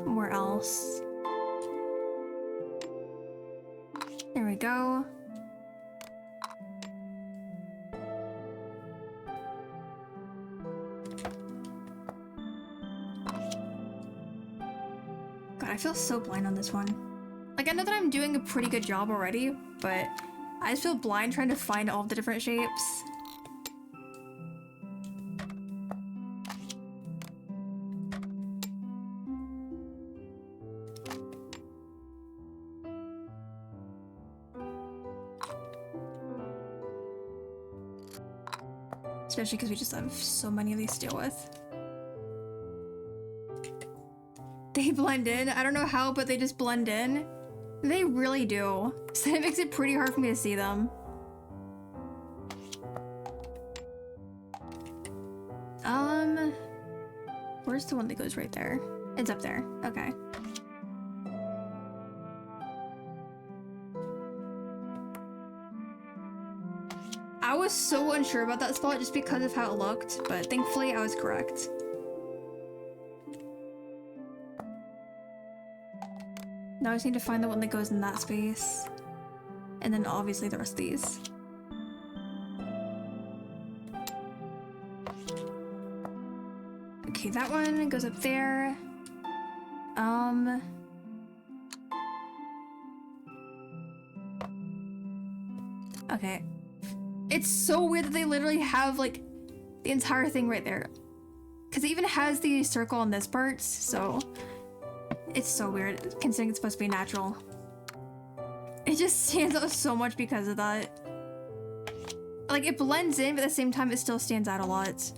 Where else? There we go. God, I feel so blind on this one. Like, I know that I'm doing a pretty good job already, but I just feel blind trying to find all the different shapes. Especially because we just have so many of these to deal with. They blend in. I don't know how, but they just blend in. They really do. So it makes it pretty hard for me to see them. Where's the one that goes right there? It's up there. Okay. I was so unsure about that spot just because of how it looked, but thankfully I was correct. Now I just need to find the one that goes in that space. And then obviously the rest of these. Okay, that one goes up there. Okay. It's so weird that they literally have, like, the entire thing right there. Because it even has the circle on this part, so... It's so weird, considering it's supposed to be natural. It just stands out so much because of that. Like, it blends in, but at the same time, it still stands out a lot.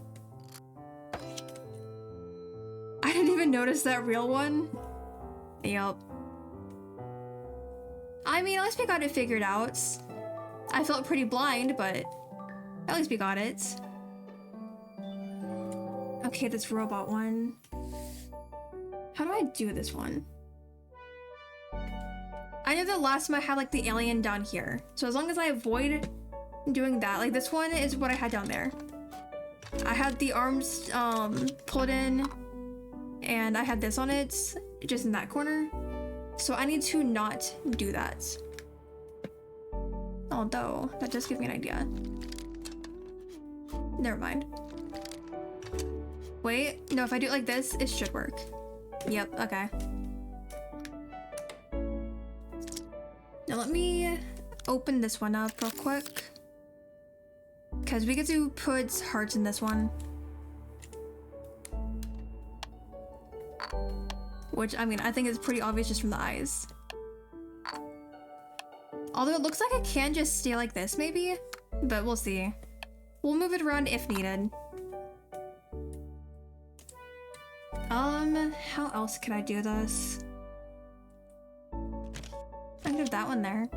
I didn't even notice that real one. Yup. I mean, at least we got it figured out. I felt pretty blind, but at least we got it. Okay, this robot one. How do I do this one? I know the last time I had like the alien down here. So as long as I avoid doing that, like this one is what I had down there. I had the arms pulled in and I had this on it, just in that corner. So I need to not do that. Although, that does give me an idea. Never mind. Wait, no, if I do it like this, it should work. Yep, okay. Now let me open this one up real quick. Because we get to put hearts in this one. Which, I mean, I think is pretty obvious just from the eyes. Although it looks like it can just stay like this, maybe? But we'll see. We'll move it around if needed. How else can I do this? I can have that one there.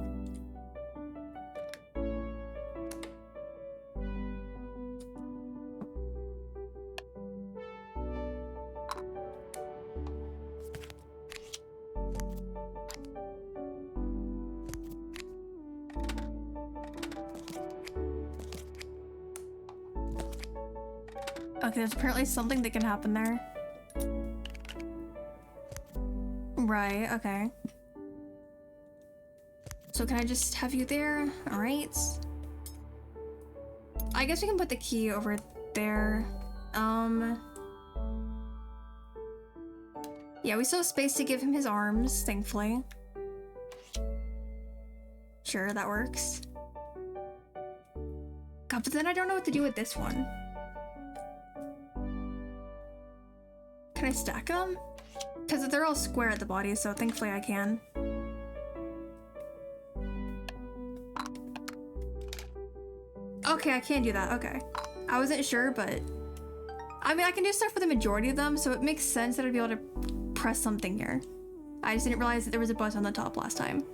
Okay, there's apparently something that can happen there. Right, okay. So can I just have you there? Alright. I guess we can put the key over there. Yeah, we still have space to give him his arms, thankfully. Sure, that works. God, but then I don't know what to do with this one. Can I stack them? Because they're all square at the body, so thankfully I can. Okay, I can do that, okay. I wasn't sure, but... I mean, I can do stuff for the majority of them, so it makes sense that I'd be able to press something here. I just didn't realize that there was a button on the top last time.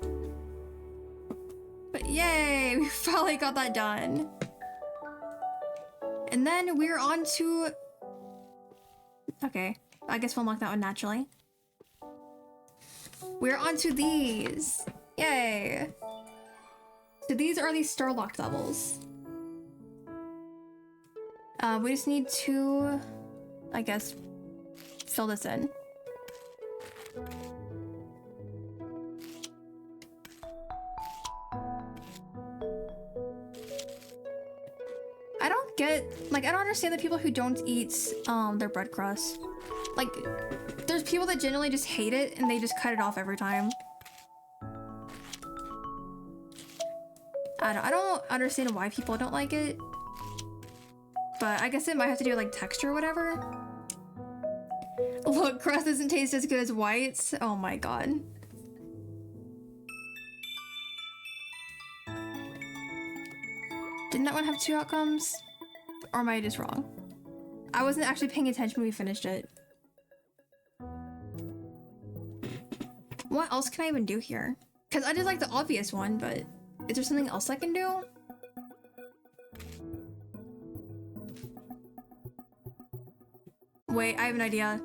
But yay! We finally got that done. And then we're on to... Okay, I guess we'll unlock that one naturally. We're on to these! Yay! So these are the Starlocked levels. We just need to, I guess, fill this in. I don't get, like, I don't understand the people who don't eat their bread crust. Like, there's people that generally just hate it and they just cut it off every time. I don't understand why people don't like it. But I guess it might have to do with, like, texture or whatever. Look, crust doesn't taste as good as whites. Oh my god. Didn't that one have 2 outcomes? Or am I just wrong? I wasn't actually paying attention when we finished it. What else can I even do here? Because I did like the obvious one, but is there something else I can do? Wait, I have an idea.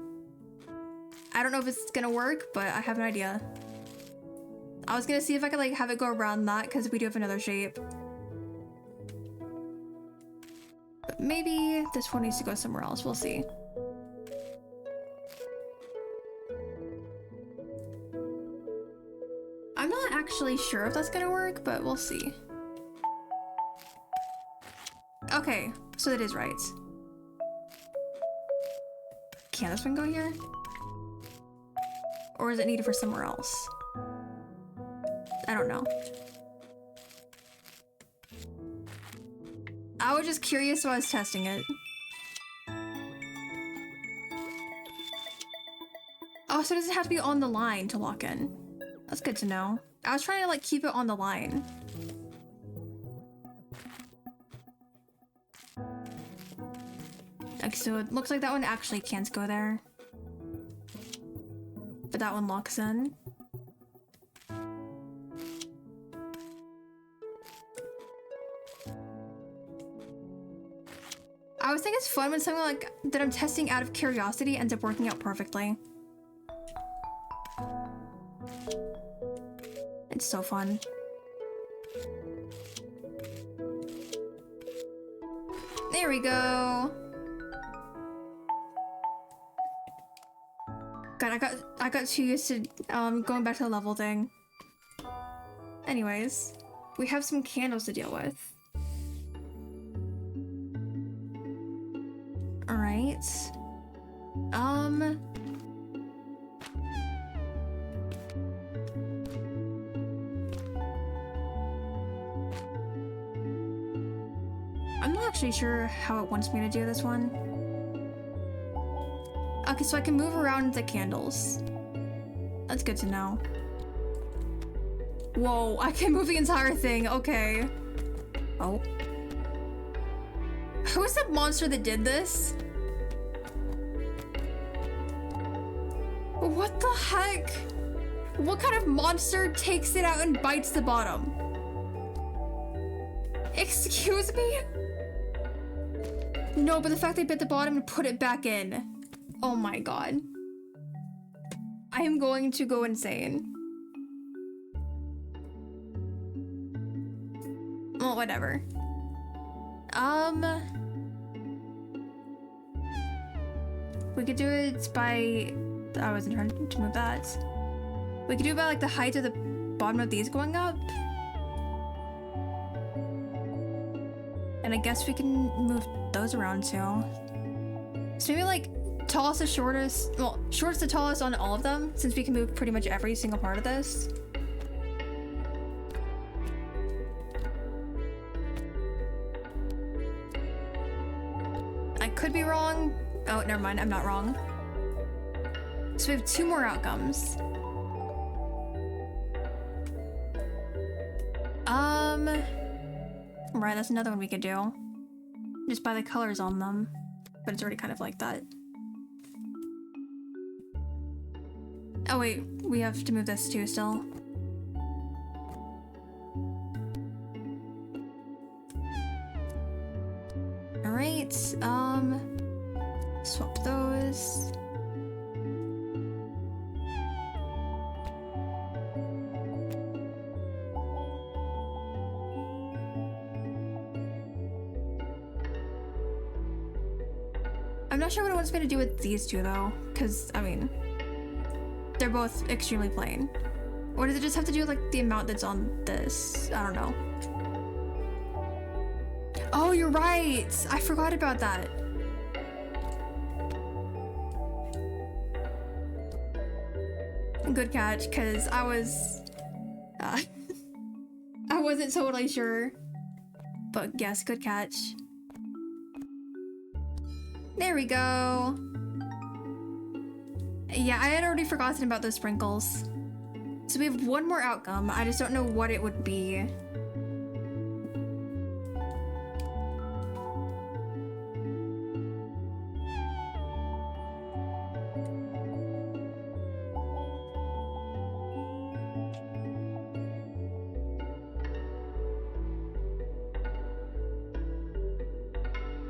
I don't know if it's gonna work, but I have an idea. I was gonna see if I could like have it go around that because we do have another shape. But maybe this one needs to go somewhere else. We'll see. really sure if that's gonna work, but we'll see. Okay, so that is right. Can this one go here? Or is it needed for somewhere else? I don't know. I was just curious, so I was testing it. Oh, so it doesn't have to be on the line to lock in. That's good to know. I was trying to like keep it on the line. Okay, so it looks like that one actually can't go there. But that one locks in. I always think it's fun when something like that I'm testing out of curiosity ends up working out perfectly. It's so fun. There we go. God, I got too used to going back to the level thing. Anyways, we have some candles to deal with. All right. I'm not actually sure how it wants me to do this one. Okay, so I can move around the candles. That's good to know. Whoa, I can move the entire thing. Okay. Oh. Who is the monster that did this? What the heck? What kind of monster takes it out and bites the bottom? Excuse me? No, but the fact they bit the bottom and put it back in. Oh my god. I am going to go insane. Well, whatever. We could do it by... I wasn't trying to move that. We could do it by like the height of the bottom of these going up. And I guess we can move those around too. So maybe like tallest to shortest, well, shortest to tallest on all of them, since we can move pretty much every single part of this. I could be wrong. Oh, never mind, I'm not wrong. So we have 2 more outcomes. Right, that's another one we could do. Just by the colors on them. But it's already kind of like that. Oh wait, we have to move this too still. Alright, swap those. I'm not sure what it wants me to do with these two though, because I mean, they're both extremely plain. Or does it just have to do with like the amount that's on this? I don't know. Oh, you're right! I forgot about that. Good catch, because I was... I wasn't totally sure. But yes, good catch. There we go. Yeah, I had already forgotten about those sprinkles. So we have one more outcome. I just don't know what it would be.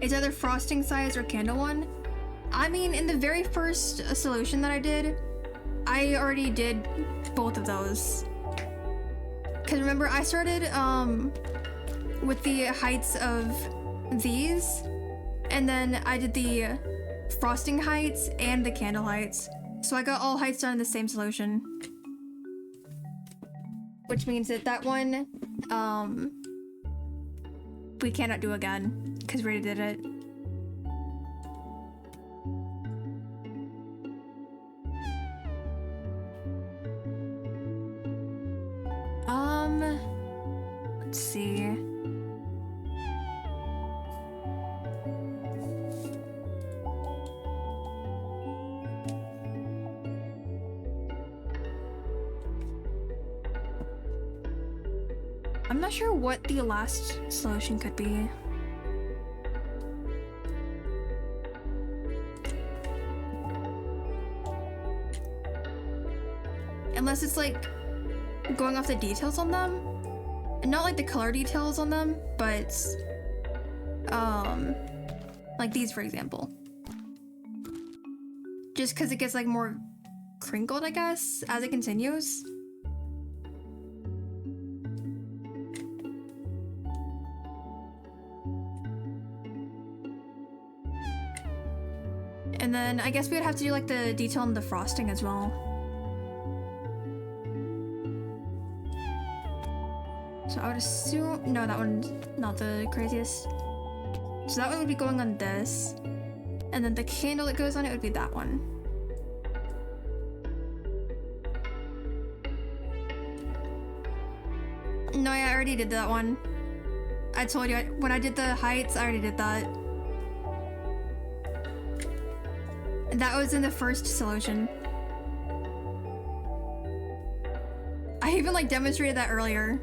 It's either frosting size or candle one. I mean, in the very first solution that I did, I already did both of those. Because remember, I started with the heights of these, and then I did the frosting heights and the candle heights. So I got all heights done in the same solution. which means that that one, we cannot do again because we already did it. Let's see. I'm not sure what the last solution could be. Unless it's like going off the details on them. And not like the color details on them, but like these for example. Just because it gets like more crinkled, I guess, as it continues. And then I guess we would have to do like the detail on the frosting as well. So I would assume, no, that one's not the craziest. So that one would be going on this. And then the candle that goes on it would be that one. No, yeah, I already did that one. I told you, when I did the heights, I already did that. That was in the first solution. I even like demonstrated that earlier.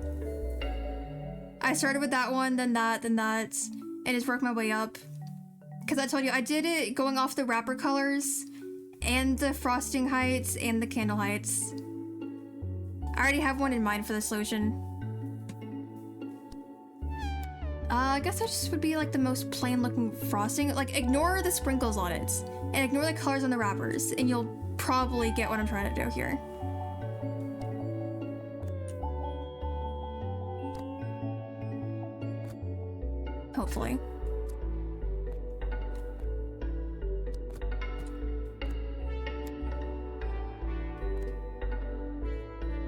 I started with that one, then that, and just worked my way up. Because I told you, I did it going off the wrapper colors, and the frosting heights, and the candle heights. I already have one in mind for the solution. I guess that just would be like the most plain looking frosting. Like, ignore the sprinkles on it, and ignore the colors on the wrappers, and you'll probably get what I'm trying to do here. Hopefully.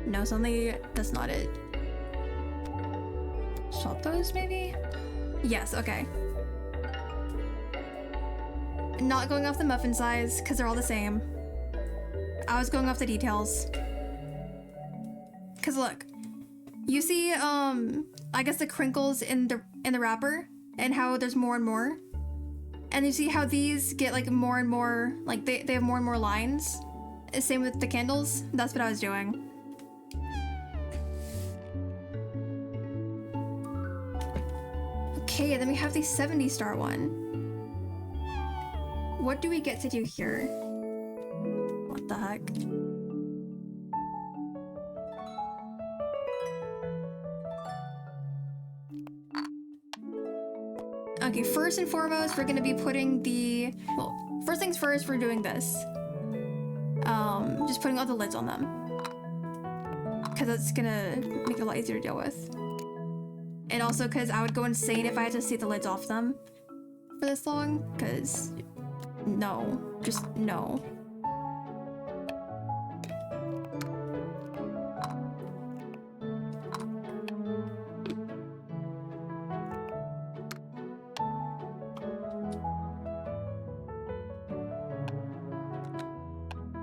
No, suddenly that's not it. Swap those, maybe? Yes, okay. Not going off the muffin size, because they're all the same. I was going off the details. Because look, you see, I guess the crinkles in the wrapper, and how there's more and more. And you see how these get like more and more, like they have more and more lines. Same with the candles. That's what I was doing. Okay, then we have the 70 star one. What do we get to do here? What the heck? Okay, first and foremost, we're gonna be putting the, well, first things first, we're doing this. Just putting all the lids on them. Because that's gonna make it a lot easier to deal with. And also because I would go insane if I had to see the lids off them for this long, because no, just no.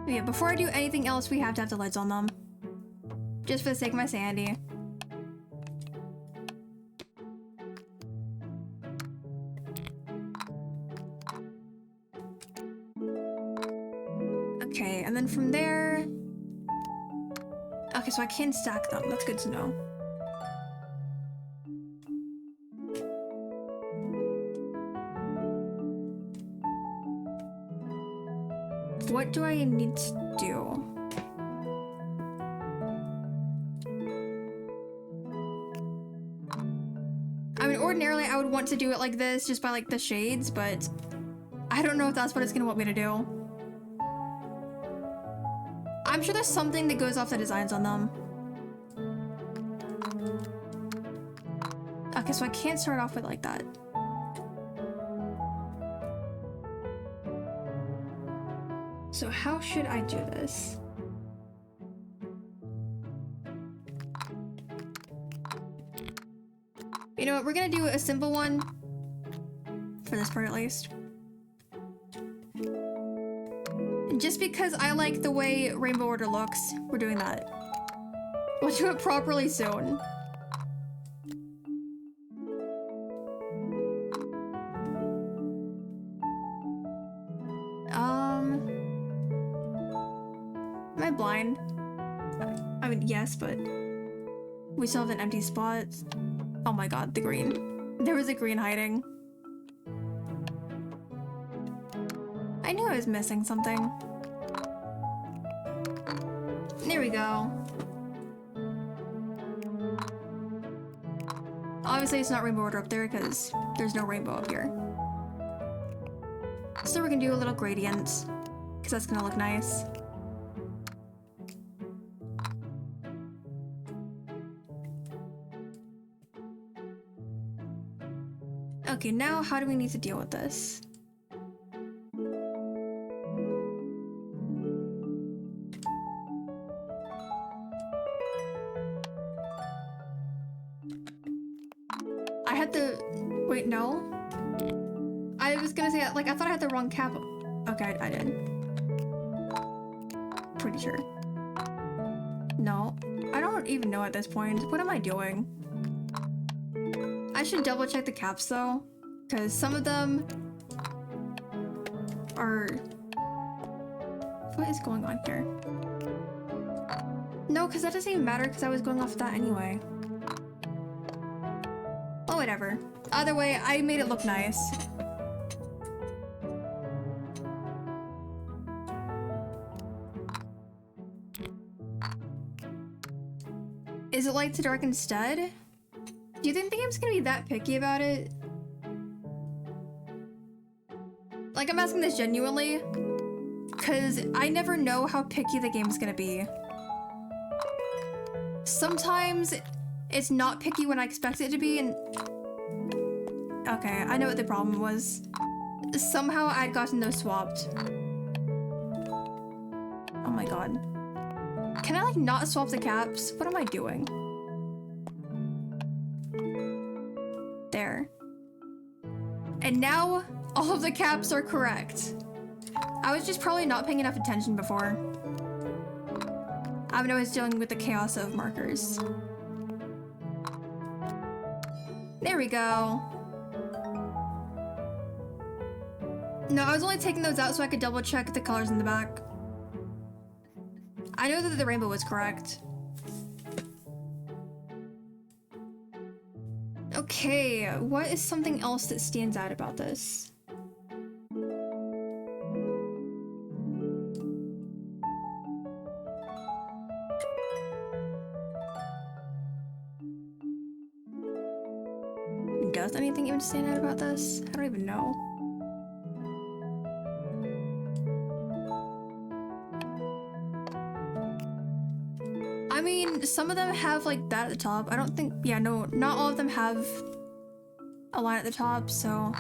Yeah, before I do anything else, we have to have the lids on them. Just for the sake of my sanity. Okay, and then from there... Okay, so I can stack them. That's good to know. What do I need to do? I mean, ordinarily I would want to do it like this, just by like the shades, but I don't know if that's what it's gonna want me to do. I'm sure there's something that goes off the designs on them. Okay, so I can't start off with like that. So how should I do this? You know what? We're gonna do a simple one for this part at least. Just because I like the way Rainbow Order looks, we're doing that. We'll do it properly soon. Am I blind? I mean, yes, but we still have an empty spot. Oh my god, the green. There was a green hiding. I knew I was missing something. There we go. Obviously, it's not Rainbow Order up there because there's no rainbow up here. So we're gonna do a little gradient because that's gonna look nice. Okay, now how do we need to deal with this? I had the... Wait, no? I was gonna say, like, I thought I had the wrong cap. Okay, I did. Pretty sure. No. I don't even know at this point. What am I doing? I should double check the caps though, because some of them are... What is going on here? No, because that doesn't even matter because I was going off of that anyway. Oh, whatever. Either way, I made it look nice. Is it light to dark instead? Do you think the game's gonna be that picky about it? Like, I'm asking this genuinely, because I never know how picky the game's gonna be. Sometimes it's not picky when I expect it to be, and... Okay, I know what the problem was. Somehow I'd gotten those swapped. Oh my god. Can I, like, not swap the caps? What am I doing? There. And now, all of the caps are correct. I was just probably not paying enough attention before. I was dealing with the chaos of markers. There we go. No, I was only taking those out so I could double check the colors in the back. I know that the rainbow was correct. Okay, what is something else that stands out about this? Does anything even stand out about this? I don't even know. I mean, some of them have like that at the top. I don't think, yeah, no, not all of them have a line at the top, so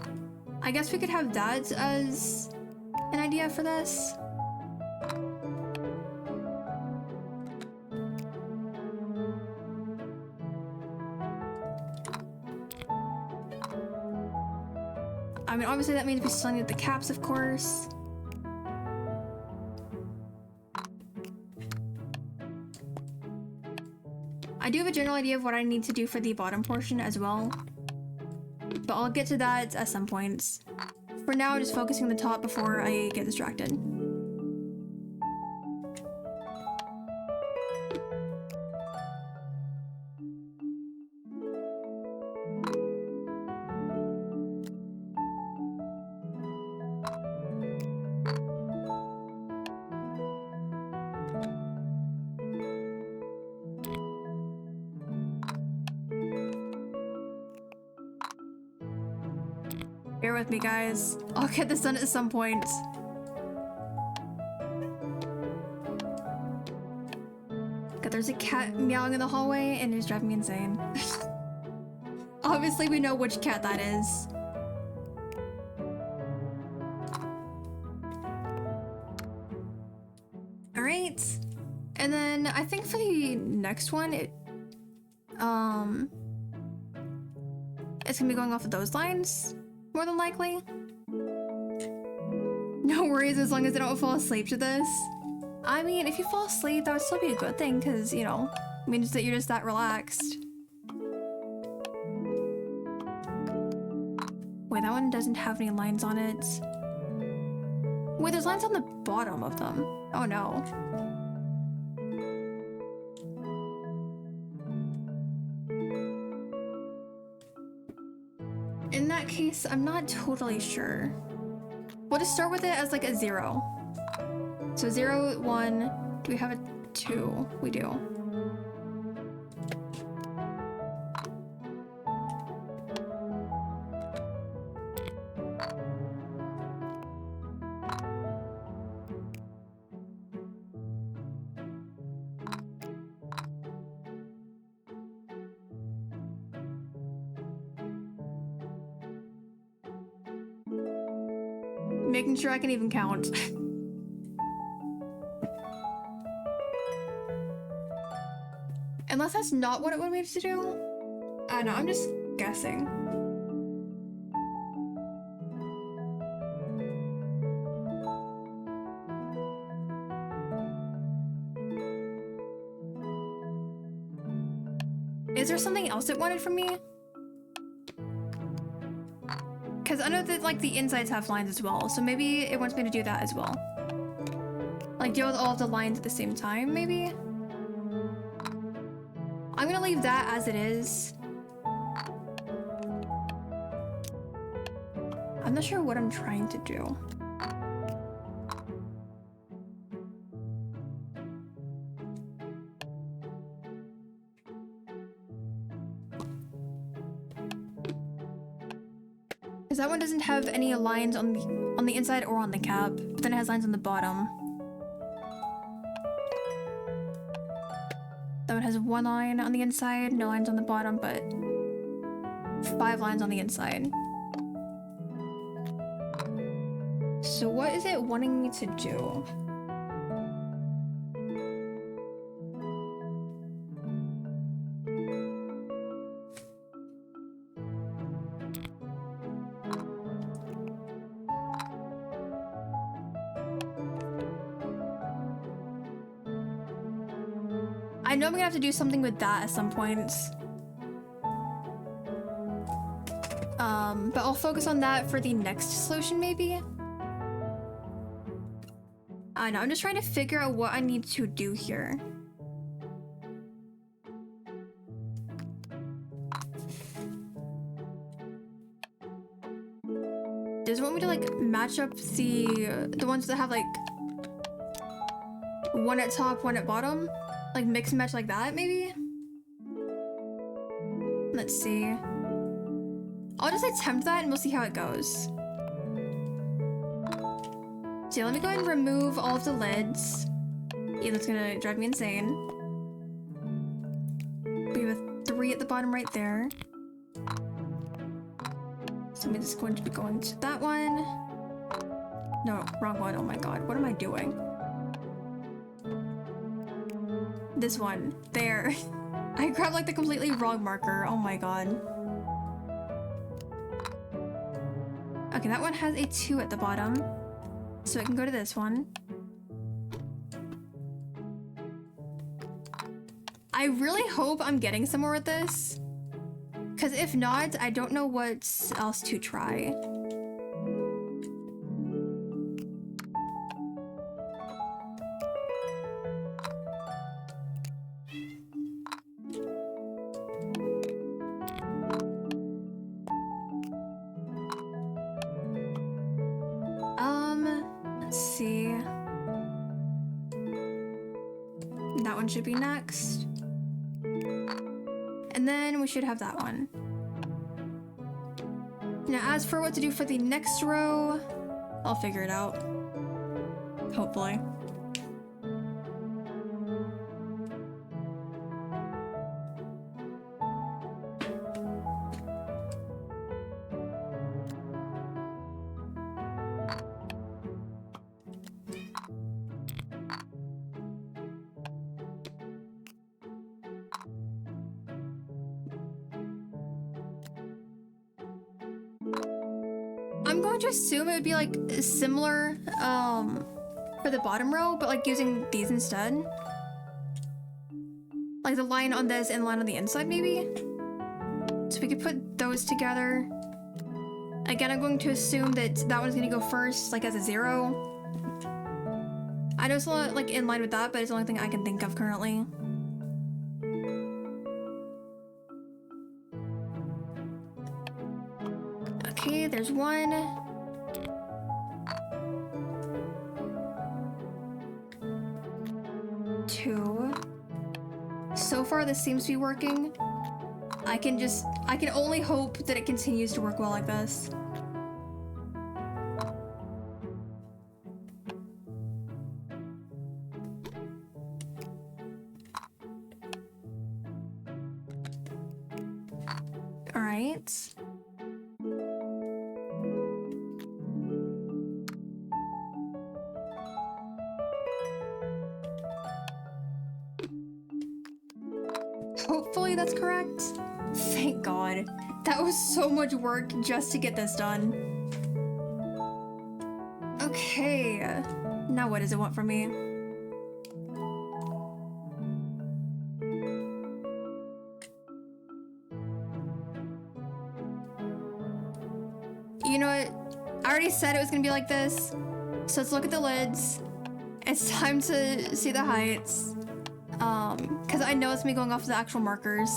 I guess we could have that as an idea for this. I mean, obviously that means we still need the caps, of course. I do have a general idea of what I need to do for the bottom portion as well, but I'll get to that at some points. For now, just focusing on the top before I get distracted. Bear with me, guys. I'll get this done at some point. God, there's a cat meowing in the hallway and it's driving me insane. Obviously, we know which cat that is. Alright. And then I think for the next one, it's gonna be going off of those lines, more than likely. No worries as long as I don't fall asleep to this. I mean, if you fall asleep, that would still be a good thing, because, you know, it means that you're just that relaxed. Wait, that one doesn't have any lines on it. Wait, there's lines on the bottom of them. Oh no. In that case, I'm not totally sure. We'll just start with it as like a 0. So 0, 1, do we have a 2? We do. Making sure I can even count. Unless that's not what it wanted me to do? I don't know, I'm just guessing. Is there something else it wanted from me? Because I know that, like, the insides have lines as well, so maybe it wants me to do that as well. Like, deal with all of the lines at the same time, maybe? I'm gonna leave that as it is. I'm not sure what I'm trying to do. Because that one doesn't have any lines on the inside or on the cap, but then it has lines on the bottom. That one has 1 line on the inside, no lines on the bottom, but 5 lines on the inside. So what is it wanting me to do? I know I'm gonna have to do something with that at some points. But I'll focus on that for the next solution, maybe? I know, I'm just trying to figure out what I need to do here. Does it want me to, like, match up the ones that have, like, 1 at top, 1 at bottom? Like, mix and match like that, maybe? Let's see. I'll just attempt that and we'll see how it goes. So yeah, let me go ahead and remove all of the lids. Yeah, that's gonna drive me insane. We have a 3 at the bottom right there. So I'm just going to be going to that one. No, wrong one. Oh my god, what am I doing? This one. There. I grabbed like the completely wrong marker. Oh my god. Okay, that one has a 2 at the bottom. So I can go to this one. I really hope I'm getting somewhere with this. Because if not, I don't know what else to try. Let's see. That one should be next. And then we should have that one. Now, as for what to do for the next row, I'll figure it out. Hopefully. I'm going to assume it would be like similar for the bottom row, but like using these instead. Like the line on this and line on the inside maybe. So we could put those together. Again, I'm going to assume that that one's gonna go first, like as a 0. I know it's not like in line with that, but it's the only thing I can think of currently. Okay, there's 1. Two. So far, this seems to be working. I can only hope that it continues to work well like this. All right. Hopefully that's correct. Thank God. That was so much work just to get this done. Okay. Now what does it want from me? You know what? I already said it was gonna be like this. So let's look at the lids. It's time to see the heights. Because I know it's me going off the actual markers.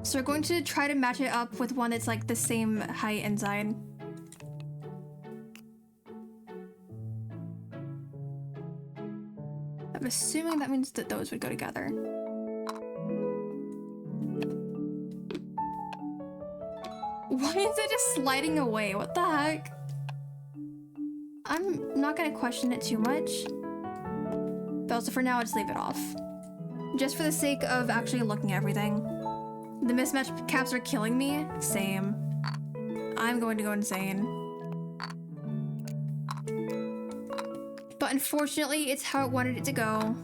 So we're going to try to match it up with one that's like the same height inside. I'm assuming that means that those would go together. Why is it just sliding away? What the heck? I'm not gonna question it too much. But also for now, I'll just leave it off. Just for the sake of actually looking at everything. The mismatched caps are killing me. Same. I'm going to go insane. But unfortunately, it's how it wanted it to go.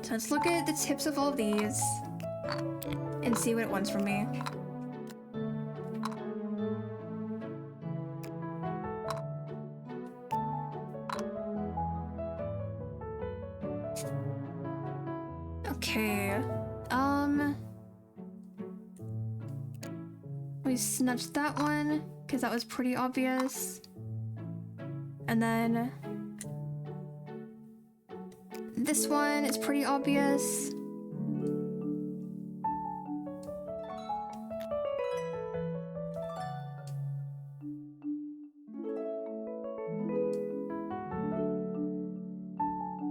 So let's look at the tips of all of these and see what it wants from me. Okay, we snatched that one because that was pretty obvious. And then this one is pretty obvious.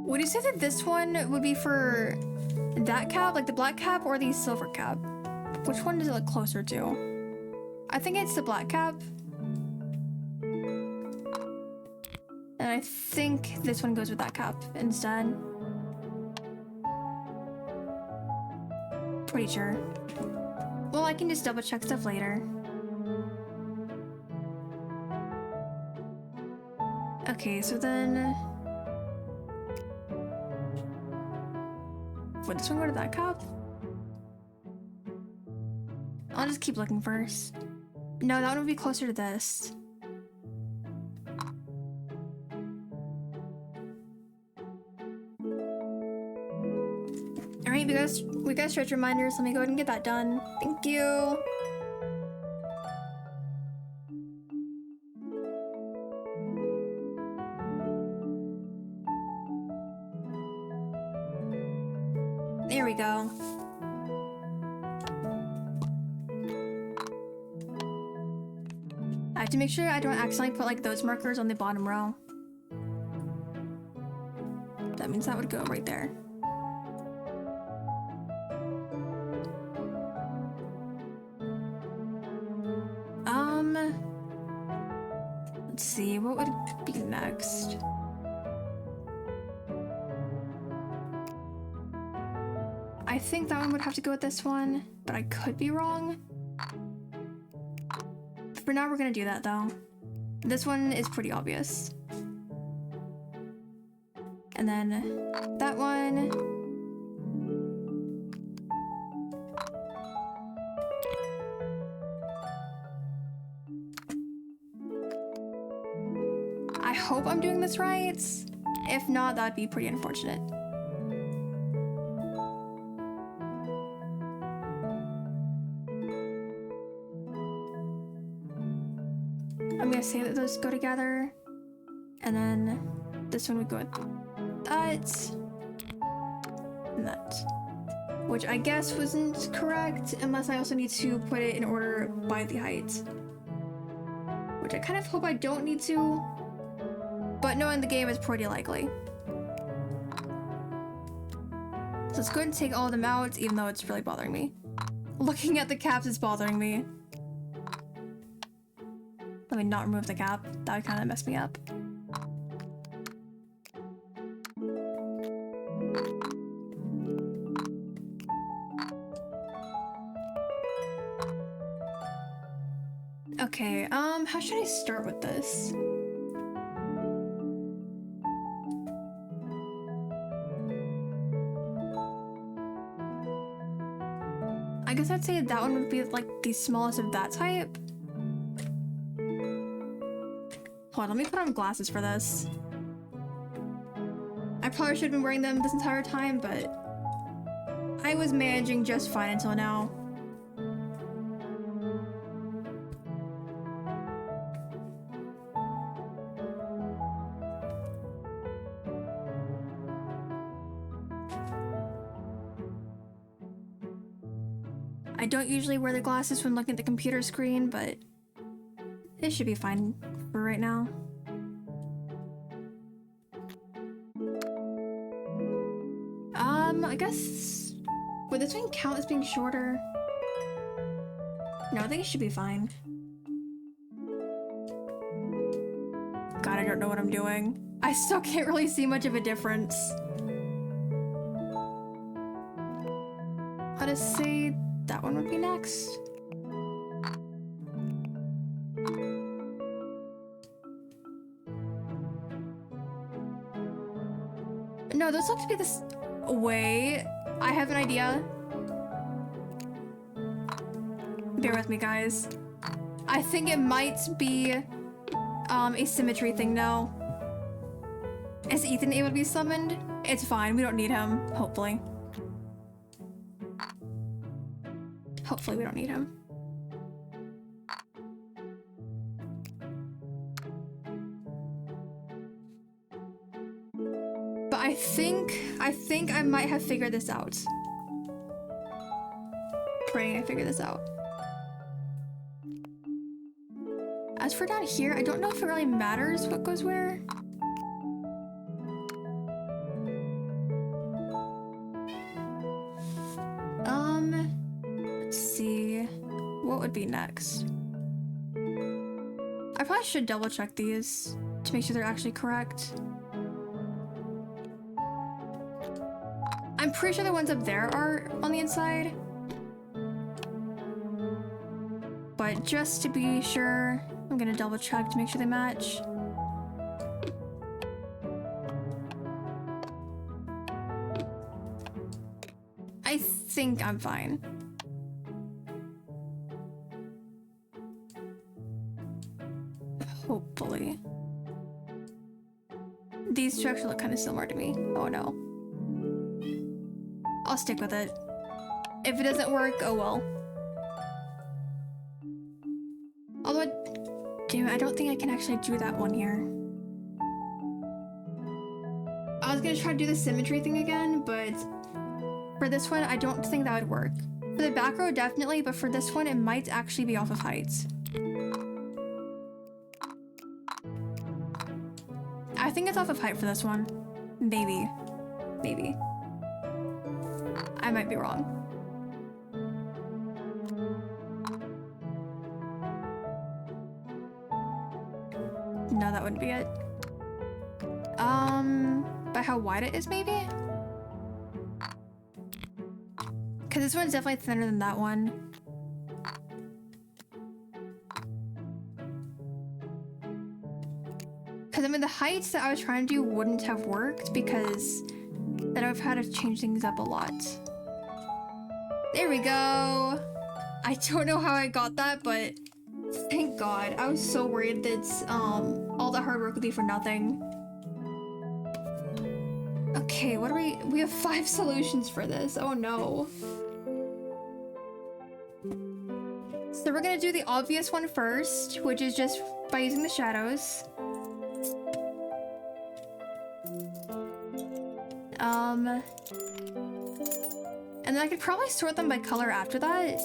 Would you say that this one would be for that cap, like the black cap, or the silver cap? Which one does it look closer to? I think it's the black cap. And I think this one goes with that cap instead. Pretty sure. Well, I can just double check stuff later. Okay, so then... would this one go to that cap? I'll just keep looking first. No, that one would be closer to this. Alright, we got stretch reminders. Let me go ahead and get that done. Thank you. There we go. I have to make sure I don't accidentally put like those markers on the bottom row. That means that would go right there. Let's see, what would be next? I think that one would have to go with this one, but I could be wrong. For now, we're gonna do that though. This one is pretty obvious. And then that one. hope I'm doing this right. If not, that'd be pretty unfortunate. I'm gonna say that those go together. And then this one would go with that. And that. Which I guess wasn't correct, unless I also need to put it in order by the height. Which I kind of hope I don't need to, but knowing the game is pretty likely. So let's go ahead and take all of them out, even though it's really bothering me. Looking at the caps is bothering me. Let me not remove the cap. That would kind of mess me up. Okay, how should I start with this? I guess I'd say that one would be like the smallest of that type. Hold on, let me put on glasses for this. I probably should have been wearing them this entire time, but I was managing just fine until now. I don't usually wear the glasses when looking at the computer screen, but it should be fine for right now. I guess... would this one count as being shorter? No, I think it should be fine. God, I don't know what I'm doing. I still can't really see much of a difference. Let us say that one would be next. No, those look to be this way. I have an idea. Bear with me, guys. I think it might be a symmetry thing now. Is Ethan able to be summoned? It's fine, we don't need him, hopefully. Hopefully we don't need him. But I think I might have figured this out. Praying I figure this out. As for down here, I don't know if it really matters what goes where. Let's see. What would be next? I probably should double check these to make sure they're actually correct. I'm pretty sure the ones up there are on the inside. But just to be sure, I'm gonna double check to make sure they match. I think I'm fine. Hopefully. These two actually look kind of similar to me. Oh no. I'll stick with it. If it doesn't work, oh well. Although, damn it, I don't think I can actually do that one here. I was gonna try to do the symmetry thing again, but for this one, I don't think that would work. For the back row, definitely, but for this one, it might actually be off of heights. I think it's off of height for this one. Maybe. Maybe. I might be wrong. No, that wouldn't be it. By how wide it is, maybe? Because this one's definitely thinner than that one. Because, I mean, the heights that I was trying to do wouldn't have worked because then I would have had to change things up a lot. There we go. I don't know how I got that, but thank God. I was so worried that all the hard work would be for nothing. Okay, what are we have 5 solutions for this. Oh no. So we're gonna do the obvious one first, which is just by using the shadows. And then I could probably sort them by color after that.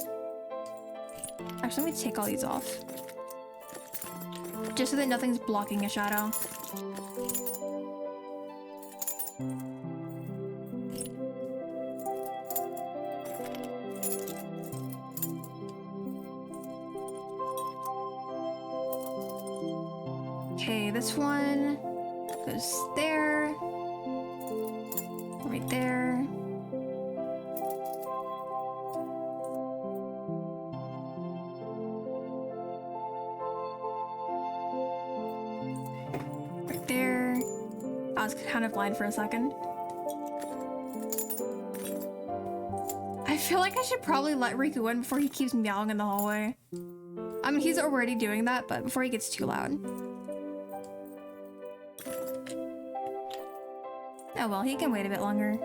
Actually, let me take all these off. Just so that nothing's blocking a shadow. Okay, this one goes there. Right there. Right there. I was kind of blind for a second. I feel like I should probably let Riku in before he keeps meowing in the hallway. I mean, he's already doing that, but before he gets too loud. Oh well, he can wait a bit longer.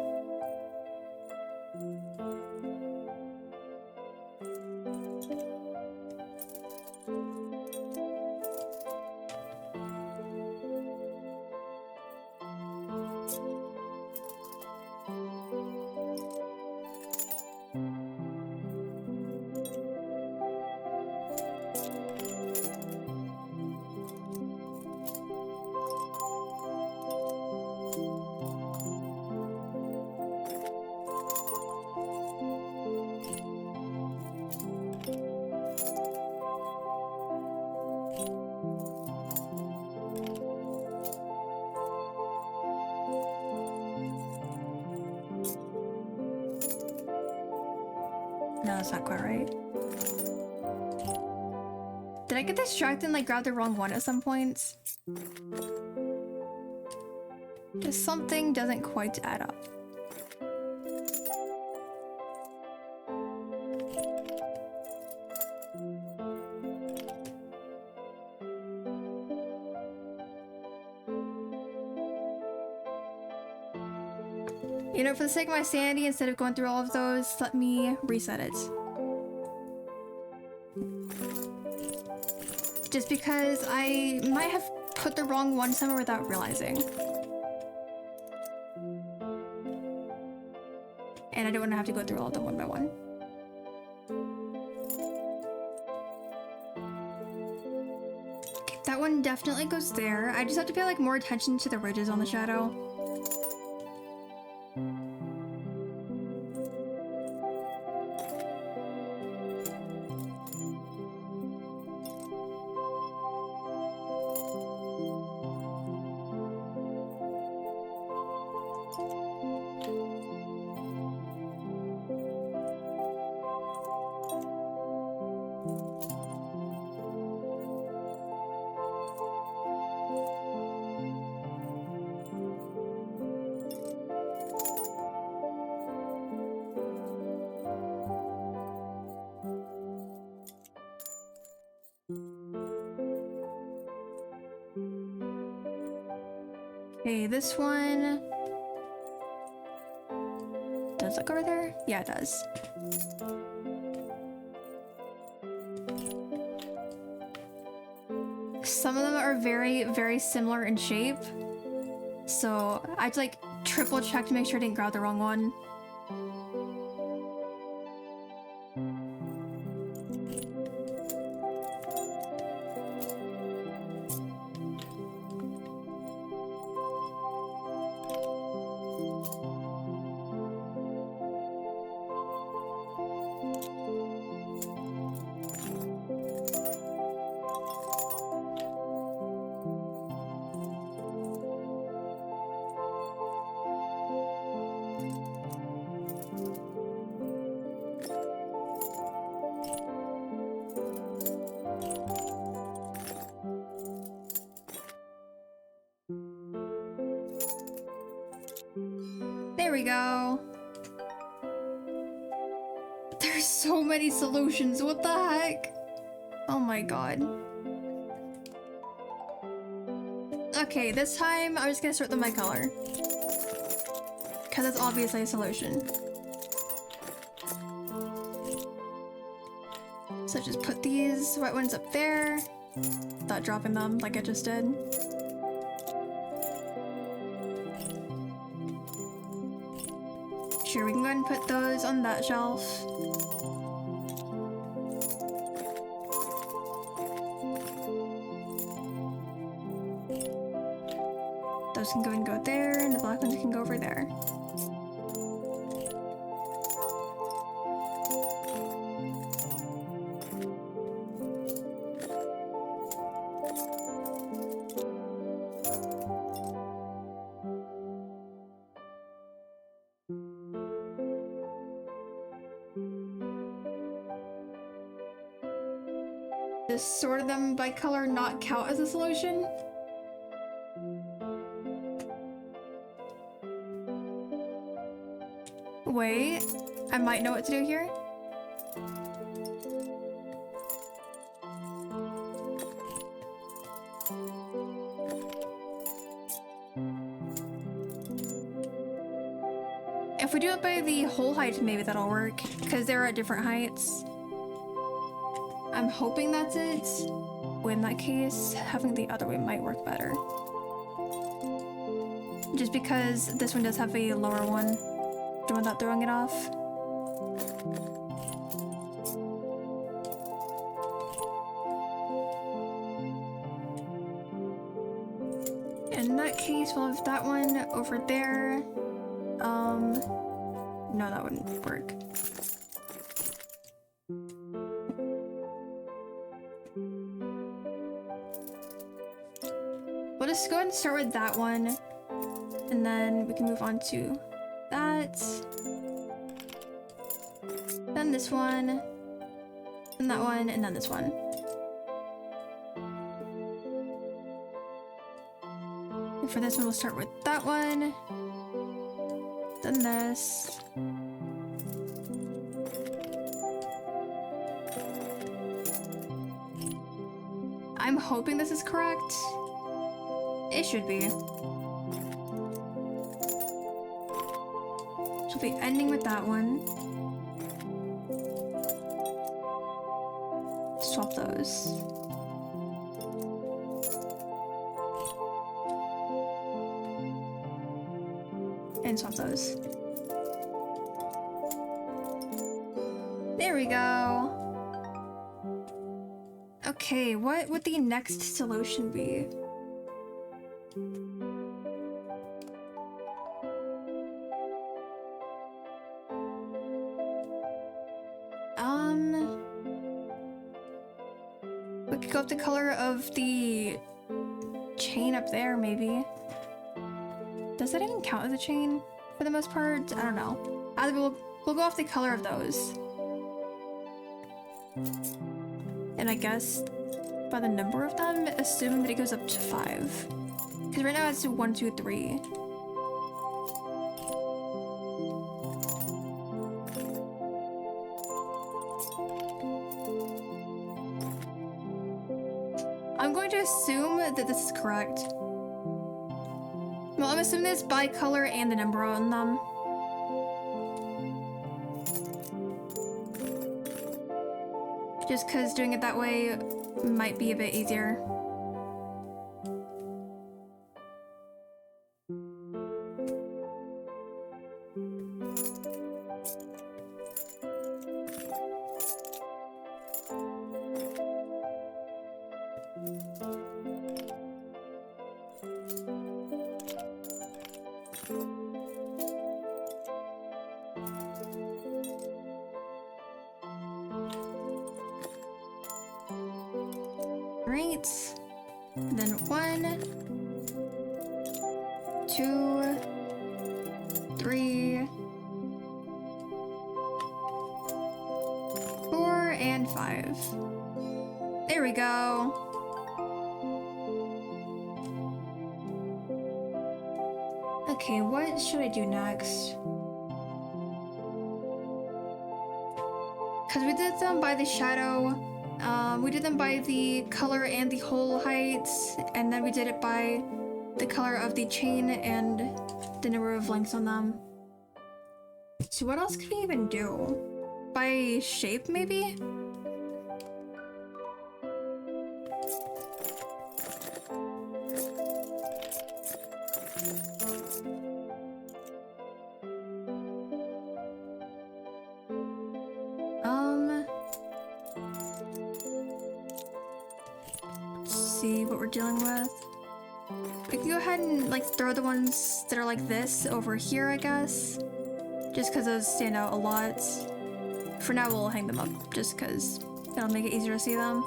No, that's not quite right. Did I get distracted and like grab the wrong one at some points? Just something doesn't quite add up. You know, for the sake of my sanity, instead of going through all of those, let me reset it. Just because I might have put the wrong one somewhere without realizing. And I don't want to have to go through all of them one by one. Okay, that one definitely goes there. I just have to pay like more attention to the ridges on the shadow. Okay, this one... Does it go right there? Yeah, it does. Some of them are very, very similar in shape. So I had to like triple check to make sure I didn't grab the wrong one. There we go. There's so many solutions. What the heck? Oh my god. Okay, this time I'm just gonna sort them by color. Because that's obviously a solution. So just put these white ones up there without dropping them like I just did. Sure, we can go ahead and put those on that shelf. Those can go and go there, and the black ones can go over there. Just sort them by color not count as a solution? Wait, I might know what to do here. If we do it by the whole height, maybe that'll work, because they're at different heights. I'm hoping that's it. Well, in that case, having the other way might work better. Just because this one does have a lower one. Without throwing it off. In that case, we'll have that one over there. No, that wouldn't work. We'll just go ahead and start with that one, and then we can move on to that, then this one, then that one, and then this one. And for this one, we'll start with that one, then this. I'm hoping this is correct. It should be. We'll be ending with that one. Swap those. And swap those. There we go. Okay, what would the next solution be? We could go up the color of the chain up there, maybe. Does that even count as a chain for the most part? I don't know. Either we'll go off the color of those. And I guess by the number of them, assuming that it goes up to 5. Because right now it's 1, 2, 3. I'm going to assume that this is correct. Well, I'm assuming it's by color and the number on them. Just because doing it that way might be a bit easier. Great. And then 1, 2, 3, 4, and 5. There we go. Okay, what should I do next? Because we did them by the shadow. We did them by the color and the whole height, and then we did it by the color of the chain and the number of links on them. So what else could we even do? By shape, maybe? Let's see what we're dealing with. We can go ahead and like throw the ones that are like this over here, I guess. Just because those stand out a lot. For now, we'll hang them up just because it'll make it easier to see them.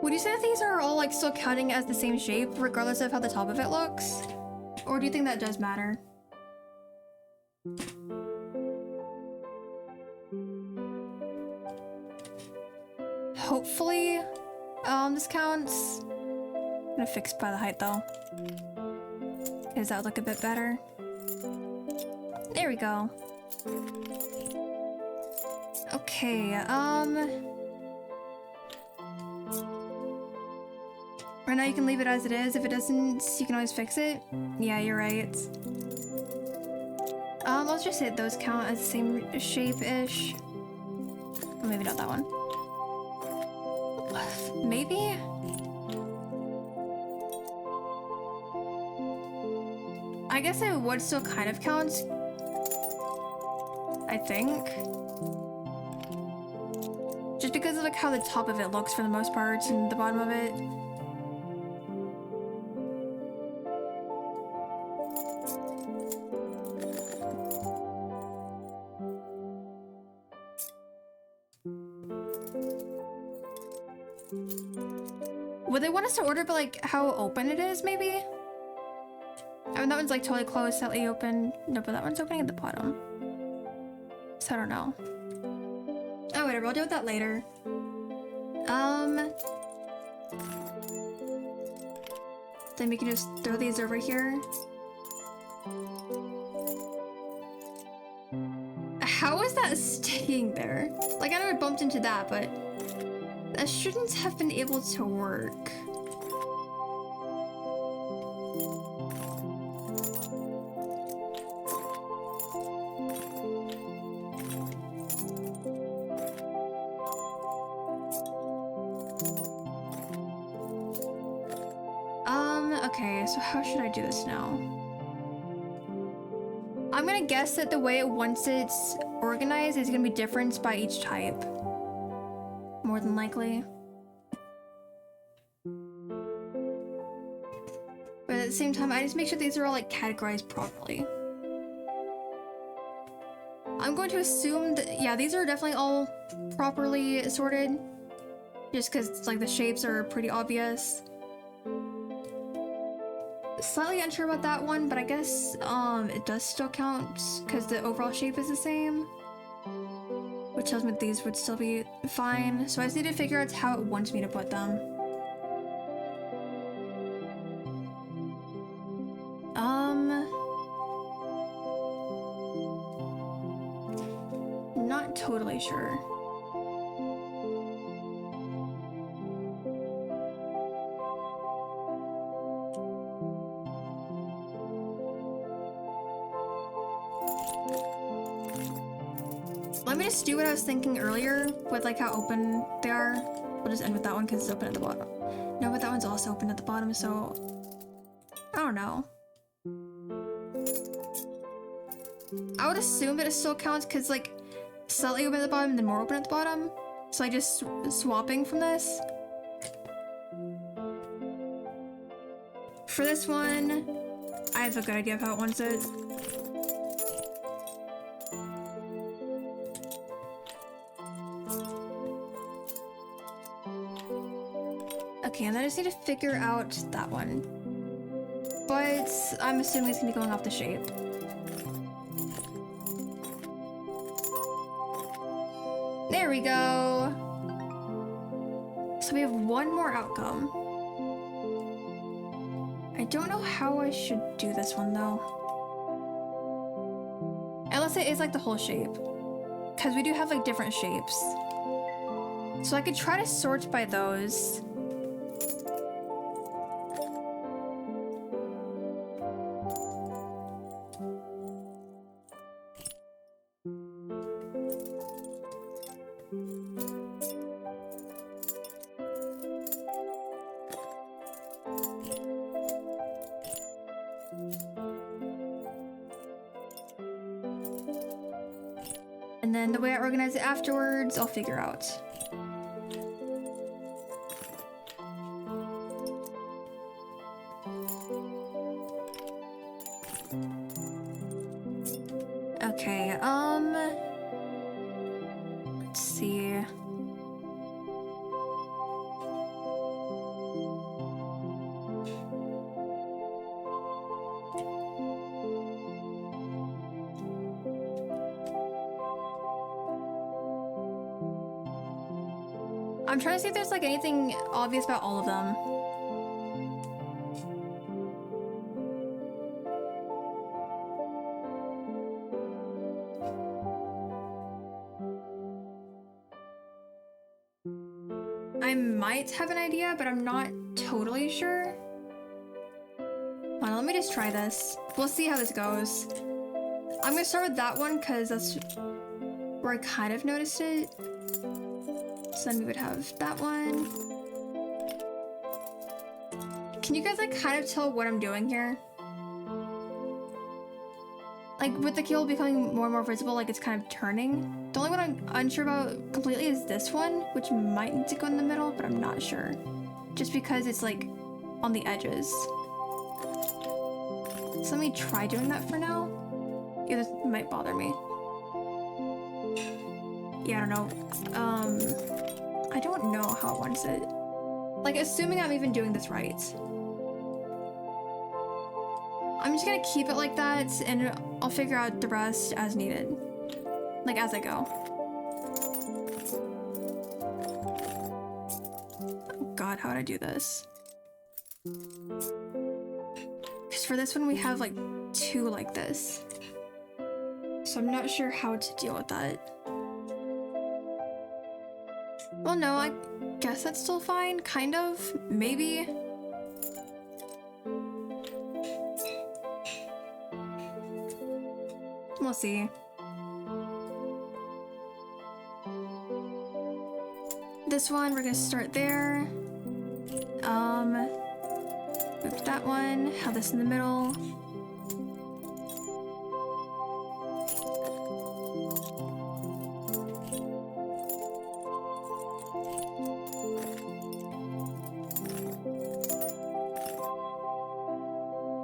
Would you say that these are all like still counting as the same shape regardless of how the top of it looks? Or do you think that does matter? Hopefully, this counts. I'm gonna fix by the height though. Because that would look a bit better. There we go. Okay, right now you can leave it as it is. If it doesn't, you can always fix it. Yeah, you're right. Let's just say those count as the same shape-ish. Or maybe not that one. Maybe? I guess it would still kind of count. I think. Just because of like how the top of it looks for the most part and the bottom of it. Would they want us to order by like how open it is, maybe? I mean, that one's like totally closed, slightly open. No, but that one's opening at the bottom. So I don't know. Oh, whatever, I'll deal with that later. Then we can just throw these over here. How is that staying there? Like, I know I bumped into that, but that shouldn't have been able to work. Okay, so how should I do this now? I'm gonna guess that the way it wants it's organized is gonna be different by each type. More than likely. But at the same time, I just make sure these are all like categorized properly. I'm going to assume that, yeah, these are definitely all properly sorted. Just because like the shapes are pretty obvious. Slightly unsure about that one, but I guess it does still count because the overall shape is the same. Which tells me that these would still be fine. So I just need to figure out how it wants me to put them. Not totally sure. Let me just do what I was thinking earlier with like how open they are. We'll just end with that one because it's open at the bottom. No, but that one's also open at the bottom, so I don't know. I would assume that it still counts because like slightly open at the bottom and then more open at the bottom. So like just swapping from this. For this one, I have a good idea of how it wants it. Okay, and then I just need to figure out that one. But I'm assuming it's gonna be going off the shape. There we go. So we have one more outcome. I don't know how I should do this one though. Unless it is like the whole shape. Because we do have like different shapes. So I could try to sort by those. And then the way I organize it afterwards, I'll figure out. Okay, let's see. I'm trying to see if there's like anything obvious about all of them. I might have an idea, but I'm not totally sure. Hold on, let me just try this. We'll see how this goes. I'm gonna start with that one because that's where I kind of noticed it. So then we would have that one. Can you guys like kind of tell what I'm doing here? Like with the keyhole becoming more and more visible, like it's kind of turning. The only one I'm unsure about completely is this one, which might need to go in the middle, but I'm not sure. Just because it's like on the edges. So let me try doing that for now. Yeah, this might bother me. Yeah, I don't know. I don't know how it wants it. Like, assuming I'm even doing this right. I'm just gonna keep it like that, and I'll figure out the rest as needed. Like, as I go. Oh god, how would I do this? Because for this one, we have, like, two like this. So I'm not sure how to deal with that. Well, no, I guess that's still fine, kind of, maybe. We'll see. This one, we're gonna start there. Move that one, have this in the middle.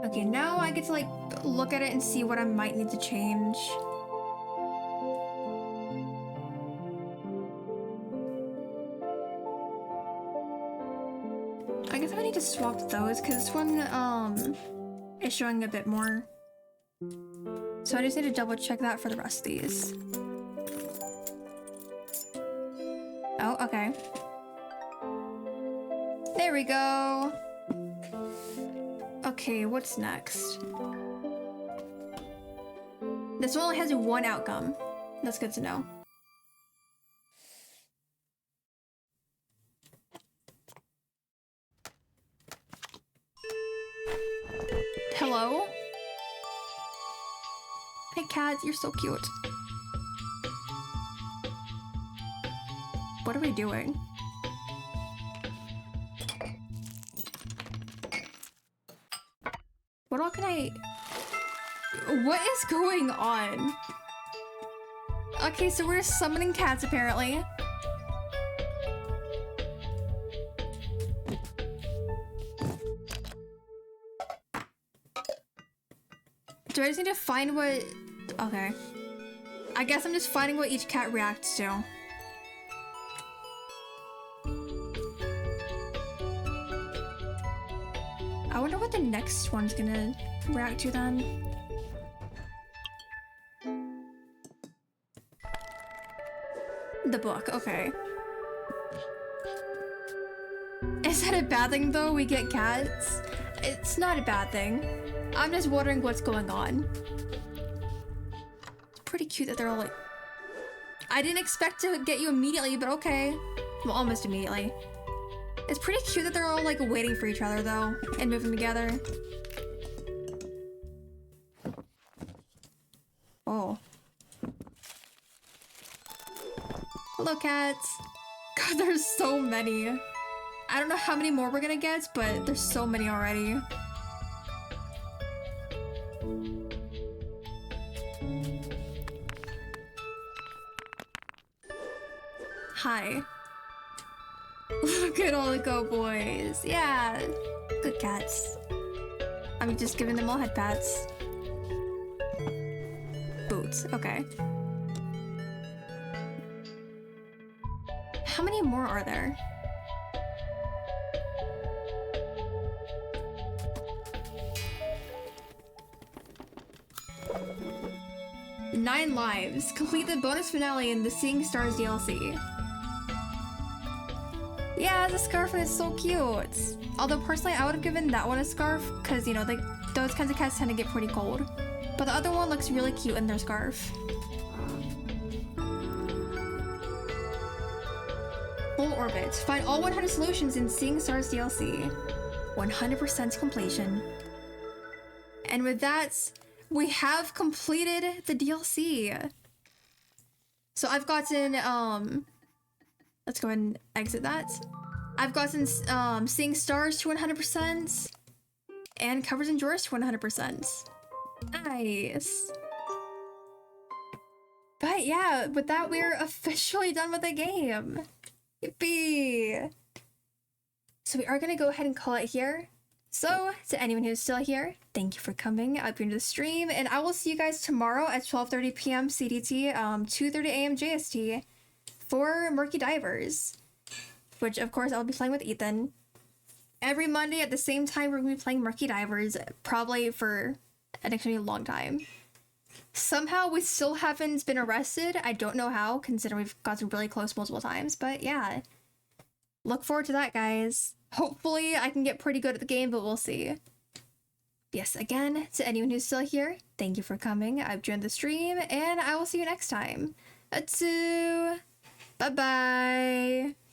Okay, now I get to like look at it and see what I might need to change. I guess I need to swap those because this one is showing a bit more. So I just need to double check that for the rest of these. Oh, okay. There we go. Okay, what's next? This one only has one outcome. That's good to know. Hello? Hey cat, you're so cute. What are we doing? What all can I... What is going on? Okay, so we're summoning cats apparently. Do I just need to find what... Okay. I guess I'm just finding what each cat reacts to. I wonder what the next one's gonna react to then. The book, okay. that a bad thing though? We get cats? It's not a bad thing. I'm just wondering what's going on. It's pretty cute that they're all like... I didn't expect to get you immediately, but okay. Well, almost immediately. It's pretty cute that they're all like waiting for each other though, and moving together. Oh. Hello, cats. God, there's so many. I don't know how many more we're gonna get, but there's so many already. Hi. Look at all the go boys. Yeah, good cats. I'm just giving them all head pats. Boots, okay. How many more are there? Nine lives. Complete the bonus finale in the Seeing Stars DLC. Yeah, the scarf is so cute. Although personally, I would have given that one a scarf because, you know, those kinds of cats tend to get pretty cold. But the other one looks really cute in their scarf. Full orbit. Find all 100 solutions in Seeing Stars DLC. 100% completion. And with that, we have completed the DLC. So I've gotten, let's go ahead and exit that. I've gotten Seeing Stars to 100% and Covers and Drawers to 100%. Nice. But yeah, with that, we're officially done with the game. Yippee! So we are gonna go ahead and call it here. So, to anyone who's still here, thank you for coming up into the stream, and I will see you guys tomorrow at 12:30 p.m. CDT, 2:30 a.m. JST for Murky Divers, which of course I'll be playing with Ethan. Every Monday at the same time, we're gonna be playing Murky Divers, probably for an extremely long time. Somehow we still haven't been arrested. I don't know how, considering we've gotten really close multiple times, but yeah. Look forward to that, guys. Hopefully I can get pretty good at the game, but we'll see. Yes, again, to anyone who's still here, thank you for coming. I've joined the stream, and I will see you next time. Atsu! Bye-bye!